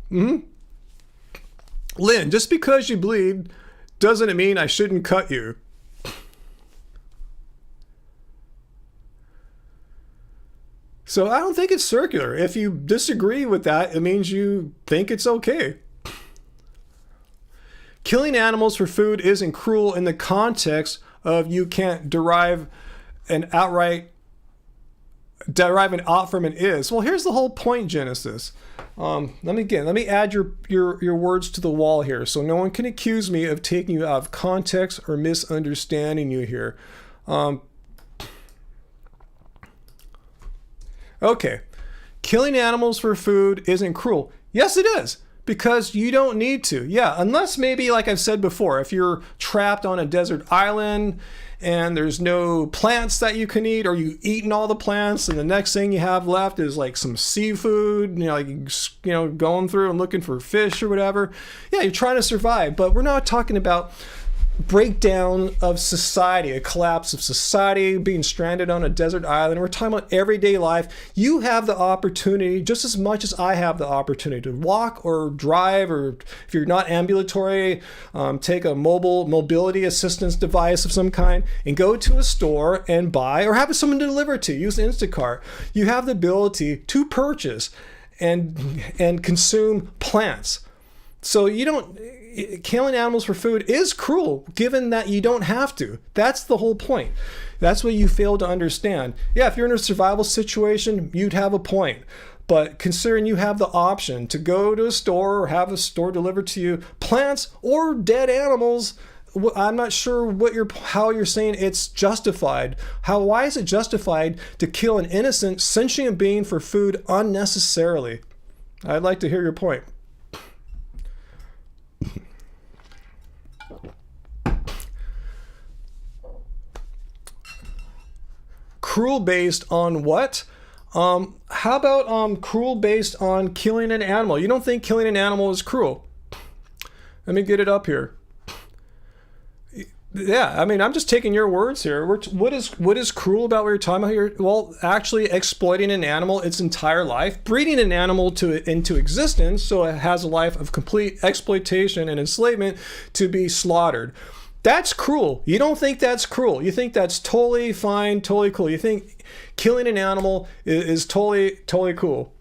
Lynn, just because you bleed doesn't mean I shouldn't cut you. So I don't think it's circular. If you disagree with that, it means you think it's okay. Killing animals for food isn't cruel in the context of you can't derive an ought from an is. Well, here's the whole point, Genesis. Let me add your words to the wall here, so no one can accuse me of taking you out of context or misunderstanding you here. Okay, killing animals for food isn't cruel. Yes, it is, because you don't need to. Yeah, unless maybe, like I've said before, if you're trapped on a desert island and there's no plants that you can eat, or you've eaten all the plants and the next thing you have left is like some seafood, going through and looking for fish or whatever. Yeah, you're trying to survive, but we're not talking about breakdown of society, a collapse of society, being stranded on a desert island. We're talking about everyday life. You have the opportunity, just as much as I have the opportunity, to walk or drive, or if you're not ambulatory, take a mobility assistance device of some kind and go to a store and buy, or have someone deliver it to you. Use Instacart. You have the ability to purchase and consume plants. So killing animals for food is cruel, given that you don't have to. That's the whole point. That's what you fail to understand. Yeah, if you're in a survival situation, you'd have a point. But considering you have the option to go to a store or have a store deliver to you plants or dead animals, I'm not sure how you're saying it's justified. Why is it justified to kill an innocent sentient being for food unnecessarily? I'd like to hear your point. Cruel based on what? How about cruel based on killing an animal? You don't think killing an animal is cruel? Let me get it up here. Yeah, I mean, I'm just taking your words here. What is cruel about what you're talking about here? Well, actually exploiting an animal its entire life, breeding an animal into existence so it has a life of complete exploitation and enslavement to be slaughtered. That's cruel. You don't think that's cruel. You think that's totally fine, totally cool. You think killing an animal is totally cool.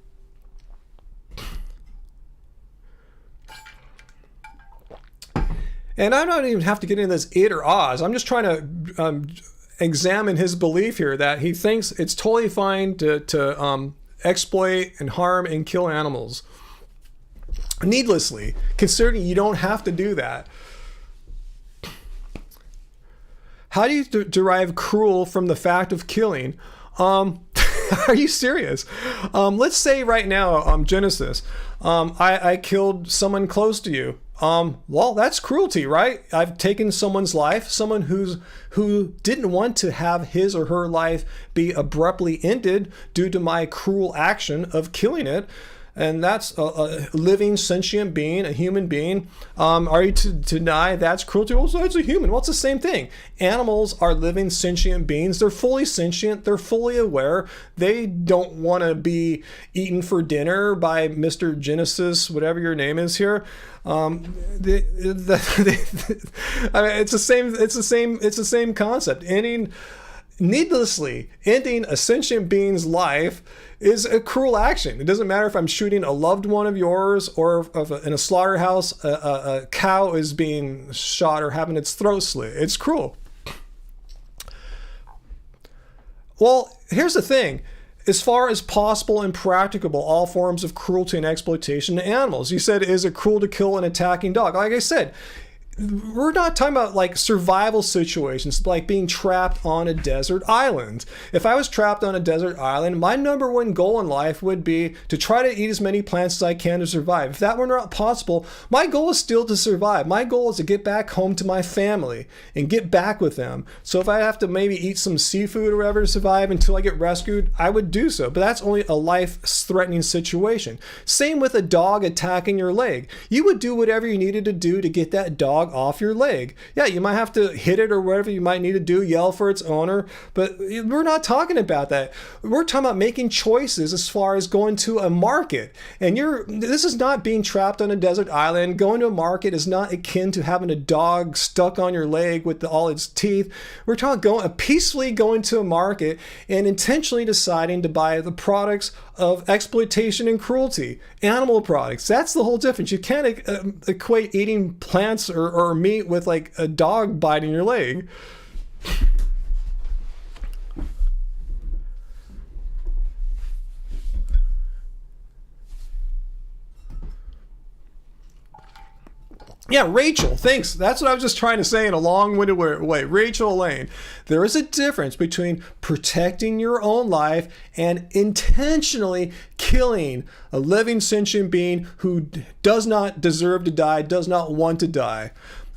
And I don't even have to get into this it or ahs. I'm just trying to examine his belief here that he thinks it's totally fine to exploit and harm and kill animals needlessly, considering you don't have to do that. How do you derive cruel from the fact of killing? Are you serious? Let's say right now, Genesis, I killed someone close to you. Well, that's cruelty, right? I've taken someone's life, someone who didn't want to have his or her life be abruptly ended due to my cruel action of killing it. And that's a living sentient being, a human being. Are you to deny that's cruelty? Well, so it's a human. Well, it's the same thing. Animals are living sentient beings. They're fully sentient. They're fully aware. They don't want to be eaten for dinner by Mr. Genesis, whatever your name is here. I mean, it's the same concept. Needlessly ending a sentient being's life is a cruel action. It doesn't matter if I'm shooting a loved one of yours, or if in a slaughterhouse a cow is being shot or having its throat slit. It's cruel. Well, here's the thing. As far as possible and practicable, all forms of cruelty and exploitation to animals. You said, is it cruel to kill an attacking dog? Like I said, we're not talking about like survival situations, like being trapped on a desert island. If I was trapped on a desert island, my number one goal in life would be to try to eat as many plants as I can to survive. If that were not possible, my goal is still to survive. My goal is to get back home to my family and get back with them. So if I have to maybe eat some seafood or whatever to survive until I get rescued, I would do so. But that's only a life-threatening situation. Same with a dog attacking your leg. You would do whatever you needed to do to get that dog off your leg. Yeah, you might have to hit it or whatever you might need to do, yell for its owner, but we're not talking about that. We're talking about making choices as far as going to a market. And this is not being trapped on a desert island. Going to a market is not akin to having a dog stuck on your leg with all its teeth. We're talking peacefully going to a market and intentionally deciding to buy the products of exploitation and cruelty, animal products. That's the whole difference. You can't equate eating plants or meat with like a dog biting your leg. Yeah, Rachel, thanks. That's what I was just trying to say in a long-winded way. Rachel Lane. There is a difference between protecting your own life and intentionally killing a living sentient being who does not deserve to die, does not want to die.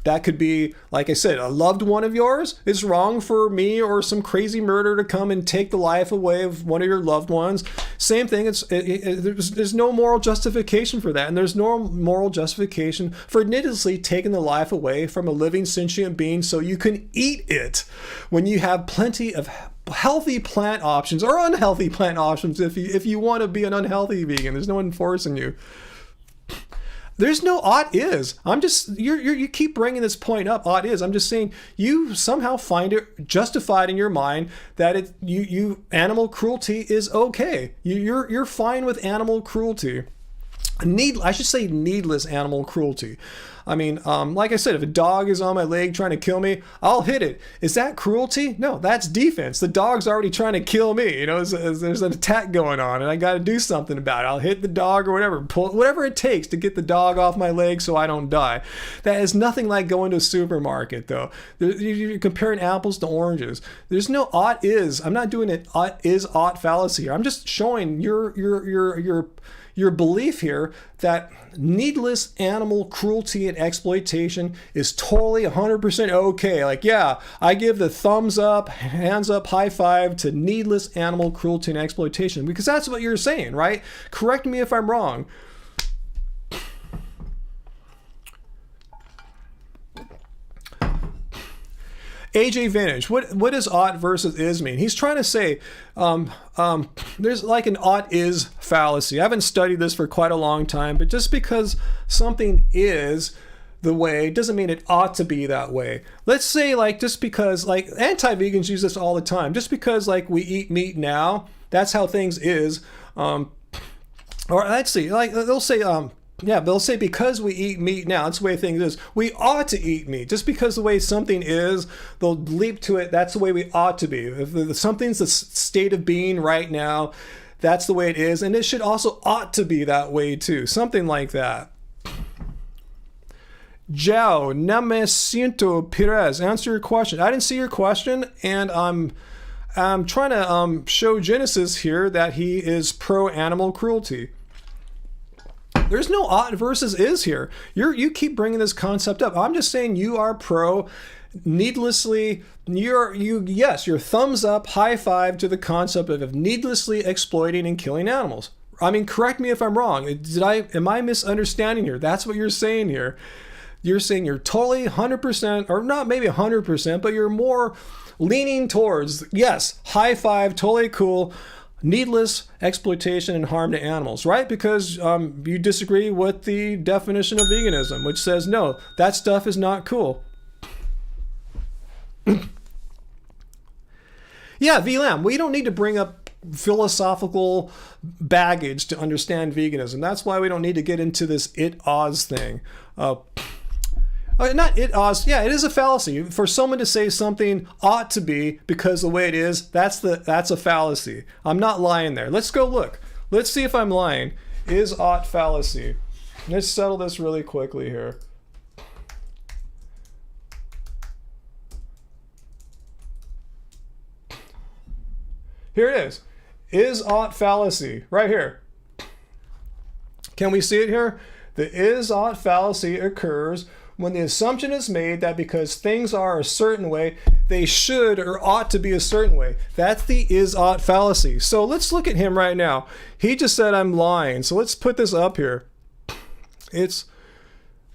That could be, like I said, a loved one of yours. It's wrong for me or some crazy murderer to come and take the life away of one of your loved ones. Same thing. There's no moral justification for that. And there's no moral justification for needlessly taking the life away from a living sentient being so you can eat it when you have plenty of healthy plant options or unhealthy plant options if you want to be an unhealthy vegan. There's no one forcing you. There's no ought is. I'm just, you keep bringing this point up, ought is. I'm just saying you somehow find it justified in your mind that animal cruelty is okay. You're fine with animal cruelty. I should say needless animal cruelty. I mean, like I said, if a dog is on my leg trying to kill me, I'll hit it. Is that cruelty? No, that's defense. The dog's already trying to kill me. You know, there's an attack going on and I got to do something about it. I'll hit the dog or whatever it takes to get the dog off my leg so I don't die. That is nothing like going to a supermarket, though. You're comparing apples to oranges. There's no ought is. I'm not doing it ought fallacy here. I'm just showing your belief here that needless animal cruelty and exploitation is totally 100% okay. Like, yeah, I give the thumbs up, hands up, high five to needless animal cruelty and exploitation because that's what you're saying, right? Correct me if I'm wrong. AJ Vintage, what does ought versus is mean? He's trying to say there's like an ought is fallacy. I haven't studied this for quite a long time, but just because something is the way doesn't mean it ought to be that way. Let's say like just because like anti-vegans use this all the time. Just because like we eat meat now, that's how things is. Or let's see, like they'll say they'll say because we eat meat now, that's the way things is. We ought to eat meat. Just because the way something is, they'll leap to it. That's the way we ought to be. If something's the state of being right now, that's the way it is. And it should also ought to be that way too. Something like that. Joe, no me siento Piers. Answer your question. I didn't see your question, and I'm trying to show Genesis here that he is pro-animal cruelty. There's no ought versus is here. You keep bringing this concept up. I'm just saying you are pro needlessly. Yes, your thumbs up, high five to the concept of needlessly exploiting and killing animals. I mean, correct me if I'm wrong. Am I misunderstanding here? That's what you're saying here. You're saying you're totally 100%, or not maybe 100%, but you're more leaning towards, yes, high five, totally cool, needless exploitation and harm to animals, right? Because you disagree with the definition of veganism, which says, no, that stuff is not cool. Yeah, VLAM, we don't need to bring up philosophical baggage to understand veganism. That's why we don't need to get into this it-Oz thing. Not it, Oz. Yeah, it is a fallacy for someone to say something ought to be because the way it is. That's a fallacy. I'm not lying there. Let's go look. Let's see if I'm lying. Is ought fallacy? Let's settle this really quickly here. Here it is. Is ought fallacy right here. Can we see it here? The is ought fallacy occurs when the assumption is made that because things are a certain way, they should or ought to be a certain way. That's the is ought fallacy. So let's look at him right now. He just said I'm lying. So let's put this up here.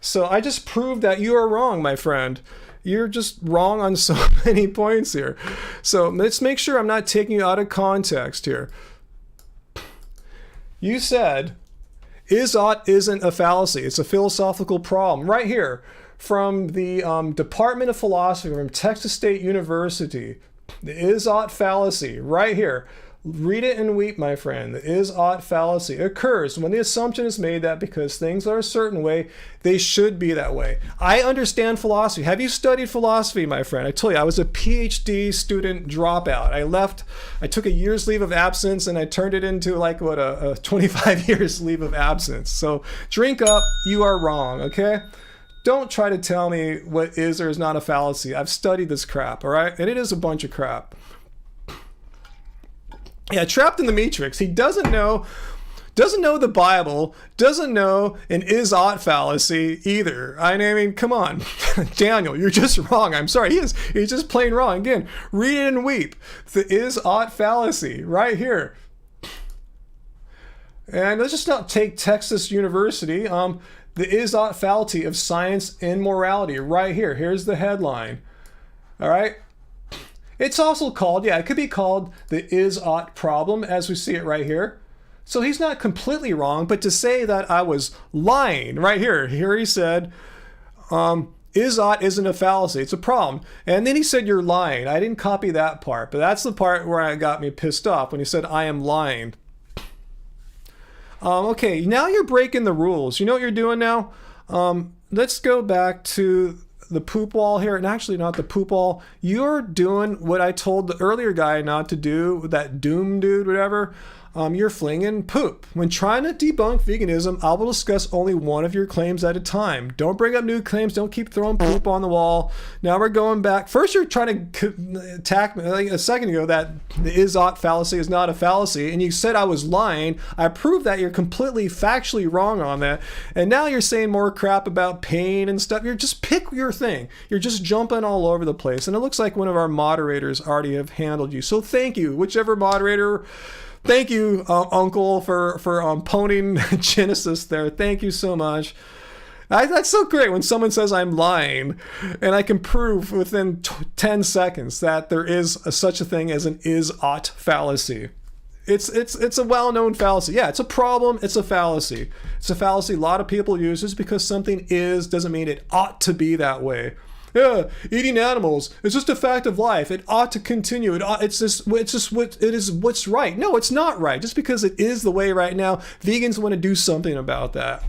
So I just proved that you are wrong, my friend. You're just wrong on so many points here. So let's make sure I'm not taking you out of context here. You said is ought isn't a fallacy. It's a philosophical problem. Right here from the Department of Philosophy from Texas State University. The is ought fallacy right here. Read it and weep, my friend. The is ought fallacy occurs when the assumption is made that because things are a certain way, they should be that way. I understand philosophy. Have you studied philosophy, my friend? I told you, I was a PhD student dropout. I left, I took a year's leave of absence and I turned it into like what a 25 years leave of absence. So drink up, you are wrong, okay? Don't try to tell me what is or is not a fallacy. I've studied this crap, all right? And it is a bunch of crap. Yeah, trapped in the matrix. He doesn't know the Bible, doesn't know an is ought fallacy either. I mean, come on, Daniel, you're just wrong. I'm sorry, he's just plain wrong. Again, read it and weep. The is ought fallacy right here. And let's just not take Texas University. The is ought fallacy of science and morality right here. Here's the headline. All right. It's also called, yeah, it could be called the is ought problem as we see it right here. So he's not completely wrong, but to say that I was lying right here he said, is ought isn't a fallacy, it's a problem. And then he said, you're lying. I didn't copy that part, but that's the part where it got me pissed off when he said, I am lying. Okay, now you're breaking the rules. You know what you're doing now? Let's go back to the poop wall here, and actually not the poop wall. You're doing what I told the earlier guy not to do, that doom dude, whatever. You're flinging poop. When trying to debunk veganism, I will discuss only one of your claims at a time. Don't bring up new claims. Don't keep throwing poop on the wall. Now we're going back. First, you're trying to attack me like a second ago that the is ought fallacy is not a fallacy, and you said I was lying. I proved that you're completely factually wrong on that, and now you're saying more crap about pain and stuff. You're just pick your thing. You're just jumping all over the place, and it looks like one of our moderators already have handled you. So thank you, whichever moderator. Thank you, Uncle, for poning Genesis there. Thank you so much. That's so great when someone says I'm lying, and I can prove within 10 seconds that there is such a thing as an is ought fallacy. It's a well-known fallacy. Yeah, it's a problem. It's a fallacy. It's a fallacy a lot of people use. Just because something is doesn't mean it ought to be that way. Yeah, eating animals, it's just a fact of life. It ought to continue. It's just what's right. No, it's not right. Just because it is the way right now, vegans want to do something about that.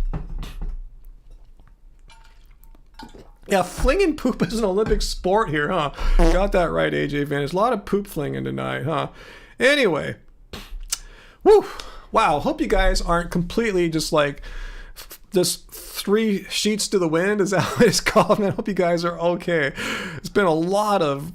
Yeah, flinging poop is an Olympic sport here, huh? Got that right, AJ Vantage. A lot of poop flinging tonight, huh? Anyway, woo, wow. Hope you guys aren't completely just like just 3 sheets to the wind, is that what it's called? I hope you guys are okay. It's been a lot of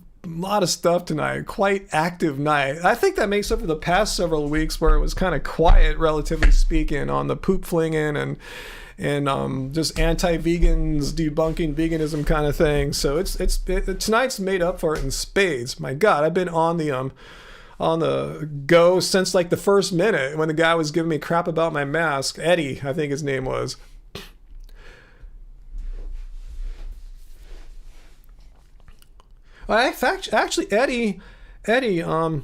stuff tonight. Quite active night. I think that makes up for the past several weeks where it was kind of quiet, relatively speaking, on the poop flinging and just anti-vegans debunking veganism kind of thing. So tonight's made up for it in spades. My God, I've been on the go since like the first minute when the guy was giving me crap about my mask. Eddie, I think his name was. Actually, Eddie, oh,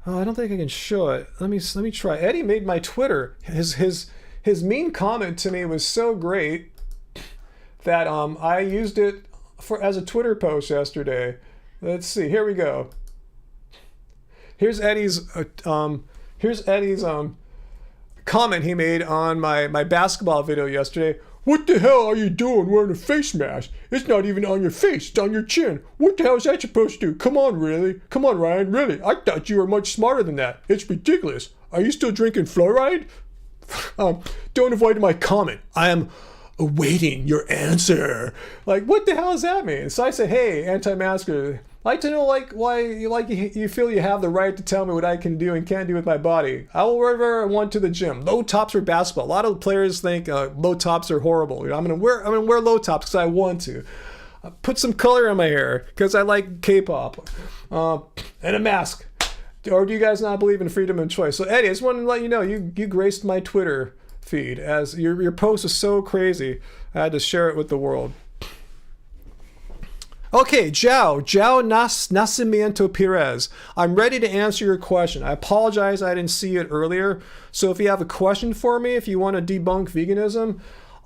I don't think I can show it. Let me try. Eddie made my Twitter. His mean comment to me was so great that I used it as a Twitter post yesterday. Let's see. Here we go. Here's Eddie's comment he made on my basketball video yesterday. What the hell are you doing wearing a face mask? It's not even on your face, it's on your chin. What the hell is that supposed to do? Come on, really? Come on, Ryan, really? I thought you were much smarter than that. It's ridiculous. Are you still drinking fluoride? Don't avoid my comment. I am awaiting your answer. Like, what the hell does that mean? So I say, hey, anti-masker, I'd like to know why you feel you have the right to tell me what I can do and can't do with my body. I will wear wherever I want to the gym. Low tops for basketball. A lot of players think low tops are horrible. I'm gonna wear low tops because I want to. Put some color in my hair because I like K-pop. And a mask. Or do you guys not believe in freedom of choice? So Eddie, I just wanted to let you know you graced my Twitter feed as your post is so crazy. I had to share it with the world. Okay, Joe Nascimento Perez. I'm ready to answer your question. I apologize I didn't see it earlier. So if you have a question for me, if you want to debunk veganism,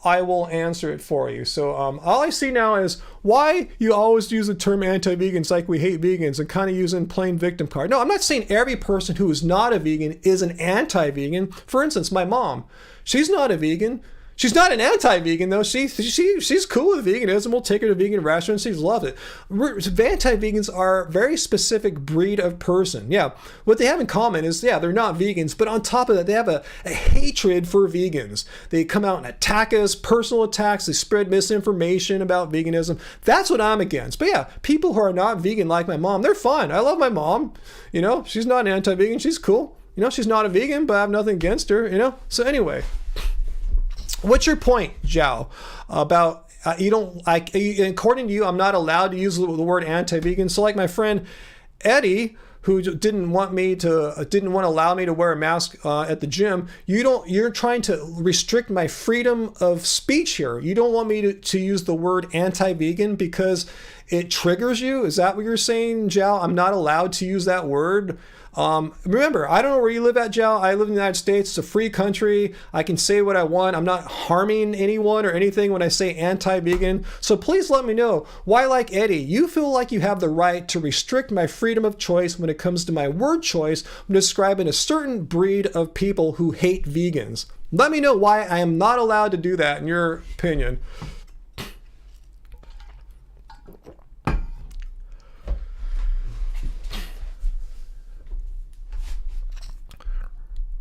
I will answer it for you. So all I see now is why you always use the term anti-vegans like we hate vegans and kind of using plain victim card. No, I'm not saying every person who is not a vegan is an anti-vegan. For instance, my mom, she's not a vegan. She's not an anti-vegan though. She's cool with veganism. We'll take her to vegan restaurants. She's loved it. Anti-vegans are a very specific breed of person. Yeah, what they have in common is, yeah, they're not vegans, but on top of that, they have a hatred for vegans. They come out and attack us, personal attacks. They spread misinformation about veganism. That's what I'm against. But yeah, people who are not vegan like my mom, they're fine. I love my mom. You know, she's not an anti-vegan. She's cool. You know, she's not a vegan, but I have nothing against her. You know, so anyway. What's your point, Zhao, about you don't like? According to you, I'm not allowed to use the word anti-vegan. So, like my friend Eddie, who didn't want to allow me to wear a mask at the gym, you're trying to restrict my freedom of speech here. You don't want me to use the word anti-vegan because it triggers you. Is that what you're saying, Zhao? I'm not allowed to use that word. Remember, I don't know where you live at, Joe. I live in the United States. It's a free country. I can say what I want. I'm not harming anyone or anything when I say anti-vegan. So please let me know why, like Eddie, you feel like you have the right to restrict my freedom of choice when it comes to my word choice when describing a certain breed of people who hate vegans. Let me know why I am not allowed to do that in your opinion.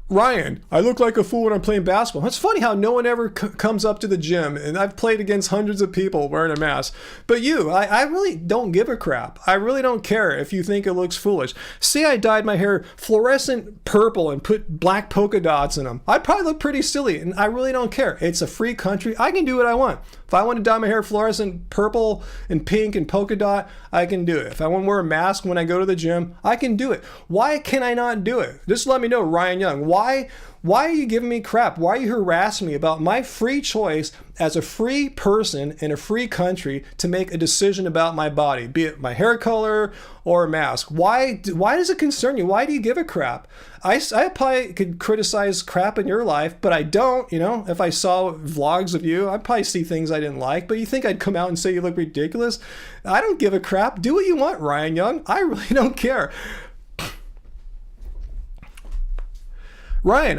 Ryan, I look like a fool when I'm playing basketball. It's funny how no one ever comes up to the gym, and I've played against hundreds of people wearing a mask. But you, I really don't give a crap. I really don't care if you think it looks foolish. Say I dyed my hair fluorescent purple and put black polka dots in them. I'd probably look pretty silly, and I really don't care. It's a free country. I can do what I want. If I want to dye my hair fluorescent purple and pink and polka dot, I can do it. If I want to wear a mask when I go to the gym, I can do it. Why can I not do it? Just let me know, Ryan Young. Why are you giving me crap? Why are you harassing me about my free choice as a free person in a free country to make a decision about my body, be it my hair color or a mask? Why does it concern you? Why do you give a crap? I probably could criticize crap in your life, but I don't. You know, if I saw vlogs of you, I'd probably see things I didn't like, but you think I'd come out and say you look ridiculous? I don't give a crap. Do what you want, Ryan Young. I really don't care. Ryan,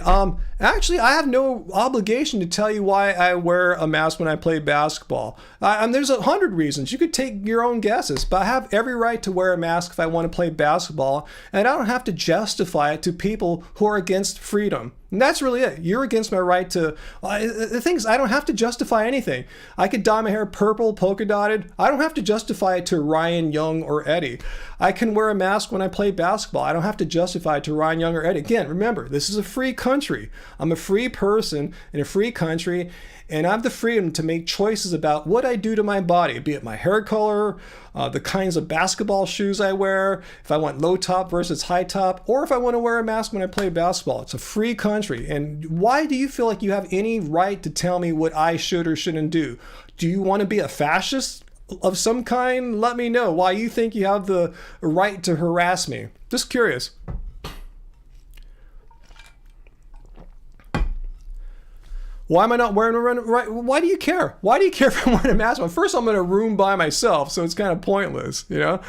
actually, I have no obligation to tell you why I wear a mask when I play basketball. There's 100 reasons. You could take your own guesses, but I have every right to wear a mask if I want to play basketball, and I don't have to justify it to people who are against freedom. And that's really it. You're against my right to... the thing is, I don't have to justify anything. I could dye my hair purple, polka dotted. I don't have to justify it to Ryan Young or Eddie. I can wear a mask when I play basketball. I don't have to justify it to Ryan Young or Eddie. Again, remember, this is a free country. I'm a free person in a free country, and I have the freedom to make choices about what I do to my body, be it my hair color, the kinds of basketball shoes I wear, if I want low top versus high top, or if I want to wear a mask when I play basketball. It's a free country. And why do you feel like you have any right to tell me what I should or shouldn't do? Do you want to be a fascist of some kind? Let me know why you think you have the right to harass me. Just curious. Why am I not wearing a right? Why do you care? Why do you care if I'm wearing a mask? Well, first, I'm in a room by myself, so it's kind of pointless, you know?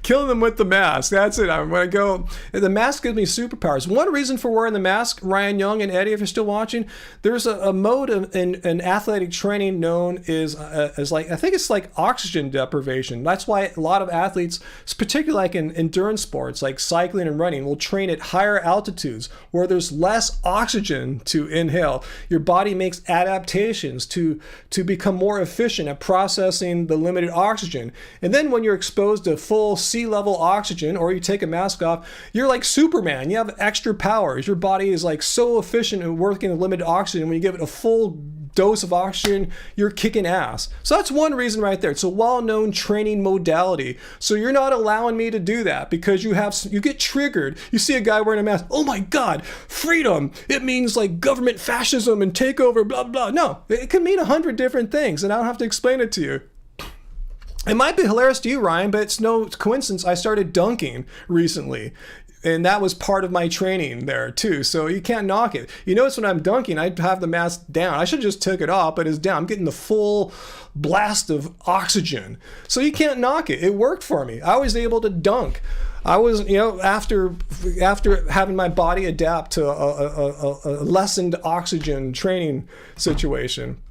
Killing them with the mask. That's it. I'm going to go. The mask gives me superpowers. One reason for wearing the mask, Ryan Young and Eddie, if you're still watching, there's a mode in athletic training known as like, I think it's like oxygen deprivation. That's why a lot of athletes, particularly like in endurance sports, like cycling and running, will train at higher altitudes where there's less oxygen to inhale. Your body makes adaptations to become more efficient at processing the limited oxygen. And then when you're exposed to full sea level oxygen, or you take a mask off, you're like Superman. You have extra powers. Your body is like so efficient at working with limited oxygen. When you give it a full dose of oxygen, you're kicking ass. So that's one reason right there. It's a well-known training modality. So you're not allowing me to do that because you get triggered. You see a guy wearing a mask. Oh my God, freedom. It means like government fascism and takeover, blah, blah. No, it can mean 100 different things, and I don't have to explain it to you. It might be hilarious to you, Ryan, but it's no coincidence I started dunking recently. And that was part of my training there too. So you can't knock it. You notice when I'm dunking, I have the mask down. I should just took it off, but it's down. I'm getting the full blast of oxygen. So you can't knock it. It worked for me. I was able to dunk. I was, after having my body adapt to a lessened oxygen training situation.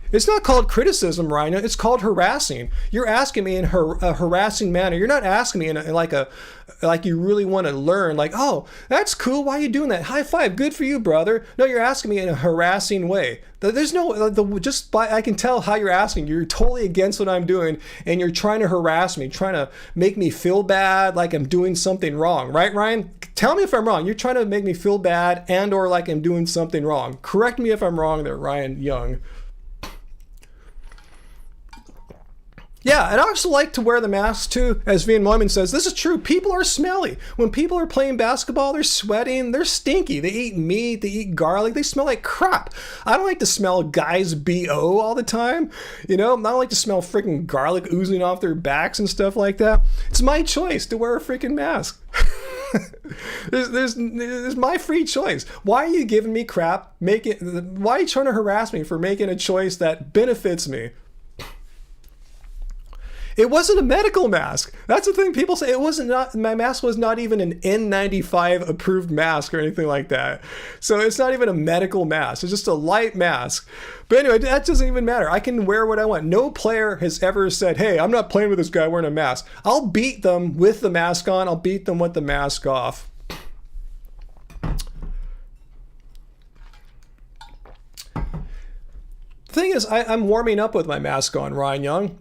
It's not called criticism, Ryan. It's called harassing. You're asking me in a harassing manner. You're not asking me in like you really want to learn. Like, oh, that's cool. Why are you doing that? High five. Good for you, brother. No, you're asking me in a harassing way. There's no, I can tell how you're asking. You're totally against what I'm doing, and you're trying to harass me, trying to make me feel bad, like I'm doing something wrong. Right, Ryan? Tell me if I'm wrong. You're trying to make me feel bad and or like I'm doing something wrong. Correct me if I'm wrong there, Ryan Young. Yeah, and I also like to wear the mask too. As Van Moyman says, this is true. People are smelly. When people are playing basketball, they're sweating, they're stinky. They eat meat, they eat garlic, they smell like crap. I don't like to smell guys' BO all the time. I don't like to smell freaking garlic oozing off their backs and stuff like that. It's my choice to wear a freaking mask. There's my free choice. Why are you giving me crap? Why are you trying to harass me for making a choice that benefits me? It wasn't a medical mask. That's the thing. People say my mask was not even an N95 approved mask or anything like that. So it's not even a medical mask. It's just a light mask. But anyway, that doesn't even matter. I can wear what I want. No player has ever said, hey, I'm not playing with this guy wearing a mask. I'll beat them with the mask on. I'll beat them with the mask off. The thing is, I'm warming up with my mask on, Ryan Young.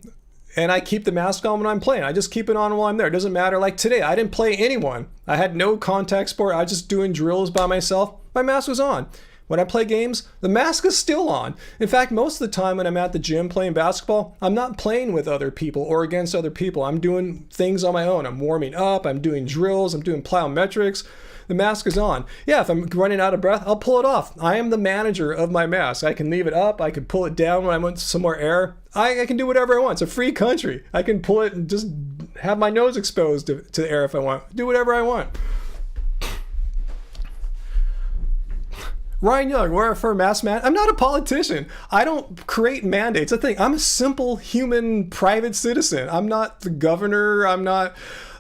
And I keep the mask on when I'm playing. I just keep it on while I'm there. It doesn't matter. Like today, I didn't play anyone. I had no contact sport. I was just doing drills by myself. My mask was on. When I play games, the mask is still on. In fact, most of the time when I'm at the gym playing basketball, I'm not playing with other people or against other people. I'm doing things on my own. I'm warming up. I'm doing drills. I'm doing plyometrics. The mask is on. Yeah, if I'm running out of breath, I'll pull it off. I am the manager of my mask. I can leave it up. I can pull it down when I want some more air. I can do whatever I want. It's a free country. I can pull it and just have my nose exposed to the air if I want. Do whatever I want. Ryan Young, wear a fur mask, man. I'm not a politician. I don't create mandates. I think I'm a simple human private citizen. I'm not the governor. I'm not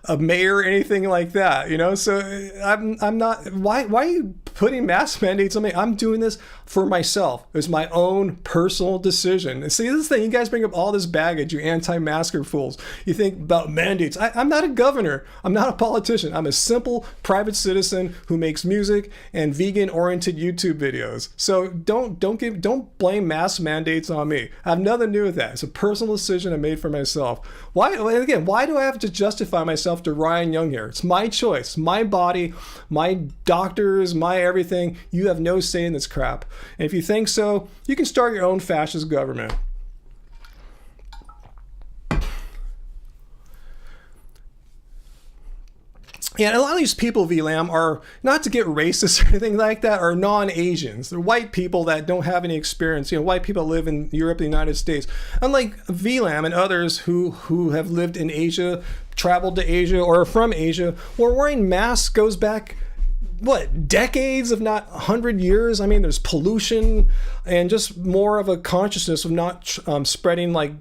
a mayor or anything like that, so I'm not. Why are you putting mask mandates on me? I'm doing this for myself. It's my own personal decision. And see, this is the thing, you guys bring up all this baggage, you anti-masker fools. You think about mandates. I'm not a governor. I'm not a politician. I'm a simple private citizen who makes music and vegan-oriented YouTube videos. So don't blame mask mandates on me. I have nothing to do with that. It's a personal decision I made for myself. Why do I have to justify myself to Ryan Young here? It's my choice, my body, my doctors, my everything. You have no say in this crap. And if you think so, you can start your own fascist government. Yeah, and a lot of these people, VLAM, are, not to get racist or anything like that, are non-Asians. They're white people that don't have any experience. White people live in Europe, the United States. Unlike VLAM and others who have lived in Asia, traveled to Asia, or are from Asia, where wearing masks goes back what, decades, if not 100 years. I mean, there's pollution and just more of a consciousness of not spreading like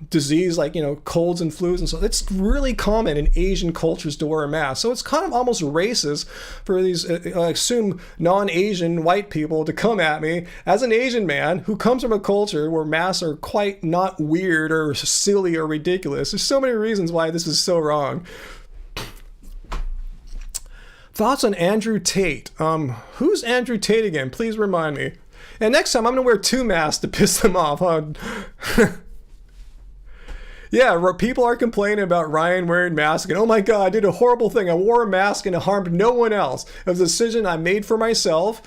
disease, like, you know, colds and flus and so. It's really common in Asian cultures to wear a mask. So it's kind of almost racist for these, I assume, non-Asian white people to come at me as an Asian man who comes from a culture where masks are quite not weird or silly or ridiculous. There's so many reasons why this is so wrong. Thoughts on Andrew Tate? Who's Andrew Tate again? Please remind me. And next time I'm gonna wear 2 masks to piss them off. Yeah, people are complaining about Ryan wearing masks and, oh my God, I did a horrible thing. I wore a mask and it harmed no one else. It was a decision I made for myself.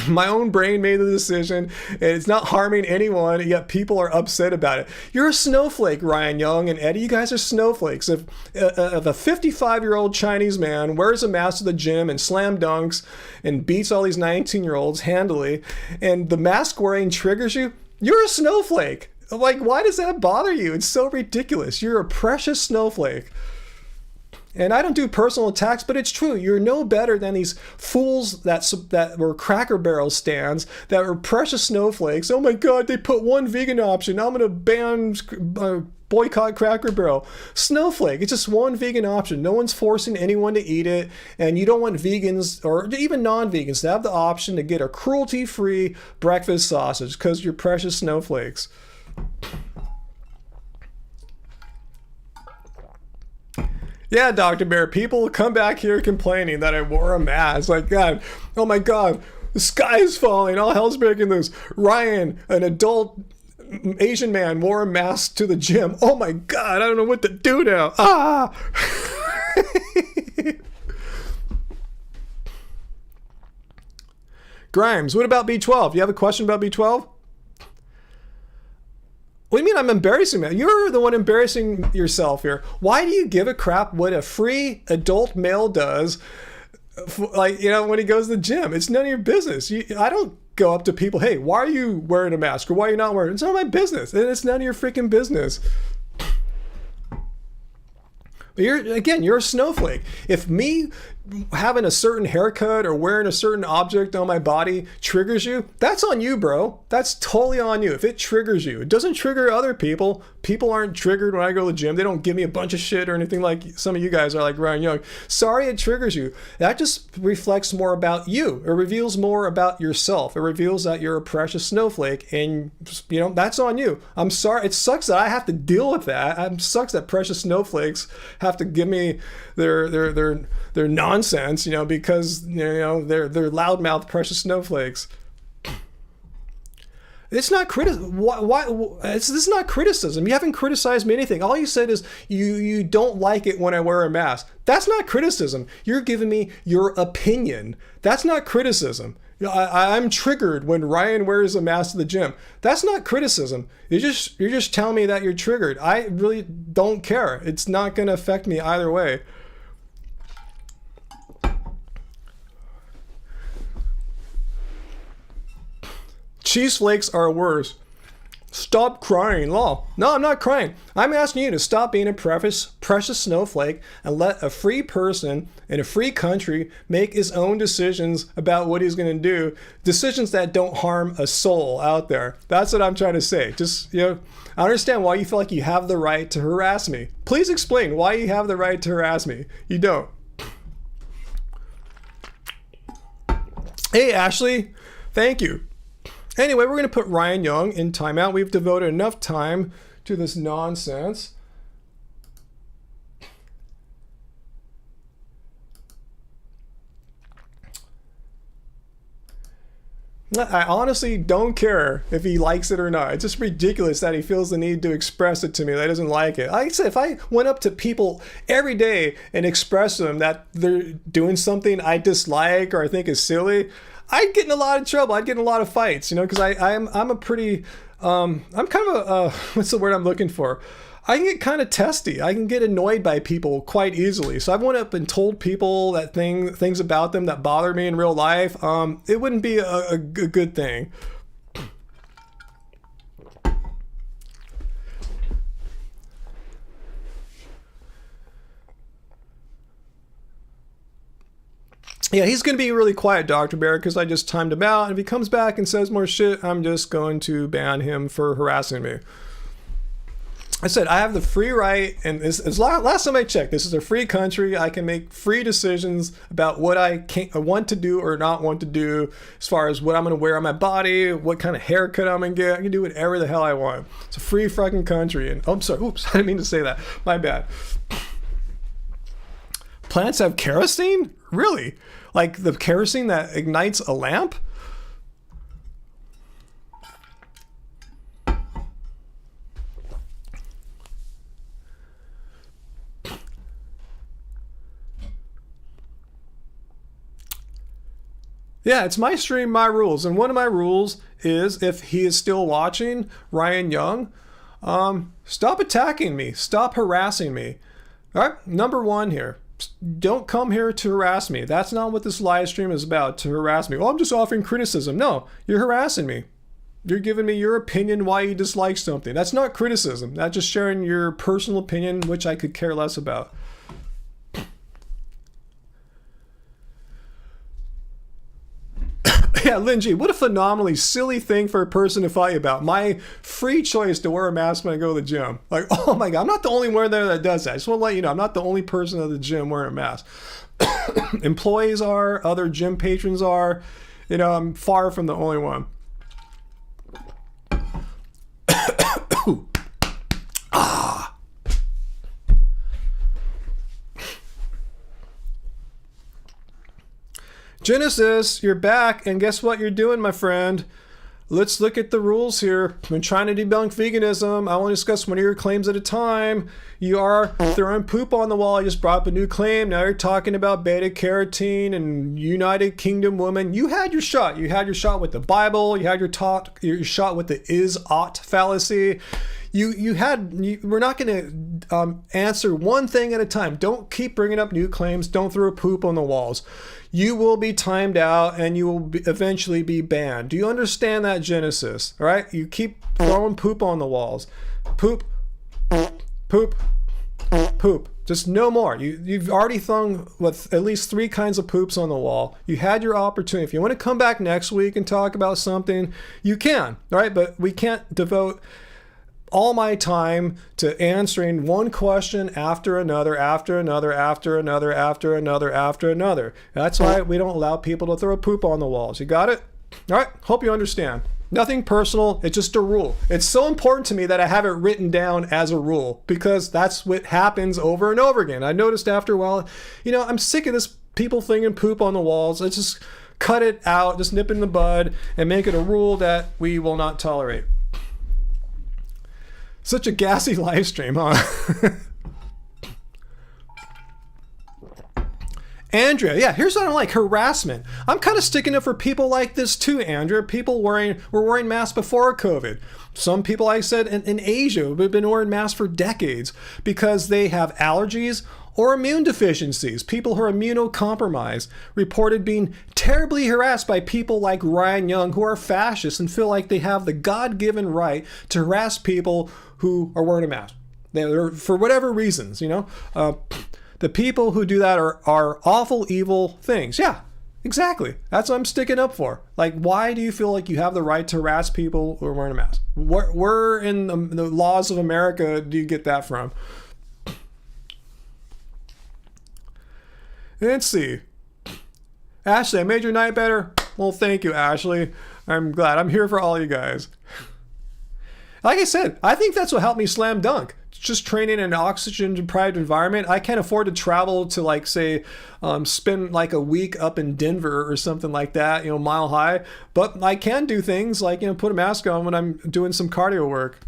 My own brain made the decision and it's not harming anyone, yet people are upset about it. You're a snowflake, Ryan Young and Eddie. You guys are snowflakes. If a 55-year-old Chinese man wears a mask to the gym and slam dunks and beats all these 19-year-olds handily, and the mask wearing triggers you, you're a snowflake. Like, why does that bother you? It's so ridiculous. You're a precious snowflake. And I don't do personal attacks, but it's true. You're no better than these fools that were Cracker Barrel stands that were precious snowflakes. Oh my God, they put one vegan option. I'm going to boycott Cracker Barrel. Snowflake, it's just one vegan option. No one's forcing anyone to eat it. And you don't want vegans or even non-vegans to have the option to get a cruelty-free breakfast sausage because you're precious snowflakes. Yeah, Dr. Bear, people come back here complaining that I wore a mask. Like, God, oh my God, the sky is falling. All hell's breaking loose. Ryan, an adult Asian man, wore a mask to the gym. Oh my God, I don't know what to do now. Ah! Grimes, what about B12? You have a question about B12? What do you mean I'm embarrassing me? You're the one embarrassing yourself here. Why do you give a crap what a free adult male does, like, you know, when he goes to the gym? It's none of your business. I don't go up to people, hey, why are you wearing a mask or why are you not wearing it? It's none of my business. And it's none of your freaking business. But you're a snowflake. If me having a certain haircut or wearing a certain object on my body triggers you, that's on you, bro. That's totally on you. If it triggers you, it doesn't trigger other people. People aren't triggered when I go to the gym. They don't give me a bunch of shit or anything like some of you guys are, like Ryan Young. Sorry it triggers you. That just reflects more about you. It reveals more about yourself. It reveals that you're a precious snowflake and, you know, that's on you. I'm sorry. It sucks that I have to deal with that. It sucks that precious snowflakes have to give me their nonsense, you know, because, you know, they're loudmouth precious snowflakes. It's not criticism. This is not criticism. You haven't criticized me anything. All you said is you don't like it when I wear a mask. That's not criticism. You're giving me your opinion. That's not criticism. You know, I'm triggered when Ryan wears a mask to the gym. That's not criticism. You're just telling me that you're triggered. I really don't care. It's not going to affect me either way. Cheese flakes are worse. Stop crying, lol. No, I'm not crying. I'm asking you to stop being a precious snowflake and let a free person in a free country make his own decisions about what he's going to do. Decisions that don't harm a soul out there. That's what I'm trying to say. Just, you know, I understand why you feel like you have the right to harass me. Please explain why you have the right to harass me. You don't. Hey, Ashley. Thank you. Anyway, we're going to put Ryan Young in timeout. We've devoted enough time to this nonsense. I honestly don't care if he likes it or not. It's just ridiculous that he feels the need to express it to me that he doesn't like it. Like I said, if I went up to people every day and expressed to them that they're doing something I dislike or I think is silly, I'd get in a lot of trouble. I'd get in a lot of fights, you know, because I'm a pretty, I'm kind of a, what's the word I'm looking for? I can get kind of testy. I can get annoyed by people quite easily. So I've went up and told people that things about them that bother me in real life. It wouldn't be a good thing. Yeah, he's going to be really quiet, Dr. Bear, because I just timed him out. And if he comes back and says more shit, I'm just going to ban him for harassing me. I said, I have the free right, and last time I checked, this is a free country. I can make free decisions about what I want to do or not want to do, as far as what I'm going to wear on my body, what kind of haircut I'm going to get. I can do whatever the hell I want. It's a free fucking country. And I'm sorry, oops, I didn't mean to say that. My bad. Plants have kerosene? Really? Like the kerosene that ignites a lamp? Yeah, it's my stream, my rules. And one of my rules is, if he is still watching, Ryan Young, stop attacking me. Stop harassing me. All right, number one here. Don't come here to harass me. That's not what this live stream is about, to harass me. Well, I'm just offering criticism. No, you're harassing me. You're giving me your opinion why you dislike something. That's not criticism. That's just sharing your personal opinion, which I could care less about. Yeah, Lin G, what a phenomenally silly thing for a person to fight about. My free choice to wear a mask when I go to the gym. Like, oh my God, I'm not the only one there that does that. I just want to let you know, I'm not the only person at the gym wearing a mask. Employees are, other gym patrons are. You know, I'm far from the only one. Genesis, you're back, and guess what you're doing, my friend? Let's look at the rules here. I'm trying to debunk veganism. I want to discuss one of your claims at a time. You are throwing poop on the wall. I just brought up a new claim. Now you're talking about beta carotene and United Kingdom women. You had your shot. You had your shot with the Bible. You had your shot with the is-ought fallacy. We're not going to answer one thing at a time. Don't keep bringing up new claims. Don't throw poop on the walls. You will be timed out and you will eventually be banned. Do you understand that, Genesis? All right? You keep throwing poop on the walls. Poop, poop, poop. Just no more. You've already thrown with at least 3 kinds of poops on the wall. You had your opportunity. If you want to come back next week and talk about something, you can. All right? But we can't devote all my time to answering one question after another, after another, after another, after another, after another. That's why we don't allow people to throw poop on the walls. You got it? All right, hope you understand. Nothing personal, it's just a rule. It's so important to me that I have it written down as a rule, because that's what happens over and over again. I noticed after a while, I'm sick of this people flinging poop on the walls. Let's just cut it out, just nip it in the bud, and make it a rule that we will not tolerate. Such a gassy live stream, huh? Andrea, yeah, here's what I don't like, harassment. I'm kind of sticking up for people like this too, Andrea. People were wearing masks before COVID. Some people, like I said, in Asia have been wearing masks for decades because they have allergies or immune deficiencies. People who are immunocompromised reported being terribly harassed by people like Ryan Young, who are fascists and feel like they have the God-given right to harass people who are wearing a mask. They're, for whatever reasons, the people who do that are awful, evil things. Yeah, exactly. That's what I'm sticking up for. Like, why do you feel like you have the right to harass people who are wearing a mask? Where in the laws of America do you get that from? Let's see. Ashley, I made your night better. Well, thank you, Ashley. I'm glad. I'm here for all you guys. Like I said, I think that's what helped me slam dunk. Just training in an oxygen-deprived environment. I can't afford to travel to, like, say, spend like a week up in Denver or something like that, mile high. But I can do things like, put a mask on when I'm doing some cardio work.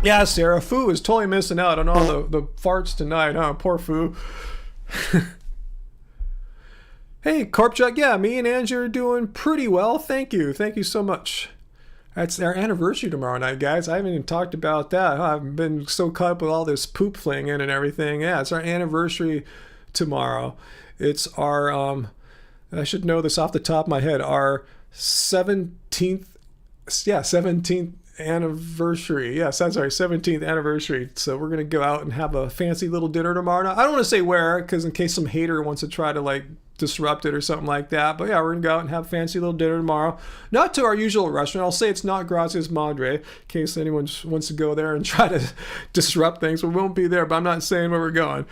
Yeah, Sarah, Fu is totally missing out on all the farts tonight, huh? Poor Fu. Hey, Corpchuck, yeah, me and Angie are doing pretty well. Thank you. Thank you so much. That's our anniversary tomorrow night, guys. I haven't even talked about that. Huh? I've been so caught up with all this poop flinging and everything. Yeah, it's our anniversary tomorrow. It's our, I should know this off the top of my head, our 17th anniversary. Yes, that's our 17th anniversary. So we're going to go out and have a fancy little dinner tomorrow night. I don't want to say where, because in case some hater wants to try to like disrupt it or something like that. But yeah, we're going to go out and have a fancy little dinner tomorrow. Not to our usual restaurant. I'll say it's not Gracias Madre, in case anyone wants to go there and try to disrupt things. We won't be there, but I'm not saying where we're going.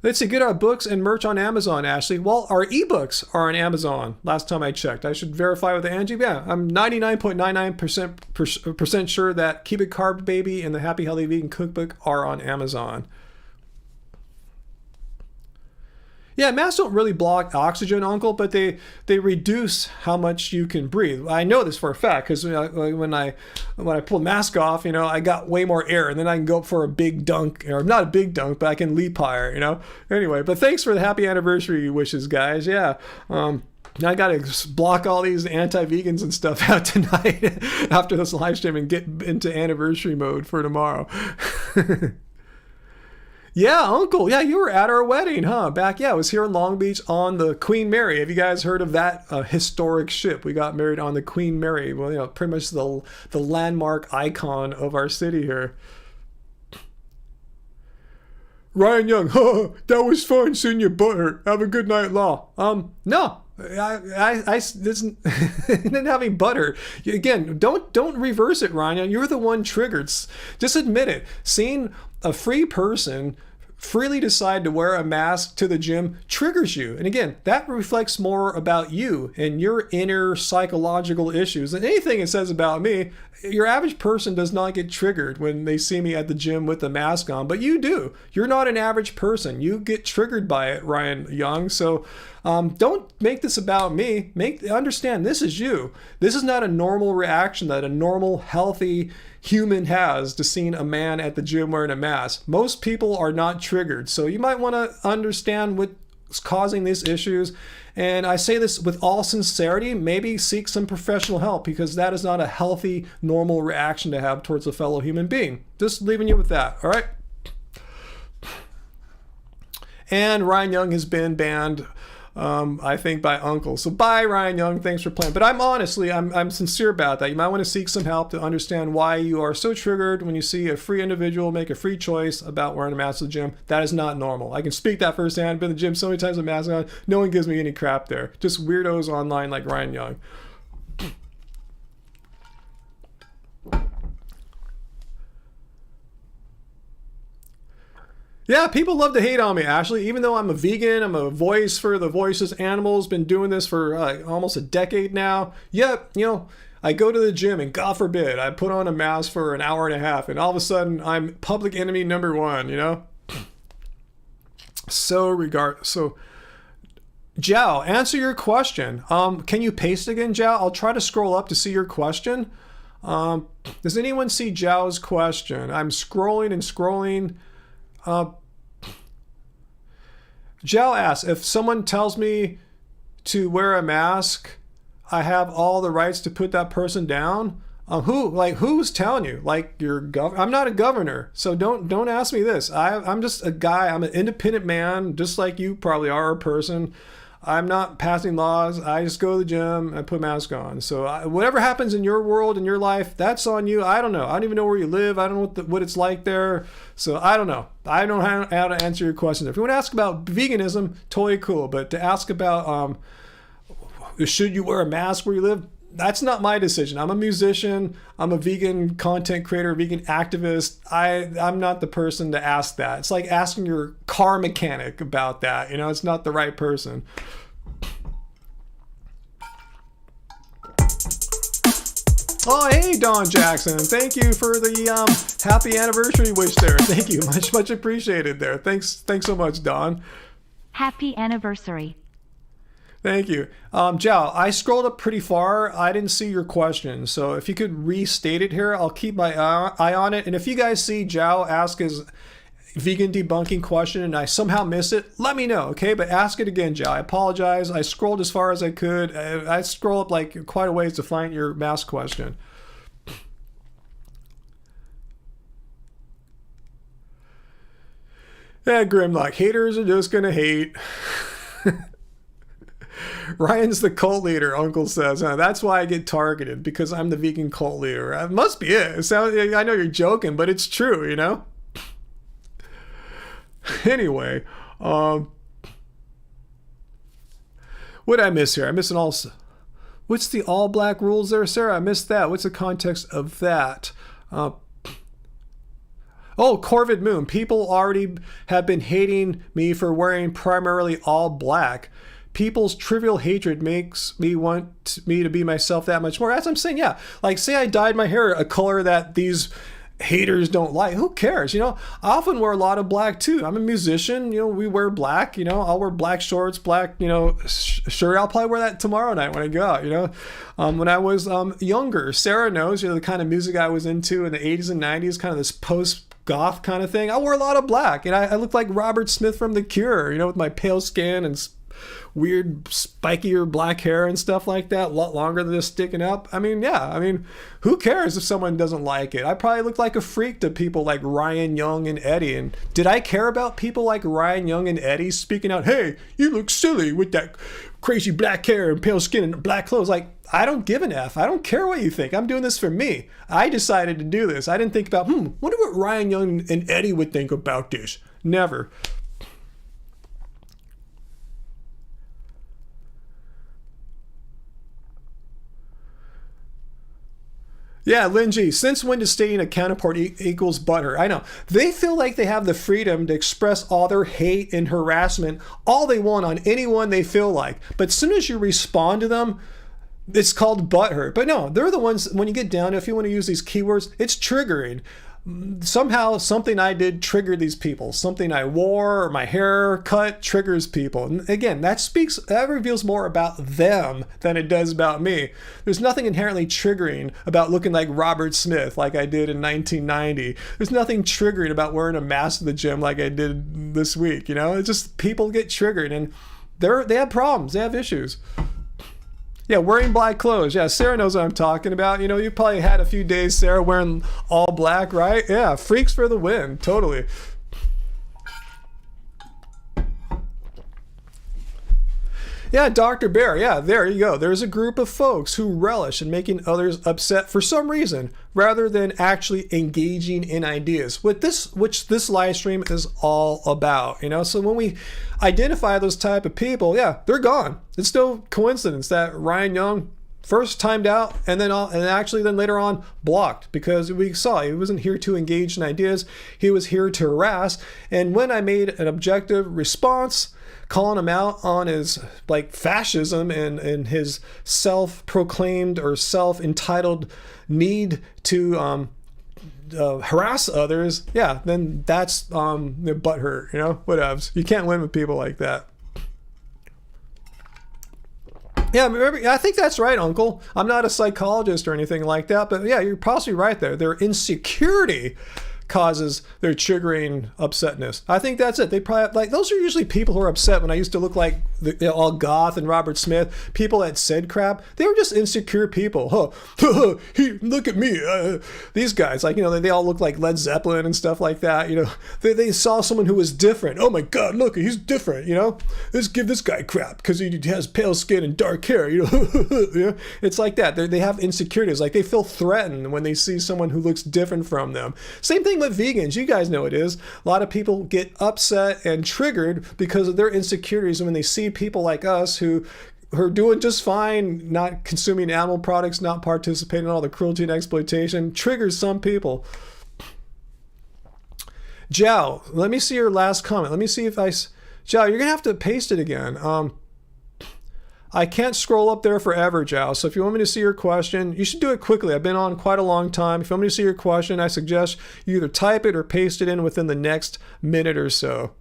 Let's see, get our books and merch on Amazon, Ashley. Well, our ebooks are on Amazon. Last time I checked. I should verify with Angie. Yeah, I'm 99.99% sure that Keep It Carb Baby and the Happy Healthy Vegan Cookbook are on Amazon. Yeah, masks don't really block oxygen, Uncle, but they reduce how much you can breathe. I know this for a fact because when I pull the mask off, I got way more air, and then I can go for a big dunk, or not a big dunk, but I can leap higher, Anyway, but thanks for the happy anniversary wishes, guys. Yeah. I got to block all these anti-vegans and stuff out tonight after this live stream and get into anniversary mode for tomorrow. Yeah, Uncle. Yeah, you were at our wedding, huh? I was here in Long Beach on the Queen Mary. Have you guys heard of that historic ship? We got married on the Queen Mary. Well, pretty much the landmark icon of our city here. Ryan Young, that was fun seeing your butt hurt. Have a good night, Law. No. I didn't have any butter. Again, don't reverse it, Ryan. You're the one triggered. Just admit it. Seeing a free person freely decide to wear a mask to the gym triggers you. And again, that reflects more about you and your inner psychological issues than anything it says about me. Your average person does not get triggered when they see me at the gym with the mask on, but you do. You're not an average person. You get triggered by it, Ryan Young. So don't make this about me. Understand this is you. This is not a normal reaction that a normal, healthy human has to seeing a man at the gym wearing a mask. Most people are not triggered. So you might want to understand what's causing these issues. And I say this with all sincerity, maybe seek some professional help, because that is not a healthy, normal reaction to have towards a fellow human being. Just leaving you with that, all right? And Ryan Young has been banned, I think, by Uncle. So bye, Ryan Young. Thanks for playing. But I'm sincere about that. You might want to seek some help to understand why you are so triggered when you see a free individual make a free choice about wearing a mask to the gym. That is not normal. I can speak that firsthand. I've been to the gym so many times with a mask on. No one gives me any crap there. Just weirdos online like Ryan Young. Yeah, people love to hate on me, Ashley. Even though I'm a vegan, I'm a voice for the voiceless animals, been doing this for almost a decade now. Yep, I go to the gym and God forbid, I put on a mask for an hour and a half and all of a sudden I'm public enemy number one, So, Jao, answer your question. Can you paste again, Jao? I'll try to scroll up to see your question. Does anyone see Jao's question? I'm scrolling and scrolling. Jao asks, if someone tells me to wear a mask, I have all the rights to put that person down? Who's telling you? Like I'm not a governor, so don't ask me this. I'm just a guy. I'm an independent man, just like you probably are a person. I'm not passing laws. I just go to the gym and put a mask on. So whatever happens in your world, in your life, that's on you. I don't know. I don't even know where you live. I don't know what it's like there. So I don't know. I don't know how to answer your questions. If you want to ask about veganism, totally cool. But to ask about should you wear a mask where you live, that's not my decision. I'm a musician. I'm a vegan content creator, vegan activist. I'm not the person to ask that. It's like asking your car mechanic about that. It's not the right person. Oh, hey, Don Jackson. Thank you for the happy anniversary wish there. Thank you. Much appreciated there. Thanks so much, Don. Happy anniversary. Thank you. Jao, I scrolled up pretty far. I didn't see your question. So if you could restate it here, I'll keep my eye on it. And if you guys see Jao ask his vegan debunking question and I somehow miss it, let me know, okay? But ask it again, Jao. I apologize. I scrolled as far as I could. I scroll up like quite a ways to find your mask question. Yeah, Grimlock. Haters are just going to hate. Ryan's the cult leader, Uncle says. That's why I get targeted, because I'm the vegan cult leader. That must be it. I know you're joking, but it's true, you know? Anyway, what did I miss here? I missed an all... What's the all black rules there, Sarah? I missed that. What's the context of that? Corvid Moon. People already have been hating me for wearing primarily all black. People's trivial hatred makes me want me to be myself that much more. As I'm saying, yeah. Like, say I dyed my hair a color that these haters don't like. Who cares? You know, I often wear a lot of black too. I'm a musician. You know, we wear black. You know, I'll wear black shorts, black, you know, shirt. I'll probably wear that tomorrow night when I go out, you know. When I was younger, Sarah knows, you know, the kind of music I was into in the 80s and 90s, kind of this post-goth kind of thing. I wore a lot of black, and I looked like Robert Smith from The Cure, you know, with my pale skin and weird spikier black hair and stuff like that, a lot longer than this sticking up. I mean, yeah, I mean, who cares if someone doesn't like it? I probably look like a freak to people like Ryan Young and Eddie. And did I care about people like Ryan Young and Eddie speaking out, hey, you look silly with that crazy black hair and pale skin and black clothes? Like, I don't give an F. I don't care what you think. I'm doing this for me. I decided to do this. I didn't think about, wonder what Ryan Young and Eddie would think about this. Never. Yeah, Lynn G. Since when does stating a counterpart equals butthurt? I know. They feel like they have the freedom to express all their hate and harassment all they want on anyone they feel like. But as soon as you respond to them, it's called butthurt. But no, they're the ones, when you get down to, if you want to use these keywords, it's triggering. Somehow something I did triggered these people. Something I wore or my hair cut triggers people. And again, that reveals more about them than it does about me. There's nothing inherently triggering about looking like Robert Smith like I did in 1990. There's nothing triggering about wearing a mask to the gym like I did this week. You know, it's just people get triggered, and they have problems. They have issues. Yeah, wearing black clothes. Yeah, Sarah knows what I'm talking about. You know, you probably had a few days, Sarah, wearing all black, right? Yeah, freaks for the win. Totally. Yeah, Dr. Bear. Yeah, there you go. There's a group of folks who relish in making others upset for some reason, rather than actually engaging in ideas, which this live stream is all about. You know, so when we identify those type of people, yeah, they're gone. It's no coincidence that Ryan Young first timed out and then later on blocked, because we saw he wasn't here to engage in ideas. He was here to harass. And when I made an objective response, calling him out on his like fascism and his self-proclaimed or self-entitled need to harass others, yeah, then that's the butthurt, you know, whatevs. You can't win with people like that. Yeah, I think that's right, Uncle. I'm not a psychologist or anything like that, but yeah, you're possibly right there. Their insecurity causes their triggering upsetness. I think that's it. They probably, like, those are usually people who are upset. When I used to look like all goth and Robert Smith, people that said crap, they were just insecure people. Look at me. These guys, like, you know, they all look like Led Zeppelin and stuff like that. You know, they saw someone who was different. Oh my God, look, he's different. You know, let's give this guy crap because he has pale skin and dark hair. You know, you know? It's like that. They have insecurities. Like, they feel threatened when they see someone who looks different from them. Same thing with vegans. You guys know it is. A lot of people get upset and triggered because of their insecurities when they see people like us who are doing just fine, not consuming animal products, not participating in all the cruelty and exploitation. Triggers some people. Joe, let me see your last comment. Let me see if Joe, you're gonna have to paste it again. I can't scroll up there forever, Joe. So if you want me to see your question, you should do it quickly. I've been on quite a long time. If you want me to see your question, I suggest you either type it or paste it in within the next minute or so.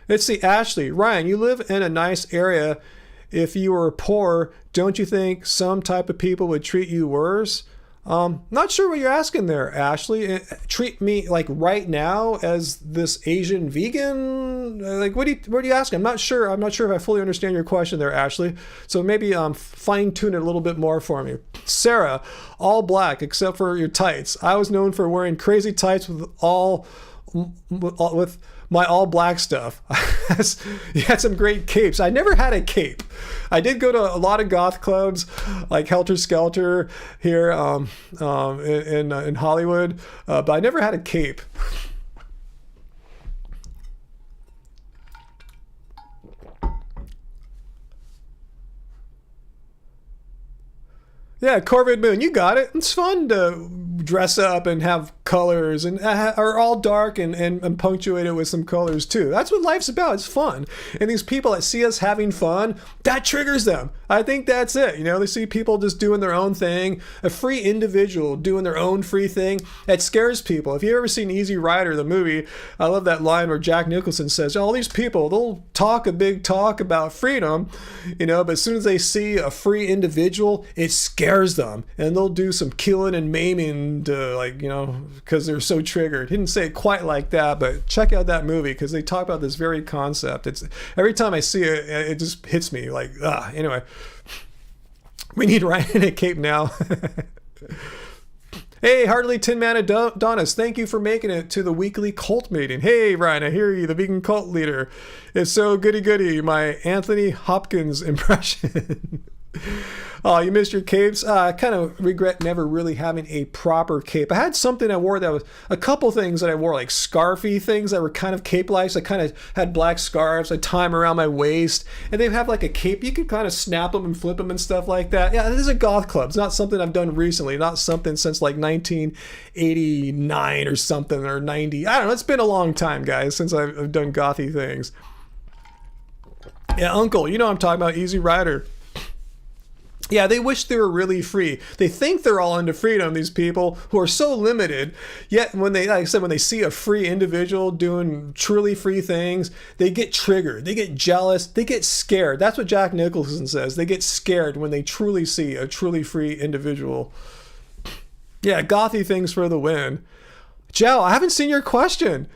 Let's see, Ashley. Ryan, you live in a nice area. If you were poor, don't you think some type of people would treat you worse? Not sure what you're asking there, Ashley. Treat me like right now as this Asian vegan? Like, what are you asking? I'm not sure if I fully understand your question there, Ashley. So maybe fine tune it a little bit more for me. Sarah, all black except for your tights. I was known for wearing crazy tights with my all black stuff. You had some great capes. I never had a cape. I did go to a lot of goth clubs like Helter Skelter here in Hollywood, but I never had a cape. Yeah, Corvid Moon, you got it. It's fun to dress up and have colors and are all dark and punctuated with some colors too. That's what life's about. It's fun. And these people that see us having fun, that triggers them. I think that's it. You know, they see people just doing their own thing, a free individual doing their own free thing. It scares people. If you've ever seen Easy Rider, the movie, I love that line where Jack Nicholson says, all these people, they'll talk a big talk about freedom, you know, but as soon as they see a free individual, it scares them. And they'll do some killing and maiming to, like, you know, because they're so triggered. He didn't say it quite like that, but check out that movie because they talk about this very concept. It's every time I see it, it just hits me like, anyway. We need Ryan in a cape now. Hey, Hardly Tin Man Adonis, thank you for making it to the weekly cult meeting. Hey, Ryan, I hear you, the vegan cult leader. It's so goody, my Anthony Hopkins impression. Oh, you missed your capes? I kind of regret never really having a proper cape. I had something I wore that was a couple things that I wore, like scarfy things that were kind of cape-like. So I kind of had black scarves. I tie them around my waist, and they have like a cape. You can kind of snap them and flip them and stuff like that. Yeah, this is a goth club. It's not something I've done recently. Not something since like 1989 or something, or 90. I don't know. It's been a long time, guys, since I've done gothy things. Yeah, Uncle, you know what I'm talking about. Easy Rider. Yeah, they wish they were really free. They think they're all into freedom, these people who are so limited. Yet when they, like I said, when they see a free individual doing truly free things, they get triggered. They get jealous. They get scared. That's what Jack Nicholson says. They get scared when they truly see a truly free individual. Yeah, gothy things for the win. Joe, I haven't seen your question.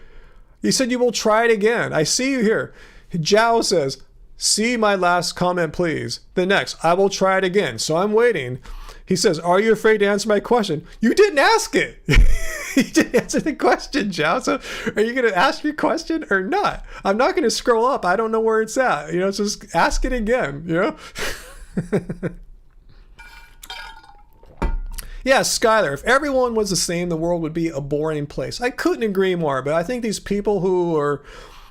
You said you will try it again. I see you here. Joe says, see my last comment, please. The next, I will try it again. So I'm waiting. He says, are you afraid to answer my question? You didn't ask it. You didn't answer the question, Joe. So are you going to ask your question or not? I'm not going to scroll up. I don't know where it's at. You know, just ask it again, you know? Yeah, Skylar, if everyone was the same, the world would be a boring place. I couldn't agree more, but I think these people who are,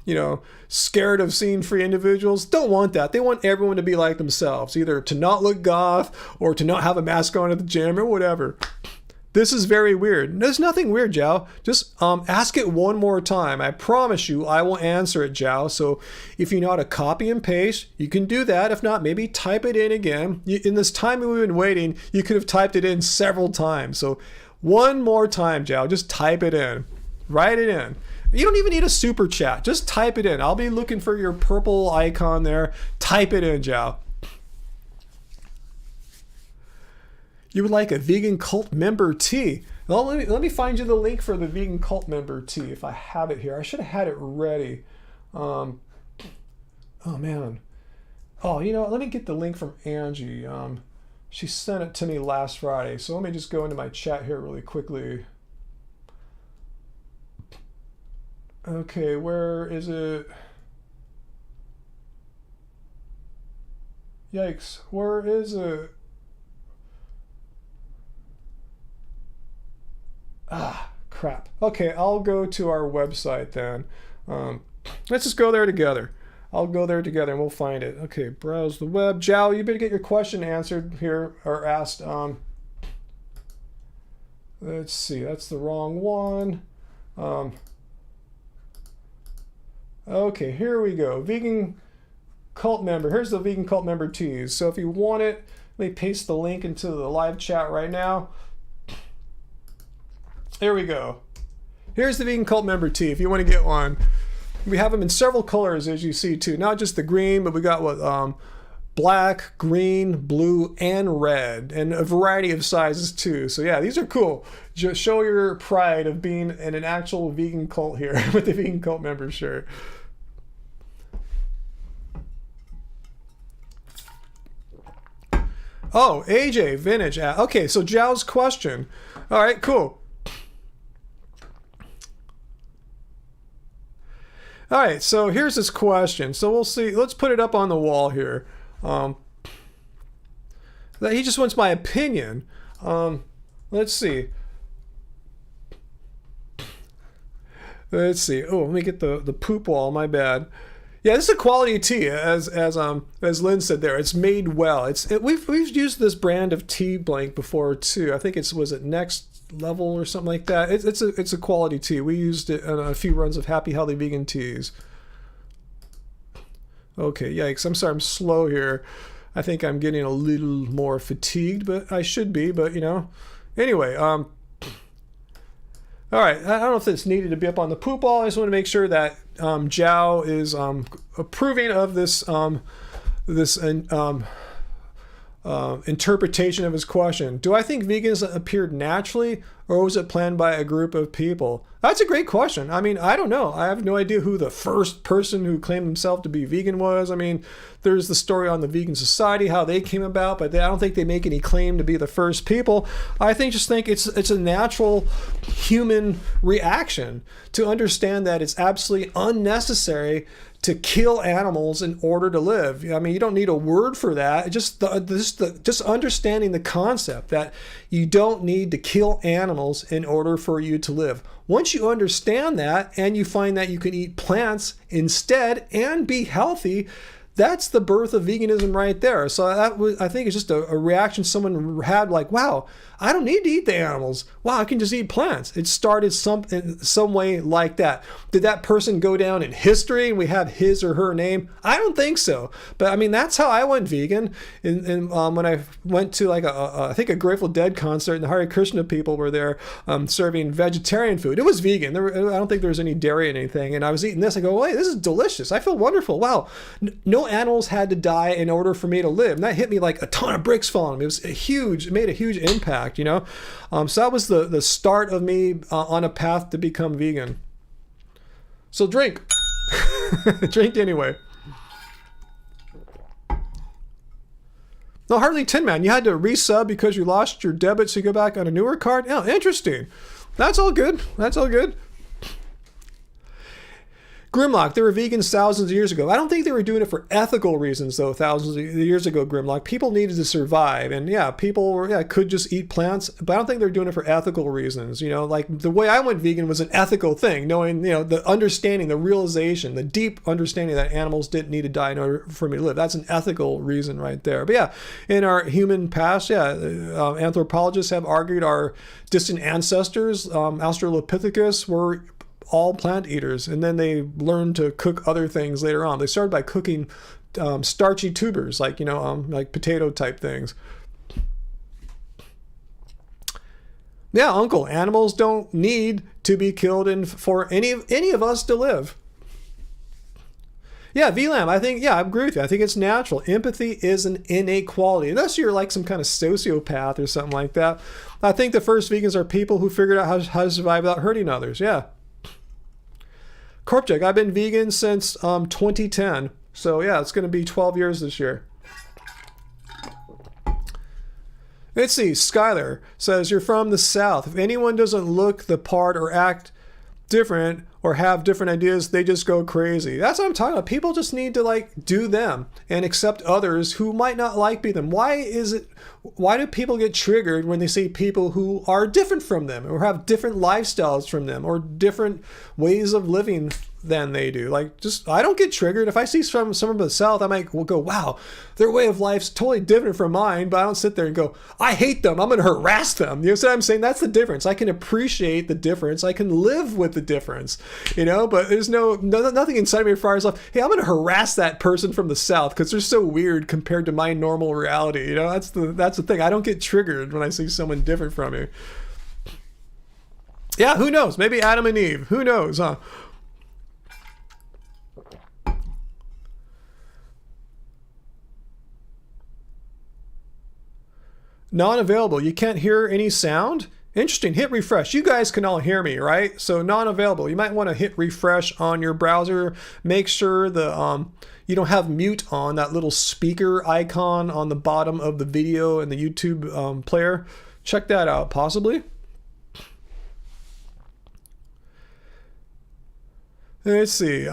you know, scared of seeing free individuals don't want that. They want everyone to be like themselves, either to not look goth or to not have a mask on at the gym or whatever. This is very weird. There's nothing weird, Joe. Just ask it one more time. I promise you I will answer it, Joe. So if you know how to copy and paste, you can do that. If not, maybe type it in again. In this time we've been waiting, you could have typed it in several times. So one more time, Joe. Just type it in. Write it in. You don't even need a super chat. Just type it in. I'll be looking for your purple icon there. Type it in, Joe. You would like a vegan cult member tee. Well, let me find you the link for the vegan cult member tee if I have it here. I should have had it ready. Oh, man. Oh, you know what? Let me get the link from Angie. She sent it to me last Friday. So let me just go into my chat here really quickly. Okay, where is it? Yikes, where is it? Ah, crap. Okay, I'll go to our website then. Let's just go there together. I'll go there together and we'll find it. Okay, browse the web. Joe, you better get your question answered here, or asked. Let's see, that's the wrong one. Okay, here we go. Vegan cult member. Here's the vegan cult member tees. So if you want it, let me paste the link into the live chat right now. There we go. Here's the vegan cult member tee if you want to get one. We have them in several colors, as you see too. Not just the green, but we got what black, green, blue, and red, and a variety of sizes too. So yeah, these are cool. Just show your pride of being in an actual vegan cult here with the vegan cult member shirt. Oh, AJ, vintage. Okay, so Zhao's question. All right, cool. All right, so here's this question. So we'll see. Let's put it up on the wall here. He just wants my opinion. Let's see. Let's see. Oh, let me get the poop wall. My bad. Yeah, this is a quality tea, as Lynn said there. It's made well. We've used this brand of tea blank before too. I think was it Next Level or something like that. It's a quality tea. We used it in a few runs of Happy Healthy Vegan teas. Okay, yikes! I'm sorry, I'm slow here. I think I'm getting a little more fatigued, but I should be. But anyway, all right. I don't know if it's needed to be up on the poop wall. I just want to make sure that Joe is approving of this interpretation of his question. Do I think veganism appeared naturally, or was it planned by a group of people? That's a great question. I mean, I don't know. I have no idea who the first person who claimed himself to be vegan was. I mean, there's the story on the Vegan Society, how they came about, but I don't think they make any claim to be the first people. I just think it's a natural human reaction to understand that it's absolutely unnecessary to kill animals in order to live. I mean, you don't need a word for that. Just understanding the concept that you don't need to kill animals in order for you to live. Once you understand that and you find that you can eat plants instead and be healthy, that's the birth of veganism right there. So I think it's just a reaction someone had, like, wow, I don't need to eat the animals. Wow, I can just eat plants. It started in some way like that. Did that person go down in history and we have his or her name? I don't think so. But I mean, that's how I went vegan. And when I went to I think a Grateful Dead concert, and the Hare Krishna people were there serving vegetarian food. It was vegan. I don't think there was any dairy in anything. And I was eating this. I go, wait, this is delicious. I feel wonderful. Wow. No animals had to die in order for me to live. And that hit me like a ton of bricks falling. It made a huge impact. So that was the start of me on a path to become vegan. So drink. Drink anyway. No, Harley Tin Man, you had to resub because you lost your debit, so you go back on a newer card? Oh, interesting. That's all good. Grimlock, they were vegans thousands of years ago. I don't think they were doing it for ethical reasons, though, thousands of years ago, Grimlock. People needed to survive, and people could just eat plants, but I don't think they're doing it for ethical reasons. Like the way I went vegan was an ethical thing, knowing, the understanding, the realization, the deep understanding that animals didn't need to die in order for me to live. That's an ethical reason right there. But in our human past, anthropologists have argued our distant ancestors, Australopithecus, were all plant eaters, and then they learned to cook other things later on. They started by cooking starchy tubers, like potato type things. Yeah, Uncle, animals don't need to be killed for any of us to live. Yeah, VLAM, I agree with you. I think it's natural. Empathy is an innate quality, unless you're like some kind of sociopath or something like that. I think the first vegans are people who figured out how to survive without hurting others. Yeah. Corpjug, I've been vegan since 2010. So it's going to be 12 years this year. Let's see. Skylar says, you're from the South. If anyone doesn't look the part or act different or have different ideas, they just go crazy. That's what I'm talking about. People just need to do them and accept others who might not be them. Why do people get triggered when they see people who are different from them or have different lifestyles from them or different ways of living than they do? I don't get triggered. If I see someone from the South, I might go, wow, their way of life's totally different from mine, but I don't sit there and go, I hate them, I'm going to harass them. You know what I'm saying? That's the difference. I can appreciate the difference. I can live with the difference, but there's nothing inside me as far as hey, I'm going to harass that person from the South because they're so weird compared to my normal reality. That's the thing. I don't get triggered when I see someone different from me. Yeah, who knows? Maybe Adam and Eve. Who knows, huh? Non-available. You can't hear any sound? Interesting. Hit refresh. You guys can all hear me, right? So non-available. You might want to hit refresh on your browser. Make sure you don't have mute on, that little speaker icon on the bottom of the video in the YouTube player. Check that out, possibly. Let's see.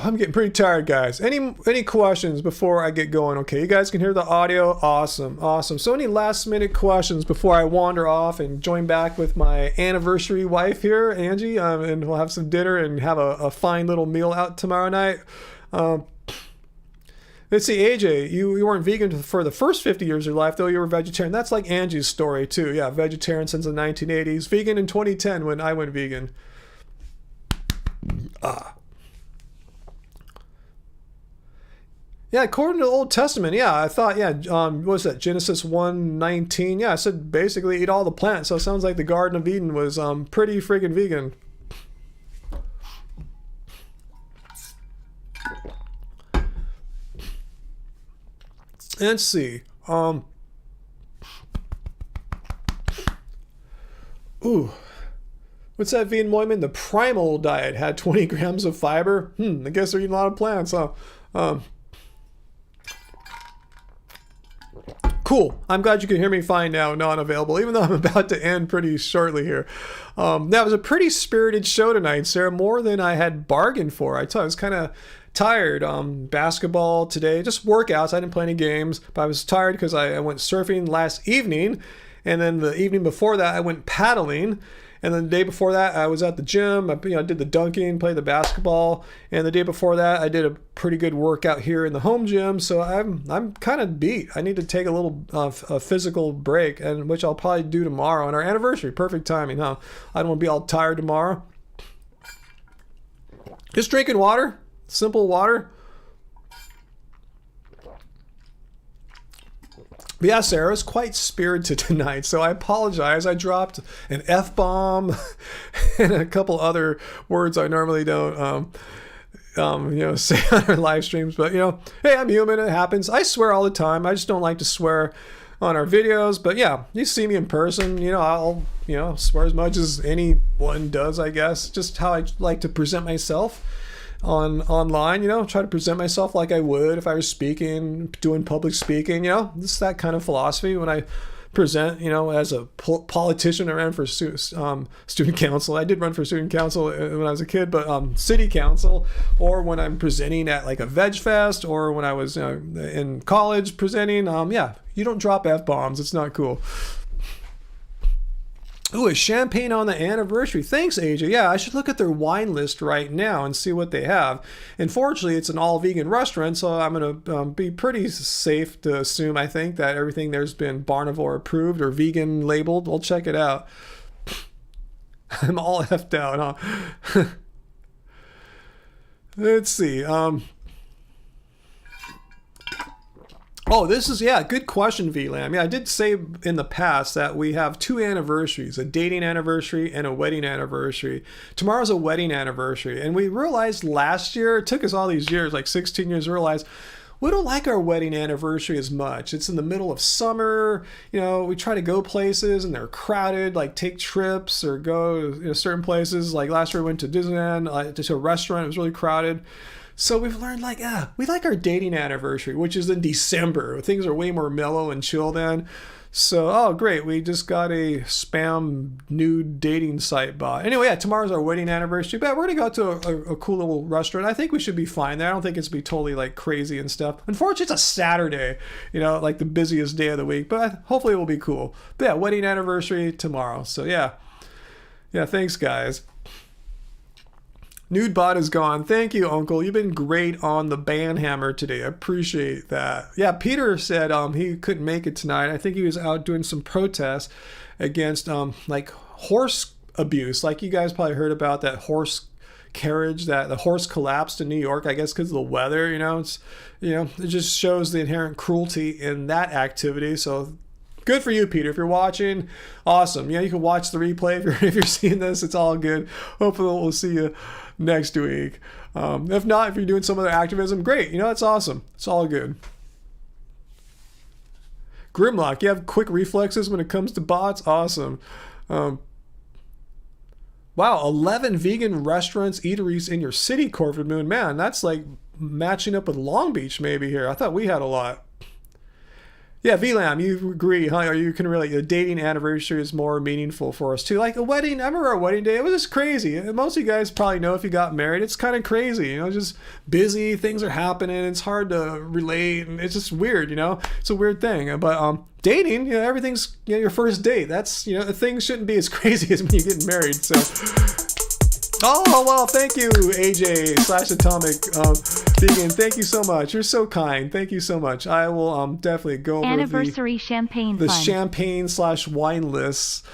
I'm getting pretty tired, guys. Any questions before I get going? Okay, you guys can hear the audio. Awesome. So any last minute questions before I wander off and join back with my anniversary wife here, Angie, and we'll have some dinner and have a fine little meal out tomorrow night. Let's see, AJ, you weren't vegan for the first 50 years of your life, though you were vegetarian. That's like Angie's story, too. Yeah, vegetarian since the 1980s. Vegan in 2010 when I went vegan. Yeah, according to the Old Testament, yeah, I thought, what was that, Genesis 1:19? Yeah, I said basically eat all the plants, so it sounds like the Garden of Eden was pretty friggin' vegan. Let's see. What's that, vegan Moyman? The primal diet had 20 grams of fiber. I guess they're eating a lot of plants, huh? Cool. I'm glad you can hear me fine now, non-available, even though I'm about to end pretty shortly here. That was a pretty spirited show tonight, Sarah, more than I had bargained for. I was kind of tired. Basketball today, just workouts. I didn't play any games, but I was tired because I went surfing last evening, and then the evening before that, I went paddling. And then the day before that, I was at the gym. I did the dunking, played the basketball, and the day before that, I did a pretty good workout here in the home gym. So I'm kind of beat. I need to take a little a physical break, and which I'll probably do tomorrow on our anniversary. Perfect timing, huh? I don't want to be all tired tomorrow. Just drinking water, simple water. But yeah, Sarah was quite spirited tonight, so I apologize. I dropped an F-bomb and a couple other words I normally don't, say on our live streams. But, hey, I'm human. It happens. I swear all the time. I just don't like to swear on our videos. But, yeah, you see me in person, I'll, swear as much as anyone does, I guess. Just how I like to present myself online, try to present myself like I would if I was speaking, doing public speaking, this is that kind of philosophy when I present, as a politician. I ran for student council. I did run for student council when I was a kid, but city council, or when I'm presenting at like a veg fest, or when I was in college presenting, you don't drop F-bombs. It's not cool. Ooh, a champagne on the anniversary. Thanks, AJ. Yeah, I should look at their wine list right now and see what they have. Unfortunately, it's an all-vegan restaurant, so I'm going to be pretty safe to assume, I think, that everything there's been Barnivore approved or vegan labeled. We'll check it out. I'm all effed out, huh? Let's see. This is, good question, VLAM. Yeah, I did say in the past that we have two anniversaries, a dating anniversary and a wedding anniversary. Tomorrow's a wedding anniversary. And we realized last year, it took us all these years, like 16 years, to realize we don't like our wedding anniversary as much. It's in the middle of summer. We try to go places and they're crowded, like take trips or go to certain places. Like last year we went to Disneyland, to a restaurant. It was really crowded. So we've learned we like our dating anniversary, which is in December. Things are way more mellow and chill then. So, great. We just got a spam nude dating site bot. Anyway, tomorrow's our wedding anniversary, but we're going to go to a cool little restaurant. I think we should be fine there. I don't think it's be totally like crazy and stuff. Unfortunately, it's a Saturday, like the busiest day of the week, but hopefully it will be cool. But yeah, wedding anniversary tomorrow. So yeah, thanks guys. Nude bot is gone. Thank you, Uncle. You've been great on the banhammer today. I appreciate that. Yeah, Peter said he couldn't make it tonight. I think he was out doing some protests against horse abuse. Like you guys probably heard about that horse carriage, that the horse collapsed in New York, I guess because of the weather. It just shows the inherent cruelty in that activity. So good for you, Peter. If you're watching, awesome. You can watch the replay if you're seeing this. It's all good. Hopefully we'll see you next week. If not, if you're doing some other activism, great. It's awesome. It's all good. Grimlock, you have quick reflexes when it comes to bots. Awesome. Wow, 11 vegan restaurants, eateries in your city, Corvid Moon. Man, that's like matching up with Long Beach maybe here. I thought we had a lot. Yeah, VLAM, you agree, huh? Or you can relate. The dating anniversary is more meaningful for us too. Like a wedding, I remember our wedding day. It was just crazy. Most of you guys probably know if you got married, it's kind of crazy. Just busy. Things are happening. It's hard to relate, and it's just weird. It's a weird thing. But dating, everything's your first date. That's things shouldn't be as crazy as when you're getting married. So. Oh, well, thank you, AJ / Atomic Vegan. Thank you so much. You're so kind. Thank you so much. I will definitely go over Anniversary champagne the fund. champagne/wine lists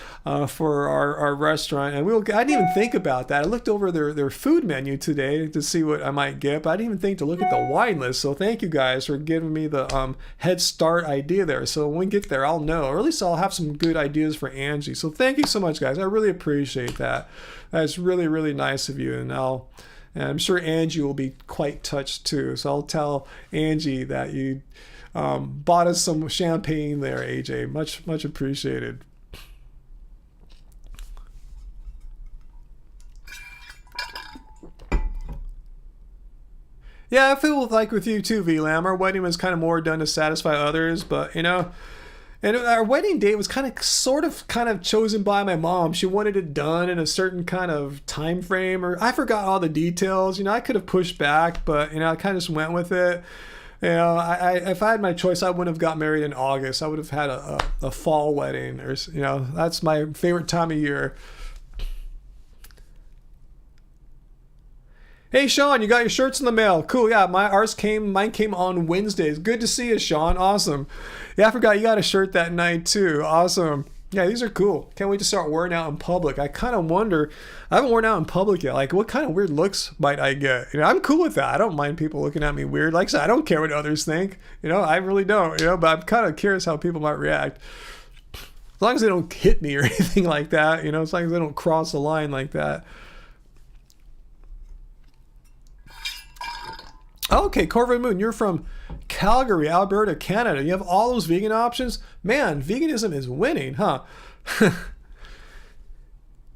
for our restaurant. And I didn't even think about that. I looked over their food menu today to see what I might get, but I didn't even think to look at the wine list. So thank you guys for giving me the head start idea there. So when we get there, I'll know, or at least I'll have some good ideas for Angie. So thank you so much, guys. I really appreciate that. That's really, really nice of you. And I'm sure Angie will be quite touched too. So I'll tell Angie that you bought us some champagne there, AJ. Much, much appreciated. Yeah, I feel like with you too, VLAM. Our wedding was kind of more done to satisfy others, but and our wedding date was kind of chosen by my mom. She wanted it done in a certain kind of time frame, or I forgot all the details. I could have pushed back, but I kind of just went with it. If I had my choice, I wouldn't have got married in August. I would have had a fall wedding, or that's my favorite time of year. Hey Sean, you got your shirts in the mail. Cool, yeah. Mine came on Wednesdays. Good to see you, Sean. Awesome. Yeah, I forgot you got a shirt that night too. Awesome. Yeah, these are cool. Can't wait to start wearing out in public. I kind of wonder. I haven't worn out in public yet. Like, what kind of weird looks might I get? I'm cool with that. I don't mind people looking at me weird. Like I said, I don't care what others think. I really don't. But I'm kind of curious how people might react. As long as they don't hit me or anything like that. As long as they don't cross the line like that. Okay, Corvin Moon, you're from Calgary, Alberta, Canada. You have all those vegan options? Man, veganism is winning, huh? And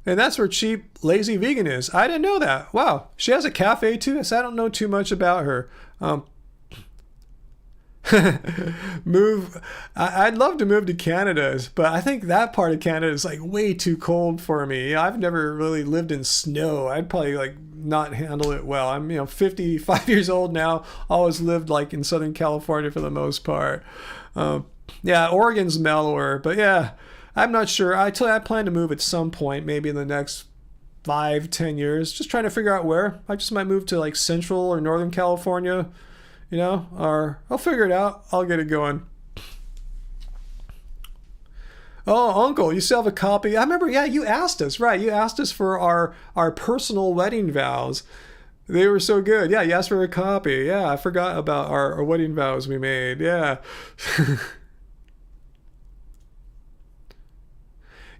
that's where cheap, lazy vegan is. I didn't know that. Wow. She has a cafe too? So I don't know too much about her. I'd love to move to Canada, but I think that part of Canada is like way too cold for me. I've never really lived in snow. I'd probably not handle it well. I'm 55 years old now. Always lived in Southern California for the most part. Yeah, Oregon's mellower, but yeah, I'm not sure. I plan to move at some point, maybe in the next 5-10 years. Just trying to figure out where. I just might move to Central or Northern California. Or I'll figure it out. I'll get it going. Oh, Uncle, you still have a copy? I remember, yeah, you asked us, right? You asked us for our personal wedding vows. They were so good. Yeah, you asked for a copy. Yeah, I forgot about our wedding vows we made. Yeah.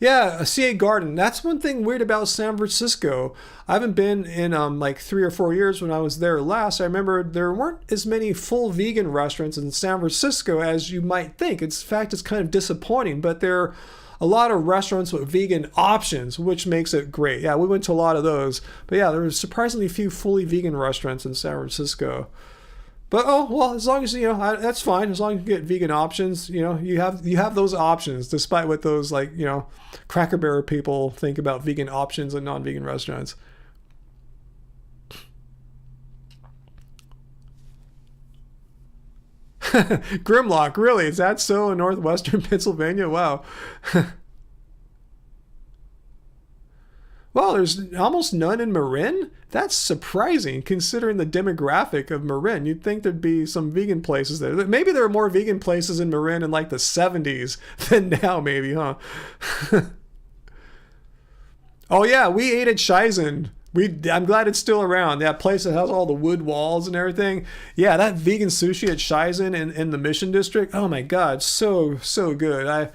Yeah, a CA Garden. That's one thing weird about San Francisco. I haven't been in 3 or 4 years. When I was there last, I remember there weren't as many full vegan restaurants in San Francisco as you might think. In fact, it's kind of disappointing, but there are a lot of restaurants with vegan options, which makes it great. Yeah, we went to a lot of those. But yeah, there were surprisingly few fully vegan restaurants in San Francisco. But as long as that's fine. As long as you get vegan options, you have those options, despite what those Cracker Barrel people think about vegan options and non-vegan restaurants. Grimlock, really? Is that so in northwestern Pennsylvania? Wow. Well, there's almost none in Marin? That's surprising, considering the demographic of Marin. You'd think there'd be some vegan places there. Maybe there were more vegan places in Marin in the 70s than now, maybe, huh? Oh, yeah, we ate at Shizen. I'm glad it's still around. That place that has all the wood walls and everything. Yeah, that vegan sushi at Shizen in the Mission District. Oh, my God, so good.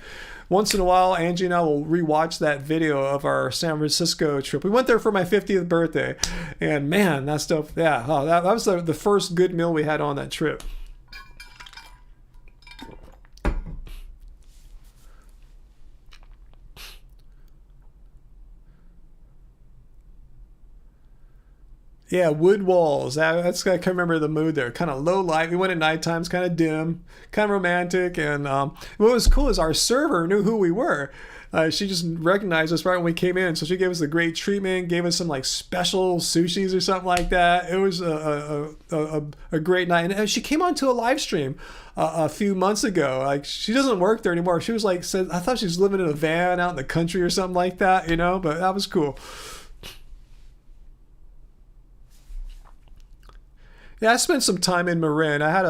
Once in a while, Angie and I will rewatch that video of our San Francisco trip. We went there for my 50th birthday, and man, that stuff, yeah, that was the first good meal we had on that trip. Yeah, wood walls. That's I can remember the mood there. Kind of low light. We went at night times, kind of dim, kind of romantic. And what was cool is our server knew who we were. She just recognized us right when we came in, so she gave us the great treatment, gave us some like special sushis or something like that. It was a great night, and she came onto a live stream a few months ago. Like, she doesn't work there anymore. She was like, said, I thought she was living in a van out in the country or something like that, you know. But that was cool. Yeah, I spent some time in Marin. I had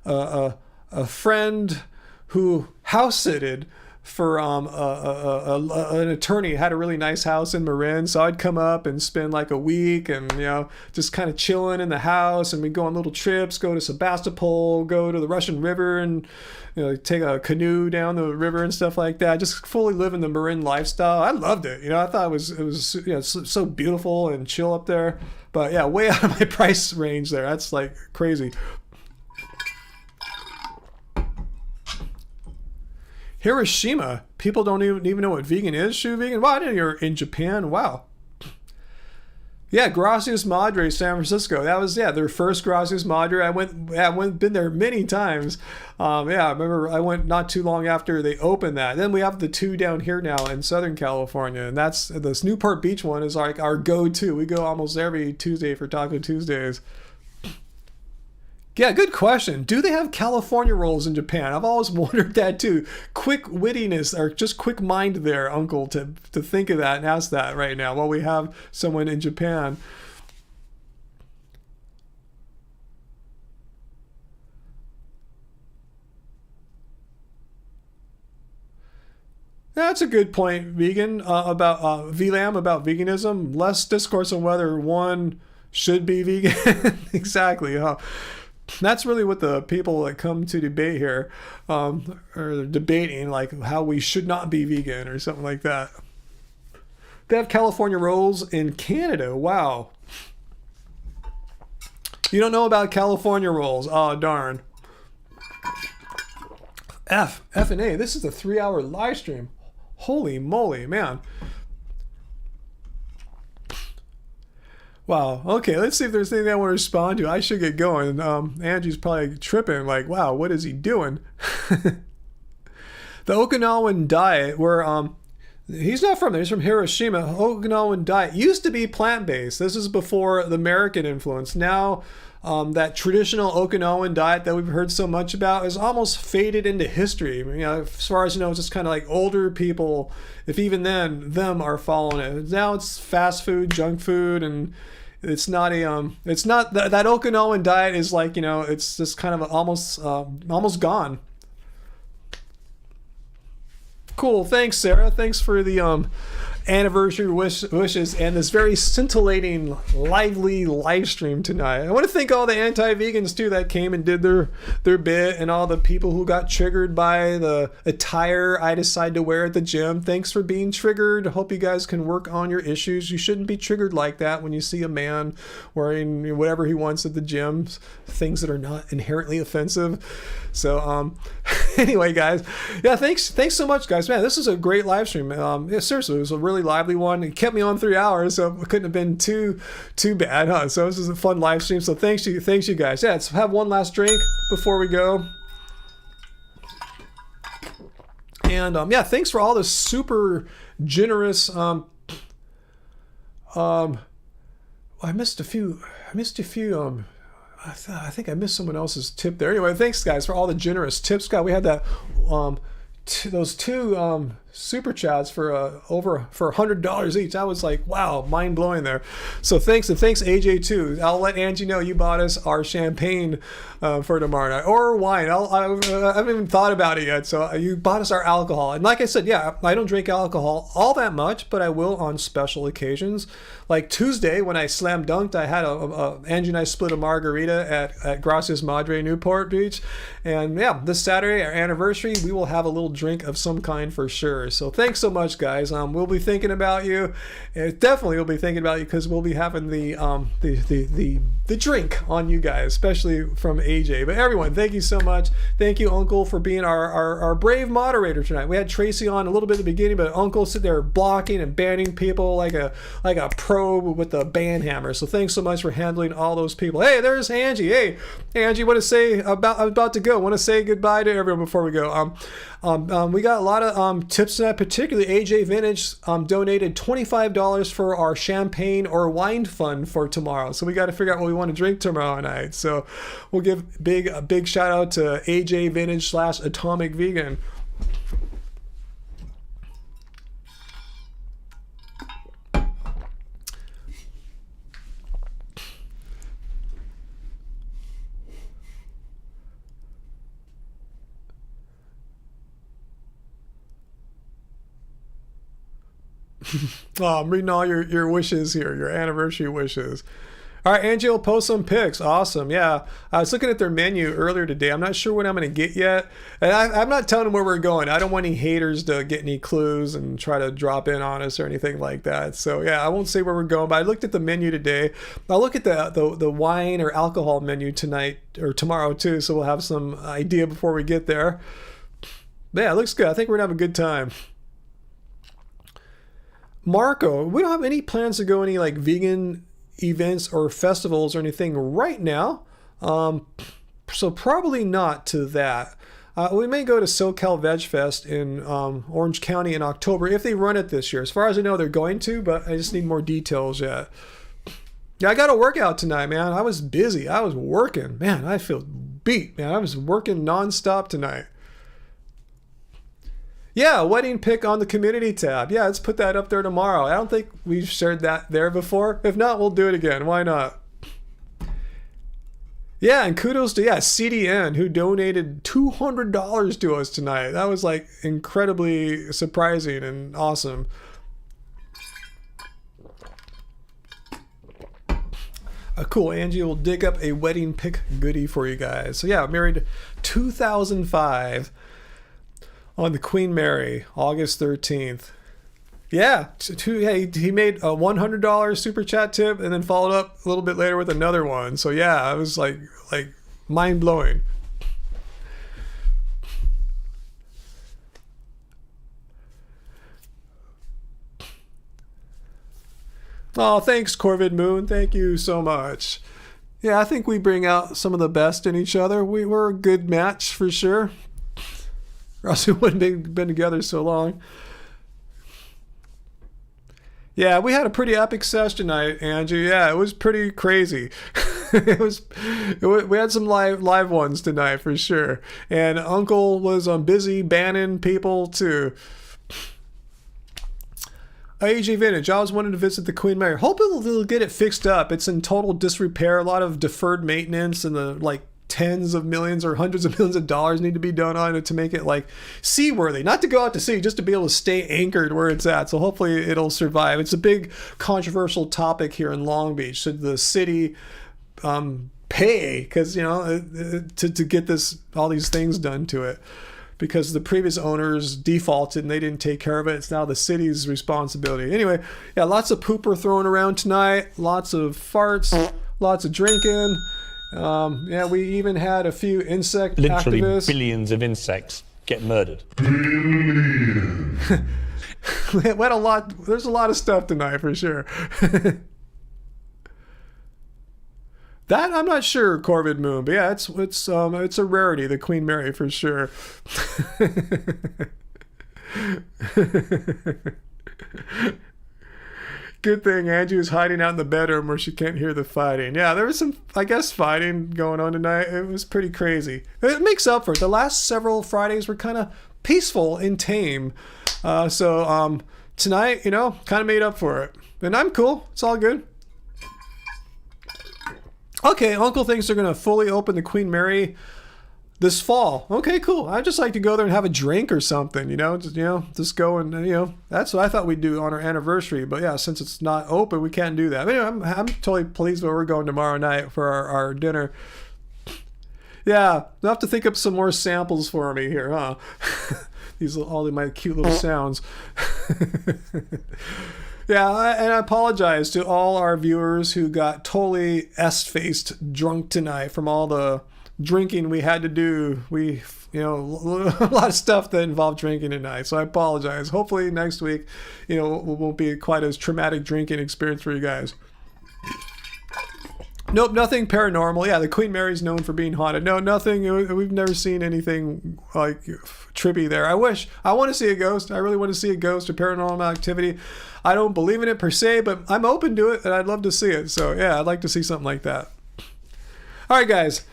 a friend who house sitted for an attorney, had a really nice house in Marin, so I'd come up and spend like a week and, you know, just kind of chilling in the house, and we'd go on little trips, go to Sebastopol, go to the Russian River, and, you know, take a canoe down the river and stuff like that, just fully living the Marin lifestyle. I loved it, you know. I thought it was you know, so beautiful and chill up there. But yeah, way out of my price range there. That's like crazy. Hiroshima. People don't even know what vegan is. Shoe vegan? Wow, I didn't know you're in Japan. Wow. Yeah, Gracias Madre, San Francisco. That was, yeah, their first Gracias Madre. Been there many times. Yeah, I remember I went not too long after they opened that. Then we have the two down here now in Southern California, and that's this Newport Beach one is like our go-to. We go almost every Tuesday for Taco Tuesdays. Yeah, good question. Do they have California rolls in Japan? I've always wondered that too. Quick wittiness or just quick mind there, Uncle, to think of that and ask that right now while we have someone in Japan. That's a good point, vegan, about VLAM, about veganism. Less discourse on whether one should be vegan. Exactly. That's really what the people that come to debate here are debating, like how we should not be vegan or something like that. They have California rolls in Canada. Wow. You don't know about California rolls. Oh, darn. F and A. This is a 3-hour live stream. Holy moly, man. Wow. Okay, let's see if there's anything I want to respond to. I should get going. Angie's probably tripping, like, wow, what is he doing? The Okinawan diet, where he's not from there, he's from Hiroshima. Okinawan diet used to be plant-based. This is before the American influence. Now, that traditional Okinawan diet that we've heard so much about is almost faded into history. You know, as far as you know, it's just kind of like older people, if even then, them are following it. Now it's fast food, junk food, and it's not it's not that Okinawan diet is like, you know, it's just kind of almost gone. Cool. Thanks, Sarah. Thanks for the anniversary wishes and this very scintillating, lively live stream tonight. I want to thank all the anti-vegans too that came and did their bit, and all the people who got triggered by the attire I decided to wear at the gym. Thanks for being triggered. Hope you guys can work on your issues. You shouldn't be triggered like that when you see a man wearing whatever he wants at the gym, things that are not inherently offensive. So anyway, guys, yeah, thanks so much, guys. Man, this is a great live stream. Yeah, seriously, it was a really lively one. It kept me on 3 hours, so it couldn't have been too bad, huh? So this is a fun live stream. So thanks you guys. Yeah, let's have one last drink before we go. And yeah, thanks for all the super generous. I missed a few. I think I missed someone else's tip there. Anyway, thanks guys for all the generous tips. God, we had that those two super chats for $100 each. I was like, wow, mind blowing there. So thanks, and thanks AJ too. I'll let Angie know you bought us our champagne for tomorrow night, or wine. I haven't even thought about it yet. So you bought us our alcohol, and like I said, yeah, I don't drink alcohol all that much, but I will on special occasions. Like Tuesday when I slam dunked, I had Angie and I split a margarita at Gracias Madre Newport Beach, and yeah, this Saturday, our anniversary, we will have a little drink of some kind for sure. So thanks so much, guys. We'll be thinking about you. Definitely we'll be thinking about you, because we'll be having the the drink on you guys, especially from AJ. But everyone, thank you so much. Thank you, Uncle, for being our brave moderator tonight. We had Tracy on a little bit at the beginning, but Uncle sit there blocking and banning people like a pro with a ban hammer. So thanks so much for handling all those people. Hey, there's Angie. Hey, Angie, want to say I'm about to go. Want to say goodbye to everyone before we go. We got a lot of tips tonight, particularly AJ Vintage donated $25 for our champagne or wine fund for tomorrow. So we got to figure out what we want to drink tomorrow night. So we'll give a big shout out to AJ Vintage / Atomic Vegan. Oh, I'm reading all your wishes here, your anniversary wishes. All right, Angie will post some pics. Awesome. Yeah, I was looking at their menu earlier today. I'm not sure what I'm going to get yet. And I'm not telling them where we're going. I don't want any haters to get any clues and try to drop in on us or anything like that. So, yeah, I won't say where we're going, but I looked at the menu today. I'll look at the wine or alcohol menu tonight or tomorrow, too, so we'll have some idea before we get there. But yeah, it looks good. I think we're going to have a good time. Marco, we don't have any plans to go any like vegan events or festivals or anything right now. So probably not to that. We may go to SoCal Veg Fest in Orange County in October if they run it this year. As far as I know, they're going to, but I just need more details yet. Yeah, I got a workout tonight, man. I was busy. I was working. Man, I feel beat, man. I was working nonstop tonight. Yeah, wedding pic on the community tab. Yeah, let's put that up there tomorrow. I don't think we've shared that there before. If not, we'll do it again. Why not? Yeah, and kudos to CDN who donated $200 to us tonight. That was like incredibly surprising and awesome. Cool. Angie will dig up a wedding pic goodie for you guys. So yeah, married 2005. On the Queen Mary, August 13th. Yeah, he made a $100 super chat tip and then followed up a little bit later with another one. So yeah, it was like mind blowing. Oh, thanks, Corvid Moon. Thank you so much. Yeah, I think we bring out some of the best in each other. We're a good match for sure. Or else we wouldn't have been together so long. Yeah, we had a pretty epic session tonight, Angie. Yeah, it was pretty crazy. We had some live ones tonight for sure. And Uncle was busy banning people too. AJ Vintage, I always wanted to visit the Queen Mary. Hope they'll get it fixed up. It's in total disrepair. A lot of deferred maintenance and the tens of millions or hundreds of millions of dollars need to be done on it to make it seaworthy, not to go out to sea, just to be able to stay anchored where it's at. So hopefully it'll survive. It's a big controversial topic here in Long Beach. Should the city pay because to get all these things done to it, because the previous owners defaulted and they didn't take care of it. It's now the city's responsibility. Anyway, yeah, lots of pooper thrown around tonight, lots of farts, lots of drinking. Yeah, we even had a few insect literally activists. Billions of insects get murdered. We had a lot. There's a lot of stuff tonight for sure. That I'm not sure, Corvid Moon, but yeah, it's a rarity, the Queen Mary for sure. Good thing Angie was hiding out in the bedroom where she can't hear the fighting. Yeah, there was some, I guess, fighting going on tonight. It was pretty crazy. It makes up for it. The last several Fridays were kind of peaceful and tame. So tonight, kind of made up for it. And I'm cool. It's all good. Okay, Uncle thinks they're going to fully open the Queen Mary this fall. Okay, cool. I'd just like to go there and have a drink or something, just go and, that's what I thought we'd do on our anniversary. But yeah, since it's not open, we can't do that. But anyway, I'm totally pleased where we're going tomorrow night for our dinner. Yeah, you'll have to think up some more samples for me here, huh? All my cute little sounds. Yeah, and I apologize to all our viewers who got totally S-faced drunk tonight from all the drinking we had to do. A lot of stuff that involved drinking tonight. So I apologize. Hopefully next week, it won't be quite as traumatic drinking experience for you guys. Nope, nothing paranormal. Yeah, the Queen Mary's known for being haunted. No, nothing. We've never seen anything like trippy there. I want to see a ghost. I really want to see a ghost or paranormal activity. I don't believe in it per se, but I'm open to it and I'd love to see it. So yeah, I'd like to see something like that. All right, guys.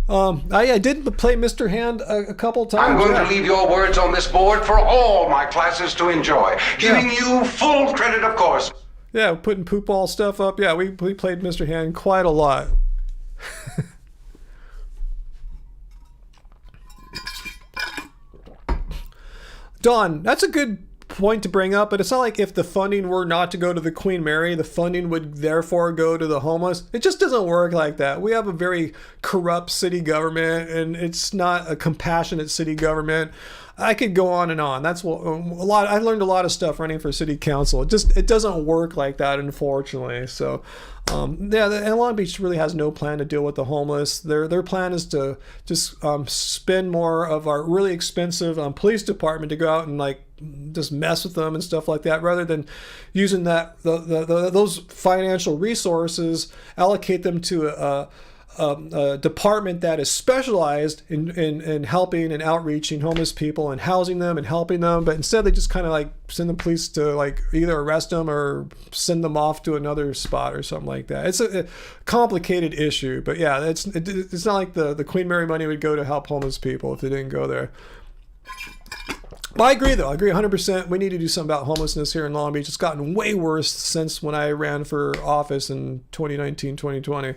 I did play Mr. Hand a couple times. I'm going to leave your words on this board for all my classes to enjoy, giving you full credit, of course. Yeah, putting poop ball stuff up. Yeah, we played Mr. Hand quite a lot. Don, that's a good point to bring up, but it's not like if the funding were not to go to the Queen Mary, the funding would therefore go to the homeless. It just doesn't work like that. We have a very corrupt city government, and it's not a compassionate city government. I could go on and on. That's what I learned a lot of stuff running for city council. It doesn't work like that, unfortunately. So, and Long Beach really has no plan to deal with the homeless. Their plan is to just spend more of our really expensive police department to go out and just mess with them and stuff like that, rather than using those financial resources, allocate them to a department that is specialized in helping and outreaching homeless people and housing them and helping them. But instead they just kind of send the police to either arrest them or send them off to another spot or something like that. It's a complicated issue, but yeah, it's not like the Queen Mary money would go to help homeless people if they didn't go there. But I agree, though. I agree 100%. We need to do something about homelessness here in Long Beach. It's gotten way worse since when I ran for office in 2019, 2020.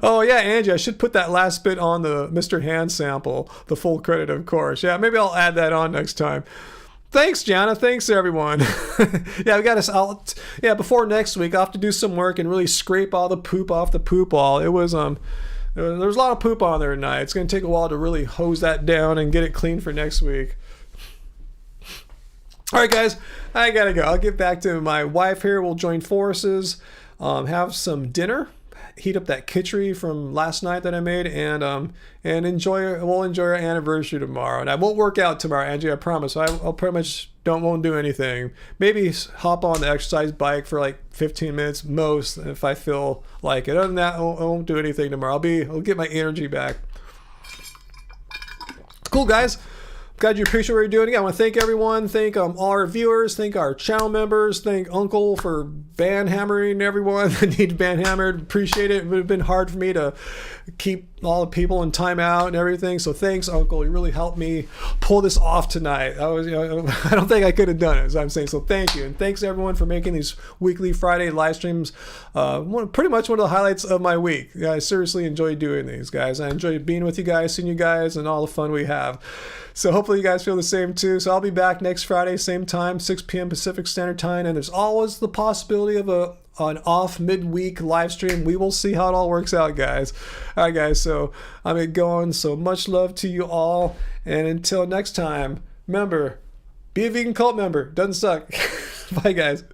Oh yeah, Angie, I should put that last bit on the Mr. Hand sample, the full credit, of course. Yeah, maybe I'll add that on next time. Thanks, Jana. Thanks, everyone. Yeah, before next week, I'll have to do some work and really scrape all the poop off the poop ball. There was a lot of poop on there tonight. It's going to take a while to really hose that down and get it clean for next week. All right, guys, I gotta go. I'll get back to my wife here. We'll join forces, have some dinner, heat up that kitchery from last night that I made, and we'll enjoy our anniversary tomorrow. And I won't work out tomorrow, Angie, I promise. I'll pretty much won't do anything. Maybe hop on the exercise bike for 15 minutes most if I feel like it. Other than that, I won't do anything tomorrow. I'll get my energy back. Cool, guys. Glad you appreciate what you're doing. Again, I want to thank everyone. Thank all our viewers. Thank our channel members. Thank Uncle for ban hammering everyone that needs ban hammered. Appreciate it. It would have been hard for me to keep all the people in timeout and everything. So thanks, Uncle. You really helped me pull this off tonight. I don't think I could have done it, as I'm saying. So thank you. And thanks everyone for making these weekly Friday live streams pretty much one of the highlights of my week. Yeah, I seriously enjoy doing these, guys. I enjoy being with you guys, seeing you guys, and all the fun we have. So hopefully you guys feel the same too. So I'll be back next Friday, same time, 6 p.m. Pacific Standard Time. And there's always the possibility of an off midweek live stream. We will see how it all works out, guys. All right, guys. So I'm going. So much love to you all. And until next time, remember, be a vegan cult member. Doesn't suck. Bye, guys.